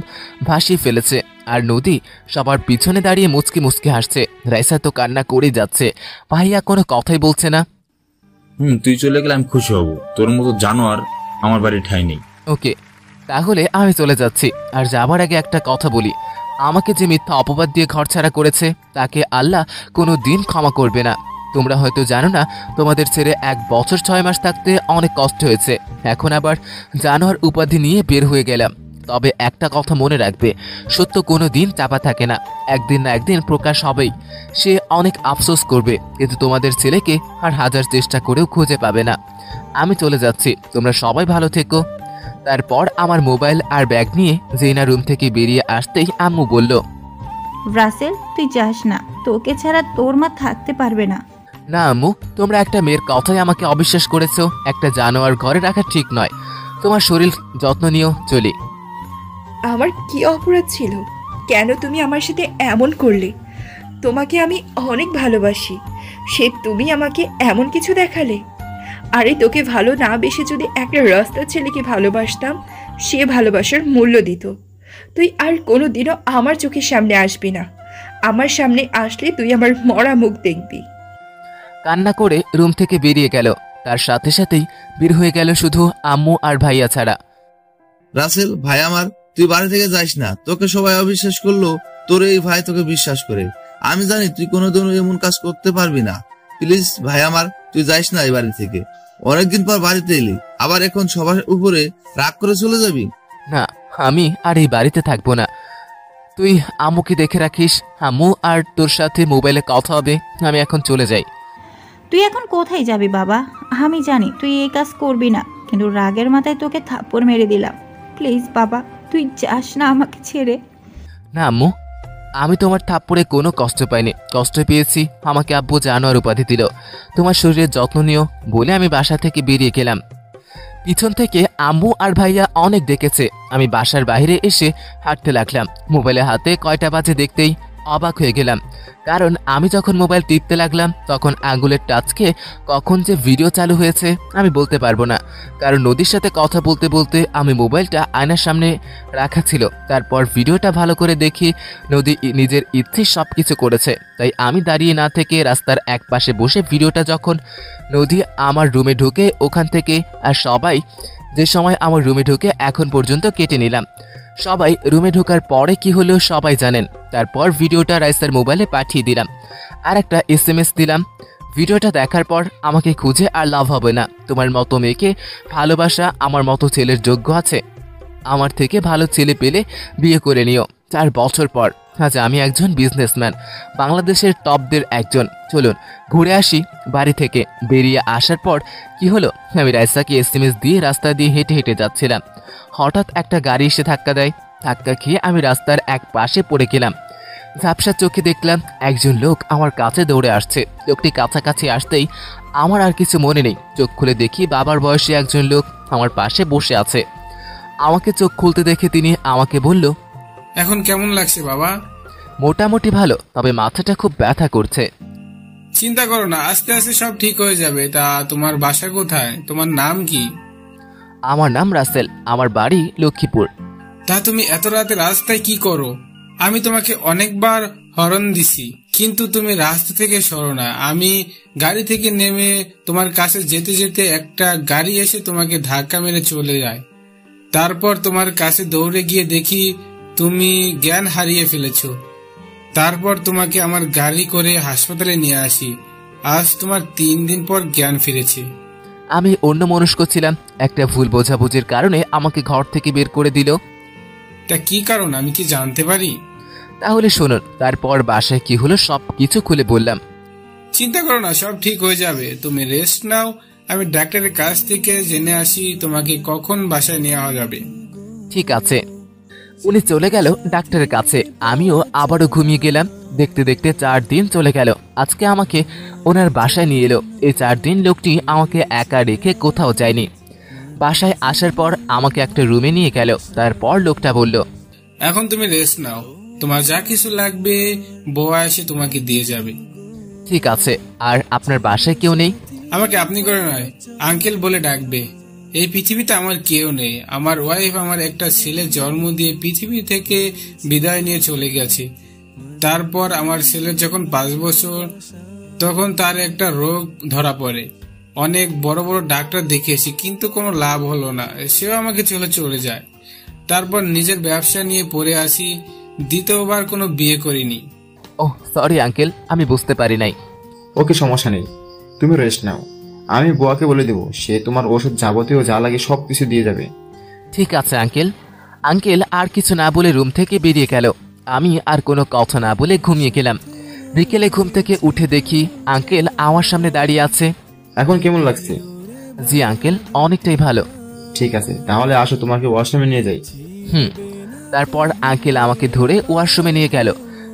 ভাসিয়ে ফেলেছে, আর নদী সবার পিছনে দাঁড়িয়ে মুচকি মুচকি হাসছে। রাইসা তো কান্না করে যাচ্ছে, ভাইয়া কোনো কথাই বলছে না। তুই চলে গেলে আমি খুশি হব। তোর মতো জানোয়ার আমার বাড়ি ঠাঁই নেই। ওকে, তাহলে আমি চলে যাচ্ছি। আর যাবার আগে একটা কথা বলি, আমাকে যে মিথ্যা অপবাদ দিয়ে ঘর ছাড়া করেছে তাকে আল্লাহ কোনো দিন ক্ষমা করবে না। তোমরা হয়তো জানো না, তোমাদের ছেড়ে 1 বছর 6 মাস থাকতে অনেক কষ্ট হয়েছে। এখন আবার জানোয়ার উপাধি নিয়ে বের হয়ে গেলাম। তবে একটা কথা মনে রাখবে, সত্য কোনো দিন চাপা থাকে না, একদিন না একদিন প্রকাশ হবেই। সে অনেক আফসোস করবে, কিন্তু তোমাদের ছেলেকে আর 1000 চেষ্টা করেও খুঁজে পাবে না। আমি চলে যাচ্ছি, তোমরা সবাই ভালো থেকো। তারপর আমার মোবাইল আর ব্যাগ নিয়ে জেনা রুম থেকে বেরিয়ে আসতেই আম্মু বলল, রাসেল, তুই যাস না, তোকে ছাড়া তোর মা থাকতে পারবে না। না আম্মু, তোমরা একটা মেয়ের কথাই আমাকে অবিশ্বাস করেছো। একটা জানোয়ার ঘরে রাখা ঠিক নয়। তোমার শরীর যত্ন নিও, চলি। আমার কি অপরাধ ছিল? কেন তুমি আমার সাথে এমন করলে? তোমাকে আমি অনেক ভালোবাসি, সে তুমি আমাকে এমন কিছু দেখালে? আরে তোকে ভালো না বেশে যদি একটা রাস্তার ছেলেকে ভালোবাসতাম, সে ভালোবাসার মূল্য দিত। তুই আর কোনো দিনও আমার চোখের সামনে আসবি না। আমার সামনে আসলে তুই আমার মরা মুখ দেখবি। কান্না করে রুম থেকে বেরিয়ে গেল। তার সাথে সাথেই বের হয়ে গেল শুধু আম্মু আর ভাইয়া ছাড়া। রাসেল ভাই আমার, তুই বাড়ি থেকে যাইস না। তোকে সবাই অবিশ্বাস করলো, তোর এই ভাই তোকে বিশ্বাস করে। আমি জানি তুই কোনোদিনও এমন কাজ করতে পারবি না। প্লিজ ভাই আমার, তুই যাইস না এই বাড়ি থেকে। অনেকদিন পর বাড়িতে এলি, আবার এখন সবার উপরে রাগ করে চলে যাবি? না, আমি আর এই বাড়িতে থাকবো না। তুই আম্মুকে দেখে রাখিস, আম্মু আর তোর সাথে মোবাইলে কথা হবে। আমি এখন চলে যাই। তুই এখন কোথায় যাবি বাবা? আমি জানি তুই এই কাজ করবি না, কিন্তু রাগের মাথায় তোকে থাপ্পড় মেরে দিলাম। প্লিজ বাবা, তুই যাস না আমাকে ছেড়ে। না আম্মু, আমি তোমার থাপ্পড়ে কোনো কষ্ট পাইনি। কষ্ট পেয়েছি আমাকে আব্বু জানোয়ার উপাধি দিল। তোমার শরীরের যত্ন নিও বলে আমি বাসা থেকে বেরিয়ে গেলাম। পিছন থেকে আম্মু আর ভাইয়া অনেক ডেকেছে। আমি বাসার বাইরে এসে হাঁটতে লাগলাম। মোবাইলে হাতে কয়টা বাজে দেখতেই অবাক হয়ে গেলাম, কারণ আমি যখন মোবাইল টিপতে লাগলাম তখন আঙ্গুলের টাচকে কখন যে ভিডিও চালু হয়েছে আমি বলতে পারবো না, কারণ নদীর সাথে কথা বলতে বলতে আমি মোবাইলটা আয়নার সামনে রাখা ছিল। তারপর ভিডিওটা ভালো করে দেখি নদী নিজের ইচ্ছে সব কিছু করেছে, তাই আমি দাঁড়িয়ে না থেকে রাস্তার এক পাশে বসে ভিডিওটা যখন নদী আমার রুমে ঢুকে ওখান থেকে আর সবাই যে সময় আমার রুমে ঢুকে এখন পর্যন্ত কেটে নিলাম। সবাই রুমে ঢোকার পরে কি হলো সবাই জানেন। তারপর ভিডিওটা রাইসার মোবাইলে পাঠিয়ে দিলাম আর একটা SMS দিলাম, ভিডিওটা দেখার পর আমাকে খুঁজে আর লাভ হবে না, তোমার মতো মেয়েকে ভালোবাসা আমার মতো ছেলের যোগ্য আছে, আমার থেকে ভালো ছেলে পেলে বিয়ে করে নিও। 4 বছর পর আজ আমি একজন বিজনেসম্যান, বাংলাদেশের টপদের একজন। চলুন ঘুরে আসি বাড়ি থেকে। বেরিয়ে আসার পর কি হলো, আমি রাইসাকে SMS দিয়ে রাস্তা দিয়ে হেঁটে হেঁটে যাচ্ছিলাম, হঠাৎ একটা গাড়ি এসে ধাক্কা দেয়। ধাক্কা খেয়ে আমি রাস্তার এক পাশে পড়ে গেলাম। ঝাপসা চোখে দেখলাম একজন লোক আমার কাছে দৌড়ে আসছে। লোকটি কাছাকাছি আসতেই আমার আর কিছু মনে নেই, চোখ খুলে দেখি বাবার বয়সী একজন লোক আমার পাশে বসে আছে। আমাকে চোখ খুলতে দেখে তিনি আমাকে বলল, এখন কেমন লাগছে বাবা? মোটামুটি ভালো, তবে মাথাটা খুব ব্যথা করছে। চিন্তা করো না, আস্তে আস্তে সব ঠিক হয়ে যাবে। তা তোমার বাসা কোথায়? তোমার নাম কি? আমার নাম রাসেল, আমার বাড়ি লক্ষ্মীপুর। তা তুমি এত রাতে রাস্তায় কি করো? আমি তোমাকে অনেকবার হরন দিছি, কিন্তু তুমি রাস্তা থেকে সরো না। আমি গাড়ি থেকে নেমে তোমার কাছে যেতে যেতে একটা গাড়ি এসে তোমাকে ধাক্কা মেরে চলে যায়। তারপর তোমার কাছে দৌড়ে গিয়ে দেখি তুমি জ্ঞান হারিয়ে ফেলেছো। তারপর তোমাকে আমার গাড়ি করে হাসপাতালে নিয়ে আসি। আজ তোমার 3 দিন পর জ্ঞান ফিরেছে। আমি অন্য মনস্ক ছিলাম, একটা ভুল বোঝাবুঝির কারণে আমাকে ঘর থেকে বের করে দিল। তা কি কারণ আমি কি জানতে পারি? তাহলে শুনুন, তারপর বাসায় কি হলো সব কিছু খুলে বললাম। চিন্তা করো না, সব ঠিক হয়ে যাবে। তুমি রেস্ট নাও, আমি ডাক্তারের কাছ থেকে জেনে আসি তোমাকে কখন বাসায় নেওয়া যাবে। ঠিক আছে। উনি চলে গেল ডাক্তারের কাছে, আমিও আবারও ঘুমিয়ে গেলাম। দেখতে দেখতে 4 দিন চলে গেল। আজকে আমাকে ওনার বাসায় নিয়ে এলো। এই 4 দিন লোকটি আমাকে একা রেখে কোথাও যায়নি। বাসায় আসার পর আমাকে একটা রুমে নিয়ে গেল। তারপর লোকটা বলল, এখন তুমি রেস্ট নাও, তোমার যা কিছু লাগবে বউয়া এসে তোমাকে দিয়ে যাবে। ঠিক আছে। আর আপনার বাসায় কেউ নেই? আমাকে আপনি করে নয়, আঙ্কেল বলে ডাকবে। এই পৃথিবীতে আমার কেউ নেই। আমার ওয়াইফ আমার একটা ছেলে জন্ম দিয়ে পৃথিবী থেকে বিদায় নিয়ে চলে গেছে। তারপর আমার ছেলের যখন 5 বছর, তখন তার একটা রোগ ধরা পড়ে। অনেক বড় বড় ডাক্তার দেখিয়েছি, কিন্তু কোনো লাভ হলো না। সেও আমাকে চলে যায়। তারপর নিজের ব্যবসা নিয়ে পড়ে আসি। দ্বিতীয়বার কোনো বিয়ে করিনি। ওহ সরি আঙ্কেল, আমি বুঝতে পারি নাই। ওকে, সমস্যা নেই, তুমি রেস্ট নাও। আমি বুয়াকে বলে দেবো, সে তোমার ওষুধ যাবতীয় যা লাগে সবকিছু দিয়ে যাবে। ঠিক আছে আঙ্কেল। আঙ্কেল আর কিছু না বলে রুম থেকে বেরিয়ে গেল। আমি আর কোনো কথা না বলে ঘুমিয়ে গেলাম। বিকেলে ঘুম থেকে উঠে দেখি আঙ্কেল আমার সামনে দাঁড়িয়ে আছে। এখন কেমন লাগছে? জি আঙ্কেল, অনেকটাই ভালো। ঠিক আছে, তাহলে আসো তোমাকে ওয়াশরুমে নিয়ে যাই। তারপর আঙ্কেল আমাকে ধরে ওয়াশরুমে নিয়ে গেল।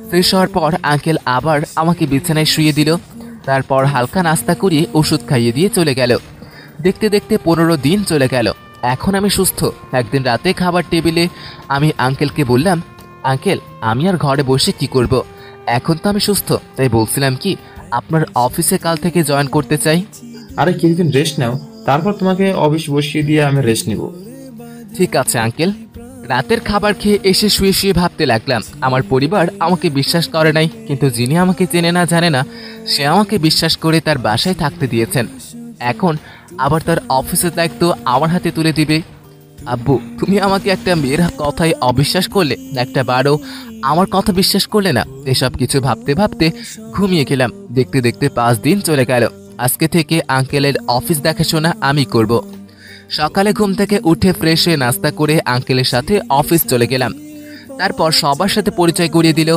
ফ্রেশ হওয়ার পর আঙ্কেল আবার আমাকে বিছানায় শুয়ে দিল। তারপর হালকা নাস্তা করিয়ে ওষুধ খাইয়ে দিয়ে চলে গেল। দেখতে দেখতে 15 দিন চলে গেল। এখন আমি সুস্থ। একদিন রাতে খাবার টেবিলে আমি আঙ্কেলকে বললাম, আঙ্কেল আমি আর ঘরে বসে কি করব, এখন তো আমি সুস্থ, তাই বলছিলাম কি আপনার অফিসে কাল থেকে জয়েন করতে চাই। আরে কিছুদিন রেস্ট নাও, তারপর তোমাকে অফিস বসিয়ে দিয়ে আমি রেস্ট নিব। ঠিক আছে আঙ্কেল। রাতের খাবার খেয়ে এসে শুয়ে শুয়ে ভাবতে লাগলাম, আমার পরিবার আমাকে বিশ্বাস করে নাই, কিন্তু যিনি আমাকে চেনে না জানে না সে আমাকে বিশ্বাস করে তার বাসায় থাকতে দিয়েছেন। এখন আবার তার অফিসের দায়িত্ব আমার হাতে তুলে দিবে। আব্বু, তুমি আমাকে একটা মেয়ের কথায় অবিশ্বাস করলে, একটা বারও আমার কথা বিশ্বাস করলে না। এসব কিছু ভাবতে ভাবতে ঘুমিয়ে গেলাম। দেখতে দেখতে 5 দিন চলে গেল। আজকে থেকে আঙ্কেলের অফিস দেখাশোনা আমি করব। সকালে ঘুম থেকে উঠে ফ্রেশ হয়ে নাস্তা করে আঙ্কেলের সাথে অফিস চলে গেলাম। তারপর সবার সাথে পরিচয় করিয়ে দিল।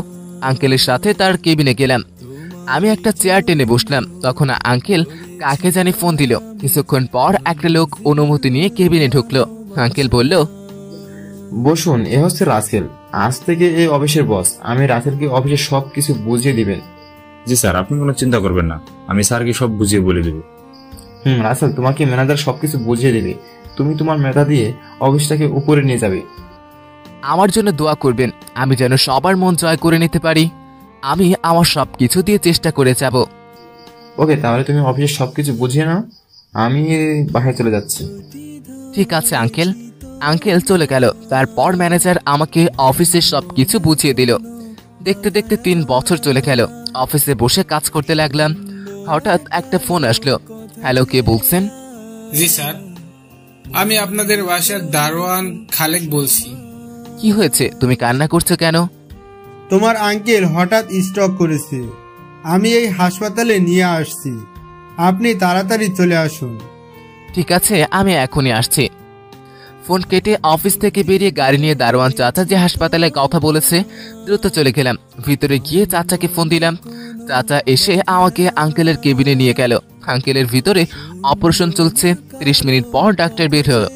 আঙ্কেলের সাথে তার কেবিনে গেলাম। আমি একটা চেয়ার টেনে বসলাম। তখন আঙ্কেল কাকে জানি ফোন দিল। কিছুক্ষণ পর একটা লোক অনুমতি নিয়ে কেবিনে ঢুকলো। আঙ্কেল বলল, বসুন, এ হচ্ছে রাসেল, আজ থেকে এই অফিসের বস। আমি রাসেলকে অফিসের সবকিছু বুঝিয়ে দিবেন। জি স্যার, আপনি কোনো চিন্তা করবেন না, আমি স্যারকে সব বুঝিয়ে বলে দেব। রাসেল, তোমাকে ম্যানেজার সবকিছু বুঝিয়ে দেবে। তুমি তোমার মেধা দিয়ে অফিসটাকে উপরে নিয়ে যাবে। আমার জন্য দোয়া করবেন, আমি যেন সবার মন জয় করে নিতে পারি। আমি আমার সবকিছু দিয়ে চেষ্টা করে যাব। ওকে, তাহলে তুমি অফিসের সবকিছু বুঝিয়ে নাও, আমি বাসায় চলে যাচ্ছি। ঠিক আছে আঙ্কেল। আঙ্কেল চলে গেল। তারপর ম্যানেজার আমাকে অফিসের সবকিছু বুঝিয়ে দিল। দেখতে দেখতে 3 বছর চলে গেল। অফিসে বসে কাজ করতে লাগলাম। হঠাৎ একটা ফোন আসলো। হ্যালো, কে বলছেন? জি স্যার, আমি আপনাদের বাসার দারোয়ান খালেক বলছি। কি হয়েছে? তুমি কান্না করছো কেন? তোমার আঙ্কেল হঠাৎ স্ট্রোক করেছে, আমি এই হাসপাতালে নিয়ে আসছি, আপনি তাড়াতাড়ি চলে আসুন। ঠিক আছে, আমি এখনই আসছি। ফোন কেটে অফিস থেকে বেরিয়ে গাড়ি নিয়ে দারোয়ান চাচা যে হাসপাতালে কথা বলেছে দ্রুত চলে গেলাম। ভিতরে গিয়ে চাচাকে ফোন দিলাম। চাচা এসে আমাকে আঙ্কেলের কেবিনে নিয়ে গেল। আঙ্কেলের ভিতরে অপারেশন চলছে। 30 মিনিট পর ডাক্তার বের হলো।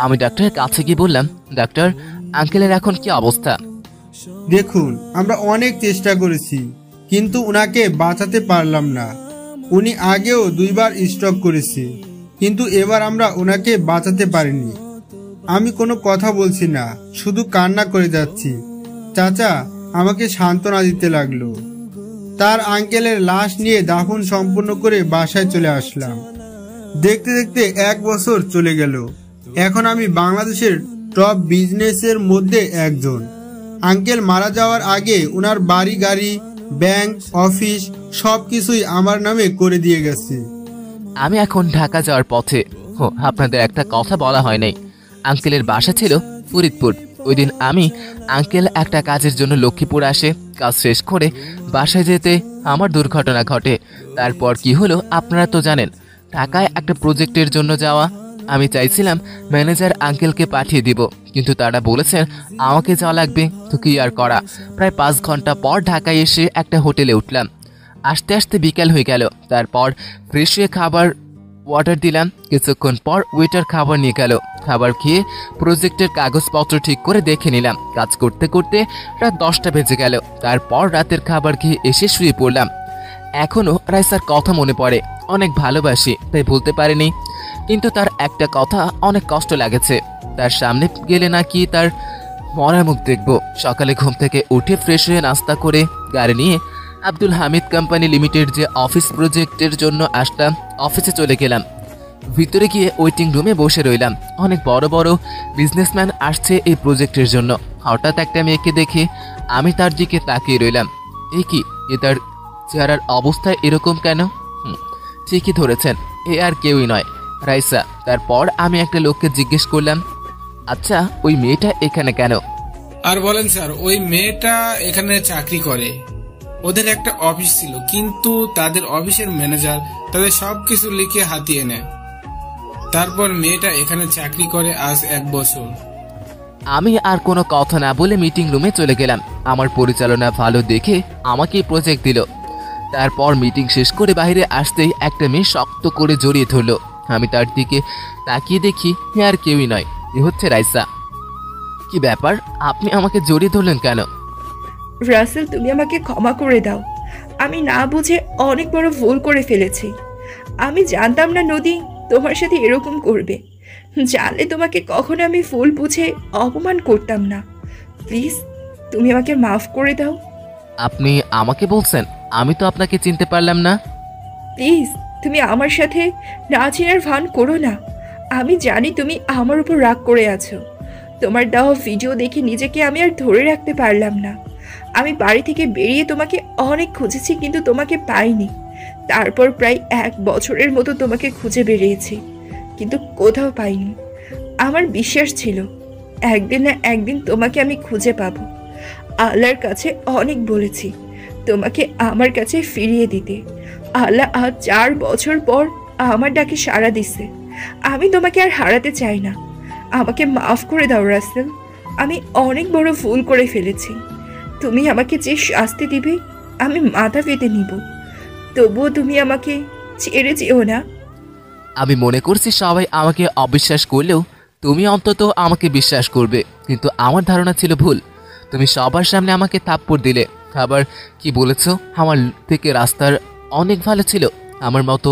আমি ডাক্তারের কাছে গিয়ে বললাম, ডাক্তার, আঙ্কেলের এখন কি অবস্থা? দেখুন, আমরা অনেক চেষ্টা করেছি, কিন্তু উনাকে বাঁচাতে পারলাম না। উনি আগেও 2 বার স্ট্রোক করেছে, কিন্তু এবার আমরা ওনাকে বাঁচাতে পারিনি। আমি কোনো কথা বলছি না, শুধু কান্না করে যাচ্ছি। চাচা আমাকে সান্ত্বনা দিতে লাগলো। তার আঙ্কেলের লাশ নিয়ে দাফন সম্পূর্ণ করে বাসায় চলে আসলাম। দেখতে দেখতে 1 বছর চলে গেল। এখন আমি বাংলাদেশের টপ বিজনেসের মধ্যে একজন। আঙ্কেল মারা যাওয়ার আগে ওনার বাড়ি, গাড়ি, ব্যাংক, অফিস সবকিছুই আমার নামে করে দিয়ে গেছে। আমি এখন ঢাকা যাওয়ার পথে। আপনাদের একটা কথা বলা হয় নাই। আঙ্কেলের বাসা ছিল ফরিদপুর। ওই দিন আঙ্কেল একটা কাজের জন্য লক্ষ্মীপুর আসে। কাজ শেষ করে বাসায় যেতে আমার দুর্ঘটনা ঘটে। তারপর কি হলো আপনারা তো জানেন। ঢাকায় একটা প্রজেক্টের জন্য যাওয়া। আমি চাইছিলাম ম্যানেজার আঙ্কেলকে পাঠিয়ে দিব, কিন্তু তারা বলেছেন আমাকে যাওয়া লাগবে। তো কি আর করা, প্রায় 5 ঘন্টা পর ঢাকায় এসে একটা হোটেলে উঠলাম। আস্তে আস্তে বিকেল হয়ে গেল। তারপর ফ্রেশ হয়ে খাবার অর্ডার দিলাম। কিছুক্ষণ পর ওয়েটার খাবার নিয়ে গেল। খাবার খেয়ে প্রজেক্টের কাগজপত্র ঠিক করে দেখে নিলাম। কাজ করতে করতে রাত 10টা বেজে গেল। তারপর রাতের খাবার খেয়ে এসে শুয়ে পড়লাম। এখনো রাইসার কথা মনে পড়ে। অনেক ভালোবাসি, তাই ভুলতে পারিনি। কিন্তু তার একটা কথা অনেক কষ্ট লাগেছে। তার সামনে গেলে নাকি তার মরা মুখ দেখব। সকালে ঘুম থেকে উঠে ফ্রেশ হয়ে নাস্তা করে গাড়ি নিয়ে আব্দুল হামিদ কোম্পানি লিমিটেড যে অফিস প্রজেক্টের জন্য আসলাম, অফিসে চলে গেলাম। ভিতরে গিয়ে ওয়েটিং রুমে বসে রইলাম। অনেক বড় বড় বিজনেসম্যান আসছে এই প্রজেক্টের জন্য। হঠাৎ একটা মেয়েকে দেখে আমি তার দিকে তাকিয়ে রইলাম। এ কি, এ তার চেহারার অবস্থা এরকম কেন? ঠিকই ধরেছেন, এ আর কেউই নয়, রাইসা। তারপর আমি একটা লোককে জিজ্ঞেস করলাম, আচ্ছা ওই মেয়েটা এখানে কেন? আর বলেন স্যার, ওই মেয়েটা এখানে চাকরি করে। ওদের একটা অফিস ছিল, কিন্তু তাদের অফিসের ম্যানেজার তাদের সবকিছু লিখে হাতিয়ে নেয়। তারপর মেয়েটা এখানে চাকরি করে আজ 1 বছর। আমি আর কোনো কথা না বলে মিটিং রুমে চলে গেলাম। আমার পরিচালনা ভালো দেখে আমাকে প্রজেক্ট দিল। তারপর মিটিং শেষ করে বাইরে আসতেই একটা মেয়ে শক্ত করে জড়িয়ে ধরলো। আমি তার দিকে তাকিয়ে দেখি আর কেউই নয়, এ হচ্ছে রাইসা। কি ব্যাপার, আপনি আমাকে জড়িয়ে ধরলেন কেন? রাসেল, তুমি আমাকে ক্ষমা করে দাও। আমি না বুঝে অনেক বড় ভুল করে ফেলেছি। আমি জানতাম না নদী তোমার সাথে এরকম করবে। জানলে তোমাকে কখনো আমি ভুল বুঝে অপমান করতাম না। প্লিজ তুমি আমাকে মাফ করে দাও। আপনি আমাকে বলছেন? আমি তো আপনাকে চিনতে পারলাম না। প্লিজ তুমি আমার সাথে না চেনার ভান করো না। আমি জানি তুমি আমার উপর রাগ করে আছো। তোমার দেওয়া ভিডিও দেখে নিজেকে আমি আর ধরে রাখতে পারলাম না। আমি বাড়ি থেকে বেরিয়ে তোমাকে অনেক খুঁজেছি, কিন্তু তোমাকে পাইনি। তারপর প্রায় 1 বছরের মতো তোমাকে খুঁজে বেরিয়েছি, কিন্তু কোথাও পাইনি। আমার বিশ্বাস ছিল একদিন না একদিন তোমাকে আমি খুঁজে পাবো। আল্লাহর কাছে অনেক বলেছি তোমাকে আমার কাছে ফিরিয়ে দিতে। আল্লাহ আজ 4 বছর পর আমার ডাকে সাড়া দিচ্ছে। আমি তোমাকে আর হারাতে চাই না। আমাকে মাফ করে দাও রাসেল, আমি অনেক বড় ভুল করে ফেলেছি। তুমি আমাকে যে শাস্তি দিবে আমি মাথা পেতে নিব, তবুও তুমি আমাকে ছেড়ে যেও না। আমি মনে করছি সবাই আমাকে অবিশ্বাস করলেও তুমি অন্তত আমাকে বিশ্বাস করবে, কিন্তু আমার ধারণা ছিল ভুল। তুমি সবার সামনে আমাকে থাপ্পড় দিলে। আবার কি বলেছ, আমার থেকে রাস্তার অনেক ভালো ছিল। আমার মতো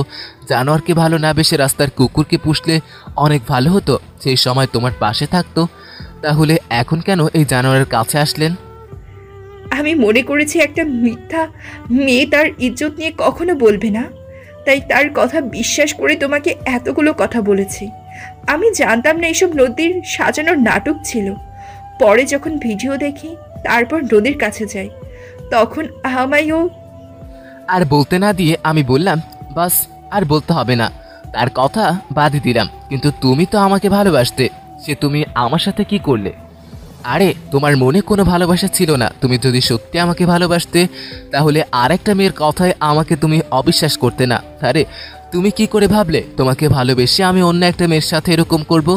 জানোয়ারকে ভালো না বেশি রাস্তার কুকুরকে পুষলে অনেক ভালো হতো, সেই সময় তোমার পাশে থাকতো। তাহলে এখন কেন এই জানোয়ারের কাছে আসলেন? আমি মনে করেছি একটা মিথ্যা মেয়ে তার ইজ্জত নিয়ে কখনো বলবে না, তাই তার কথা বিশ্বাস করে তোমাকে এতগুলো কথা বলেছি। আমি জানতাম না এসব নদীর সাজানোর নাটক ছিল। পরে যখন ভিডিও দেখি, তারপর নদীর কাছে যাই, তখন আমায়ও আর বলতে না দিয়ে আমি বললাম, বাস আর বলতে হবে না, তার কথা বাদই দিলাম। কিন্তু তুমি তো আমাকে ভালোবাসতে, সে তুমি আমার সাথে কি করলে? আরে তোমার মনে কোনো ভালোবাসা ছিল না। তুমি যদি সত্যি আমাকে ভালোবাসতে তাহলে আরেকটা মেয়ের কথায় আমাকে তুমি অবিশ্বাস করতে না। আরে তুমি কি করে ভাবলে তোমাকে ভালোবেসে আমি অন্য একটা মেয়ের সাথে এরকম করব?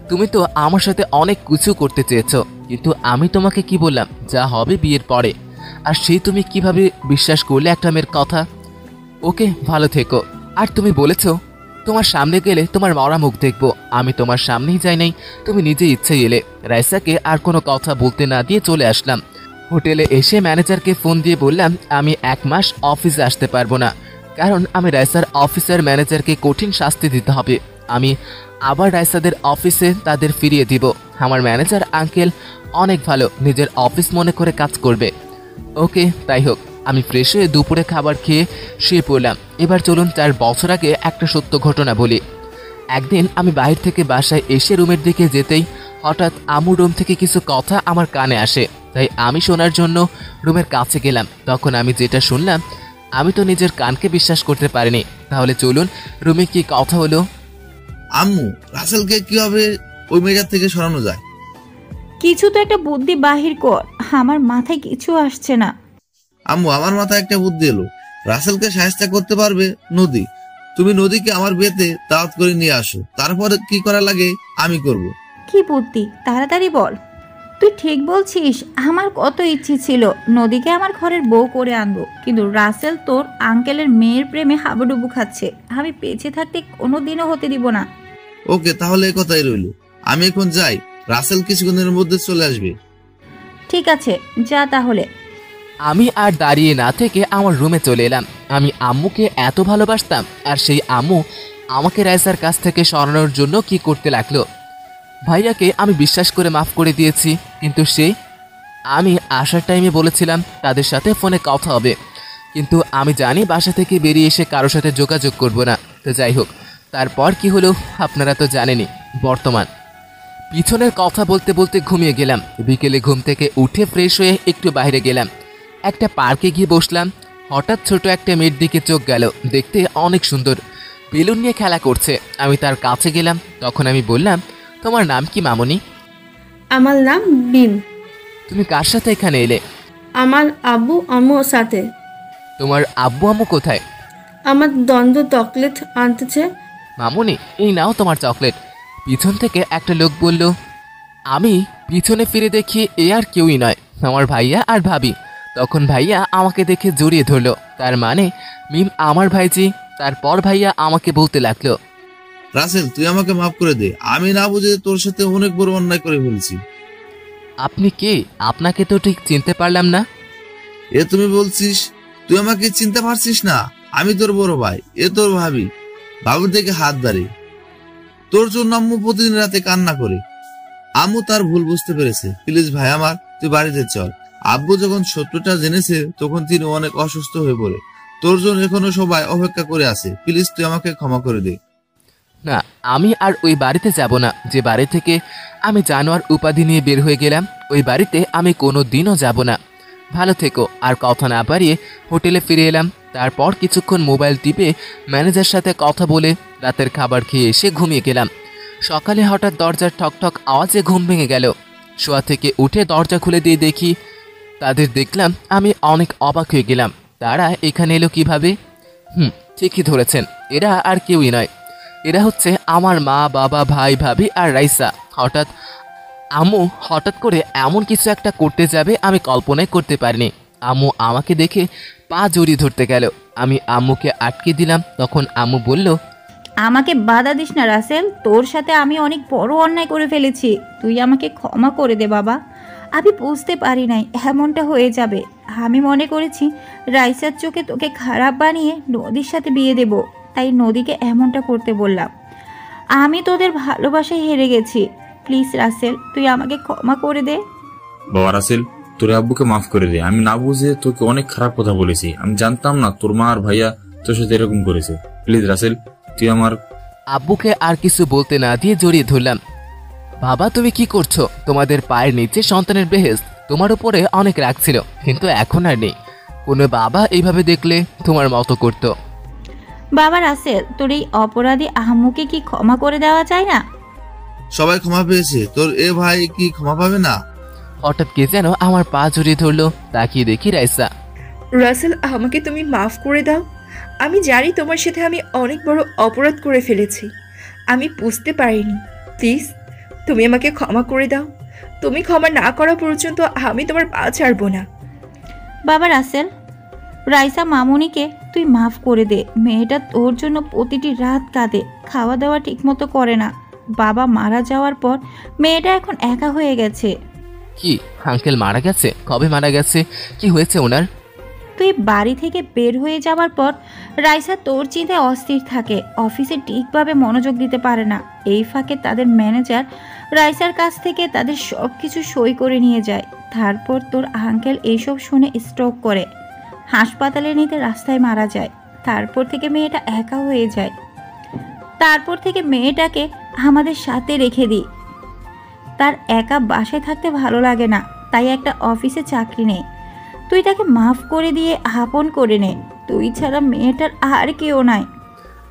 তুমি তো আমার সাথে অনেক কিছু করতে চেয়েছো, কিন্তু আমি তোমাকে কি বললাম, যা হবে বিয়ের পরে। আর সেই তুমি কিভাবে বিশ্বাস করলে একটা মেয়ের কথা? ওকে, ভালো থেকো। আর তুমি বলেছো তোমার সামনে গেলে তোমার মরা মুখ দেখবো। আমি তোমার সামনেই যাই নাই, তুমি নিজে ইচ্ছে এলে। রাইসাকে আর কোনো কথা বলতে না দিয়ে চলে আসলাম। হোটেলে এসে ম্যানেজারকে ফোন দিয়ে বললাম আমি 1 মাস অফিসে আসতে পারবো না, কারণ আমি রাইসার অফিসার ম্যানেজারকে কঠিন শাস্তি দিতে হবে। আমি আবার রাইসাদের অফিসে তাদের ফিরিয়ে দিব। আমার ম্যানেজার আঙ্কেল অনেক ভালো, নিজের অফিস মনে করে কাজ করবে। ওকে, তাই হোক। আমি ফ্রেশ হয়ে দুপুরে খাবার খেয়ে শুয়ে পড়লাম। এবার চলুন 4 বছর আগে একটা সত্য ঘটনা বলি। একদিন আমি বাইরে থেকে বাসায় এসে রুমের দিকে যেতেই হঠাৎ আম্মুর রুম থেকে কিছু কথা আমার কানে আসে, তাই আমি শোনার জন্য রুমের কাছে গেলাম। তখন আমি যেটা শুনলাম আমি তো নিজের কানকে বিশ্বাস করতে পারিনি। তাহলে চলুন রুমে কি কথা হলো। আম্মু, রাসেলকে কিভাবে ওই মেয়েটার থেকে সরানো যায়? কিছু তো একটা বুদ্ধি বাহির কর, আমার মাথায় কিছু আসছে না। আম্মু, আমার মাথায় একটা বুদ্ধি এলো। রাসেলকে সাহায্য করতে পারবে নদী। তুমি নদীকে আমার বিয়েতে দাওয়াত করে নিয়ে আসো, তারপরে কি করা লাগে আমি করব। কি বুদ্ধি, তাড়াতাড়ি বল। তুই ঠিক বলছিস, আমার কত ইচ্ছে ছিল নদীকে আমার ঘরের বউ করে আনবো, কিন্তু রাসেল তোর আঙ্কেলের মেয়ের প্রেমে হাবুডুবু খাচ্ছে। আমি বেঁচে থাকতে কোনোদিনও হতে দিব না। ওকে, তাহলে এই কথাই রইল। আমি এখন যাই, রাসেল কিছুক্ষণের মধ্যে চলে আসবে। ঠিক আছে, যা তাহলে। আমি আর দাঁড়িয়ে না থেকে আমার রুমে চলে এলাম। আমি আম্মুকে এত ভালোবাসতাম, আর সেই আম্মু আমাকে রাইসার কাছ থেকে সরানোর জন্য কি করতে লাগলো। ভাইয়াকে আমি বিশ্বাস করে মাফ করে দিয়েছি, কিন্তু আমি আসার টাইমে বলেছিলাম তাদের সাথে ফোনে কথা হবে, কিন্তু আমি জানি বাসা থেকে বেরিয়ে এসে কারোর সাথে যোগাযোগ করব না। তো যাই হোক, তারপর কি হলো আপনারা তো জানেনই। বর্তমান পিছনের কথা বলতে বলতে ঘুমিয়ে গেলাম। বিকেলে ঘুম থেকে উঠে ফ্রেশ হয়ে একটু বাইরে গেলাম, একটা পার্কে গিয়ে বসলাম। হঠাৎ ছোট একটা মেয়ের দিকে চোখ গেল, দেখতে অনেক সুন্দর, বেলুন নিয়ে খেলা করছে। আমি তার কাছে গেলাম, তখন আমি বললাম তোমার নাম কি মামনি? আমার নাম বিন। তুমি কার সাথে এখানে এলে? আমার আব্বু আম্মুর সাথে। তোমার আব্বু আম্মু কোথায়? আমার দ্বন্দ্ব চকলেট আনতেছে। মামনি, এই নাও তোমার চকলেট। পিছন থেকে একটা লোক বলল। আমি পিছনে ফিরে দেখি এ আর কেউই নয়, আমার ভাইয়া আর ভাবি। তখন ভাইয়া আমাকে দেখে জড়িয়ে ধরলো, তার মানে মিম আমার ভাইজি। তারপর ভাইয়া আমাকে বলতে লাগলো, রাসেল, তুই আমাকে মাফ করে দে। আমি না বুঝে তোর সাথে অনেক বড় অন্যায় করে ফেলছি। আপনি কে? আপনাকে তো ঠিক চিনতে পারলাম না। এ তুমি বলছিস? তুই আমাকে চিনতে পারছিস না? আমি তোর বড় ভাই, এ তোর ভাবি। বাবুর দিকে হাত দাঁড়িয়ে তোর জন্য আম্মু প্রতিদিন রাতে কান্না করে। আম্মু তার ভুল বুঝতে পেরেছে। প্লিজ ভাই আমার, তুই বাড়িতে চল। আব্বু যখন সত্যটা জেনেছে তখন তিনি অনেক অসুস্থ হয়ে পড়ে। তোর জন্য এখনো সবাই অপেক্ষা করে আছে। প্লিজ তুই আমাকে ক্ষমা করে দে। না, আমি আর ওই বাড়িতে যাব না। যে বাড়ি থেকে আমি জানোয়ার উপাধি নিয়ে বের হয়ে গেলাম, ওই বাড়িতে আমি কোনো দিনও যাব না। ভালো থেকো। আর কথা না বাড়িয়ে হোটেলে ফিরে এলাম। তারপর কিছুক্ষণ মোবাইল টিপে ম্যানেজার সাথে কথা বলে রাতের খাবার খেয়ে এসে ঘুমিয়ে গেলাম। সকালে হঠাৎ দরজার ঠকঠক আওয়াজে ঘুম ভেঙে গেল। শোয়া থেকে উঠে দরজা খুলে দিয়ে দেখি তাদের দেখলাম। আমি অনেক অবাক হয়ে গেলাম, তারা এখানে এলো কিভাবে? ঠিকই ধরেছেন, এরা আর কেউই নয়, এরা হচ্ছে আমার মা, বাবা, ভাই, ভাবি আর রাইসা। আম্মু হঠাৎ করে এমন কিছু একটা করতে যাবে আমি কল্পনাই করতে পারিনি। আম্মু আমাকে দেখে পা জড়িয়ে ধরতে গেল, আমি আম্মুকে আটকে দিলাম। তখন আম্মু বলল, আমাকে বাধা দিস না রাসেল, তোর সাথে আমি অনেক বড় অন্যায় করে ফেলেছি, তুই আমাকে ক্ষমা করে দে বাবা। আমি বুঝতে পারি নাই এমনটা হয়ে যাবে। আমি মনে করেছি রাইসার চোখে তোকে খারাপ বানিয়ে নদীর সাথে বিয়ে দেব, তাই নদীকে এমনটা করতে বললাম। আমি তোদের ভালোবাসায় হেরে গেছি। প্লিজ রাসেল, তুই আমাকে ক্ষমা করে দে। বাবা রাসেল, তোর আব্বুকে মাফ করে দে। আমি না বুঝে তোকে অনেক খারাপ কথা বলেছি। আমি জানতাম না তোর মা আর ভাইয়া তোর সাথে এরকম করেছে। প্লিজ রাসেল, তুই আমার। আব্বুকে আর কিছু বলতে না দিয়ে জড়িয়ে ধরলাম। বাবা তুমি কি করছো? তোমাদের পায়ের নিচে সন্তানের বেহেশত, তোমার উপরে অনেক রাগ ছিল, কিন্তু এখন আর নেই। কোনো বাবা এইভাবে দেখলে তোমার মতো করতো। বাবা রাসেল, তোর এই অপরাধী আহমুকে কি ক্ষমা করে দেওয়া যায় না? সবাই ক্ষমা পেয়েছে, তোর এ ভাই কি ক্ষমা পাবে না? হঠাৎ কে যেন আমার পা জড়িয়ে ধরলো। তাকিয়ে দেখি রাইসা। রাসেল, আমাকে তুমি মাফ করে দাও। আমি জানি তোমার সাথে আমি অনেক বড় অপরাধ করে ফেলেছি, আমি বুঝতে পারিনি। প্লিজ তুমি আমাকে ক্ষমা করে দাও। তুমি ক্ষমা না করা পর্যন্ত আমি তোমার পা ছাড়বো না। বাবা রাসেল, রাইসা মামুনিকে তুই মাফ করে দে। মেয়েটা তোর জন্য প্রতিটি রাত কাঁদে, খাওয়া দাওয়া ঠিকমতো করে না। বাবা মারা যাওয়ার পর মেয়েটা এখন একা হয়ে গেছে। কি আঙ্কেল মারা গেছে? কবে মারা গেছে? কি হয়েছে ওনার? তুই বাড়ি থেকে বের হয়ে যাওয়ার পর রাইসা তোর চিন্তায় অস্থির থাকে, অফিসে ঠিকভাবে মনোযোগ দিতে পারে না। এই ফাঁকে তাদের ম্যানেজার রাইসার কাছ থেকে তাদের সব কিছু সই করে নিয়ে যায়। তারপর তোর আঙ্কেল এইসব শুনে স্ট্রোক করে হাসপাতালে নিতে রাস্তায় মারা যায়। তারপর থেকে মেয়েটা একা হয়ে যায়। তারপর থেকে মেয়েটাকে আমাদের সাথে রেখে দিই। তার একা বাসায় থাকতে ভালো লাগে না, তাই একটা অফিসে চাকরি নেই। তুই তাকে মাফ করে দিয়ে আপন করে নে। তুই ছাড়া মেয়েটার আর কেউ নাই।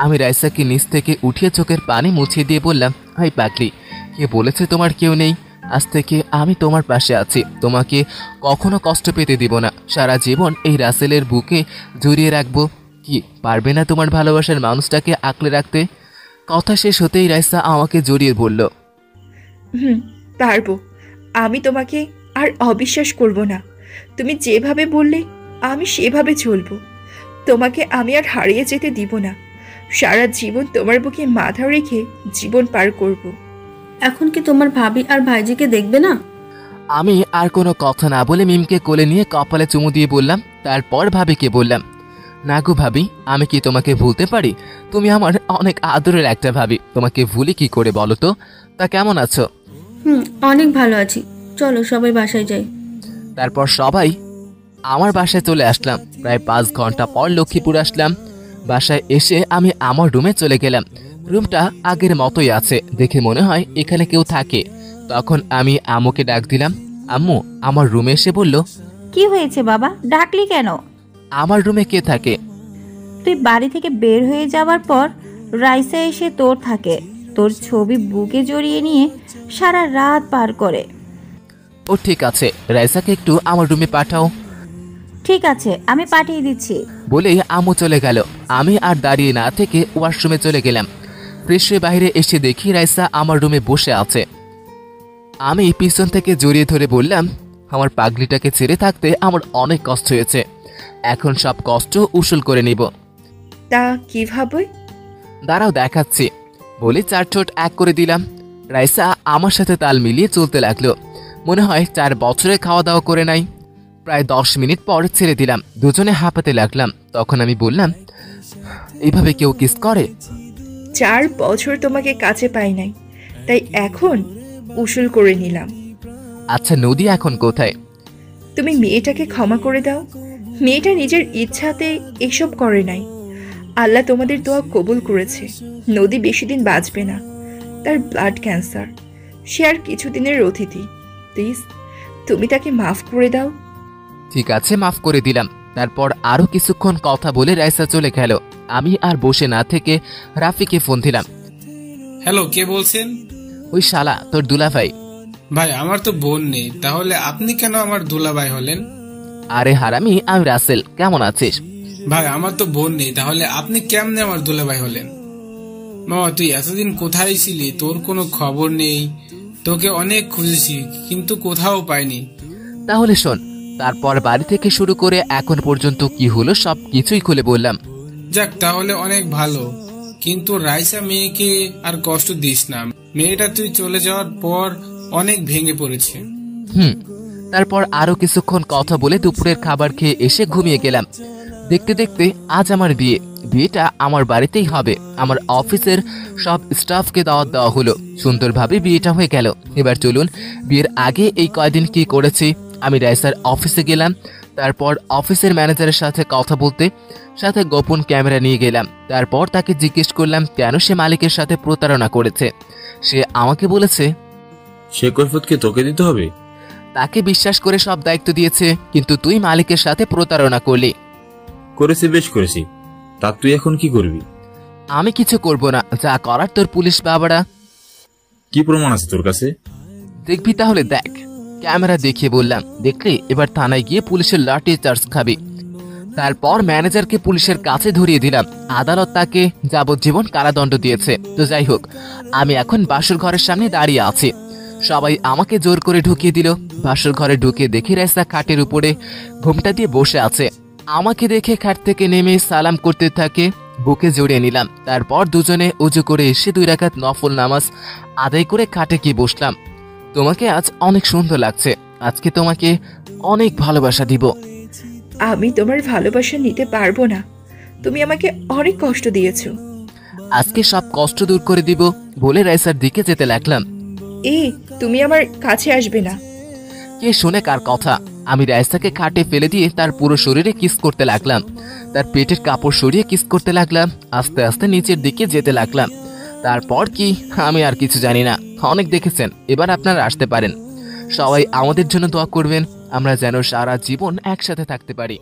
আমি রাইসাকে নিচ থেকে উঠিয়ে চোখের পানি মুছিয়ে দিয়ে বললাম, হাই পাগলি, কে বলেছে তোমার কেউ নেই? আজ থেকে আমি তোমার পাশে আছি, তোমাকে কখনো কষ্ট পেতে দিব না। সারা জীবন এই রাসেলের বুকে জড়িয়ে রাখবো। কি পারবে না তোমার ভালোবাসার মানুষটাকে আঁকড়ে রাখতে? কথা শেষ হতেই রাইসা আমাকে জড়িয়ে বলল, পারবো। আমি তোমাকে আর অবিশ্বাস করব না। তুমি যেভাবে বললে আমি সেভাবে চলবো। তোমাকে আমি আর হারিয়ে যেতে দিব না। সারা জীবন তোমার বুকে মাথা রেখে জীবন পার করব। এখন কি তোমার ভাবি আর ভাইজিকে দেখবে না? আমি আর কোনো কথা না বলে মিমকে কোলে নিয়ে কপালে চুমু দিয়ে বললাম। তারপর ভাবিকে বললাম, না গো ভাবি, আমি কি তোমাকে ভুলতে পারি? তুমি আমার অনেক আদরের একটা ভাবি, তোমাকে ভুলি কি করে বলো তো? তা কেমন আছো? অনেক ভালো আছি, চলো সবাই বাসায় যাই। তারপর সবাই আমার বাসায় চলে আসলাম। প্রায় 5 ঘন্টা পর লক্ষ্মীপুর আসলাম। বাসায় এসে আমি আমার রুমে চলে গেলাম। রুমটা আগের মতোই আছে, দেখে মনে হয় এখানে কেউ থাকে। তখন আমি আম্মুকে ডাক দিলাম। আম্মু আমার রুমে এসে বলল, কি হয়েছে বাবা, ডাকলি কেন? আমার রুমে কে থাকে? তুই বাড়ি থেকে বের হয়ে যাওয়ার পর রাইসা এসে তোর থাকে, তোর ছবি বুকে জড়িয়ে নিয়ে সারা রাত পার করে। ও ঠিক আছে, রাইসাকে একটু আমার রুমে পাঠাও। ঠিক আছে, আমি পাঠিয়ে দিচ্ছি বলেই আম্মু চলে গেল। আমি আর দাঁড়িয়ে না থেকে ওয়াশরুমে চলে গেলাম। ফ্রেশ হয়ে বাইরে এসে দেখি রাইসা আমার রুমে বসে আছে। আমি পিছন থেকে জড়িয়ে ধরে বললাম, আমার পাগলিটাকে ছেড়ে থাকতে আমার অনেক কষ্ট হয়েছে, এখন সব কষ্ট উসুল করে নিব। তা কিভাবে? দাঁড়াও দেখাচ্ছি বলে 4 ঠোঁট এক করে দিলাম। রাইসা আমার সাথে তাল মিলিয়ে চলতে লাগলো। মনে হয় 4 বছরে খাওয়া দাওয়া করে নাই। প্রায় 10 মিনিট পর ছেড়ে দিলাম। দুজনে হাঁপাতে লাগলাম। তখন আমি বললাম, এইভাবে কেউ কিস করে? 4 বছর তোমাকে কাছে পাই নাই, তাই এখন উসুল করে নিলাম। আচ্ছা নদী এখন কোথায়? তুমি মেয়েটাকে ক্ষমা করে দাও। মেয়েটা নিজের ইচ্ছাতে এসব করে নাই। আল্লাহ তোমাদের দোয়া কবুল করেছে। নদী বেশি দিন বাঁচবে না, তার ব্লাড ক্যান্সার। সে আর কিছুদিনের অতিথি। প্লিজ তুমি তাকে মাফ করে দাও। ঠিক আছে, মাফ করে দিলাম। তারপর আরো কিছুক্ষণ কথা বলে রাইসা চলে গেল। আমি আর বসে না থেকে রাফিকে ফোন দিলাম। হ্যালো, কে বলছেন? ওই শালা তোর দুলাভাই। ভাই আমার তো বোন নেই, তাহলে আপনি কেন আমার দুলাভাই হলেন? আরে হারামি, আমি রাসেল, কেমন আছিস? ভাই আমার তো বোন নেই, তাহলে আপনি কেমনে আমার দুলাভাই হলেন? মামা তুই এতদিন কোথায় ছিলি? তোর কোনো খবর নেই। তোকে অনেক খুঁজেছি কিন্তু কোথাও পাইনি। তাহলে শোন, তারপর বাড়ি থেকে শুরু করে এখন পর্যন্ত কি হলো সব কিছুই খুলে বললাম। যাক, তাহলে অনেক ভালো। কিন্তু রাইসা মেয়েকে আর কষ্ট দিস না। মেয়েটা তুই চলে যাওয়ার পর অনেক ভেঙে পড়েছে। তারপর আরো কিছুক্ষণ কথা বলে দুপুরের খাবার খেয়ে এসে ঘুমিয়ে গেলাম। দেখতে দেখতে আজ আমার বিয়েটা আমার বাড়িতেই হবে। আমার অফিসের সব স্টাফকে দাওয়াত দেওয়া হলো। সুন্দরভাবে বিয়েটা হয়ে গেল। এবার চলুন বিয়ের আগে এই কয়দিন কি করেছি আমি রাইসার অফিসে গেলাম। তারপর অফিসের ম্যানেজারের সাথে কথা বলতে সাথে গোপন ক্যামেরা নিয়ে গেলাম। তারপর তাকে জিজ্ঞেস করলাম কেন সে মালিকের সাথে প্রতারণা করেছে। সে আমাকে বলেছে সে কৈফিয়ত কি তোকে দিতে হবে? তাকে বিশ্বাস করে সব দায়িত্ব দিয়েছে, কিন্তু তুই মালিকের সাথে প্রতারণা করলি। করেছি, বেশ করেছি। তা তুই এখন কি করবি? আমি কিছু করব না, যা করার তোর পুলিশ বাবারা। কি প্রমাণ আছে তোর কাছে? দেখবি তাহলে দেখ। ক্যামেরা দেখিয়ে বললাম, দেখলে এবার থানায় গিয়ে পুলিশের লাঠি চার্জ খাবি। তারপর ম্যানেজারকে পুলিশের কাছে ধরিয়ে দিলাম। আদালত তাকে যাবজ্জীবন কারাদণ্ড দিয়েছে। তো যাই হোক, আমি এখন বাসর ঘরের সামনে দাঁড়িয়ে আছি। সবাই আমাকে জোর করে ঢুকিয়ে দিল। বাসর ঘরে ঢুকে দেখি রাইসা খাটের উপরে ঘুমটা দিয়ে বসে আছে। আমাকে দেখে খাট থেকে নেমে সালাম করতে থাকে। বুকে জড়িয়ে নিলাম। তারপর দুজনে উজু করে এসে 2 রাকাত নফল নামাজ আদায় করে খাটে গিয়ে বসলাম। তোমাকে আজ অনেক সুন্দর লাগছে। আজকে তোমাকে অনেক ভালোবাসা দিব। আমি তোমার ভালোবাসা নিতে পারবো না, তুমি আমাকে অনেক কষ্ট দিয়েছো। আজকে সব কষ্ট দূর করে দিব বলে রাইসার দিকে যেতে লাগলাম। তুমি আমার কাছে আসবে না। কে শুনে কার কথা? আমি রাইসাকে খাটে ফেলে দিয়ে তার পুরো শরীরে কিস করতে লাগলাম। তার পেটের কাপড় সরিয়ে কিস করতে লাগলাম। আস্তে আস্তে নিচের দিকে যেতে লাগলাম। তারপর কি আমি আর কিছু জানি না। অনেক দেখেছেন, এবার আপনারা আসতে পারেন। সবাই আমাদের জন্য দোয়া করবেন, আমরা যেন সারা জীবন একসাথে থাকতে পারি।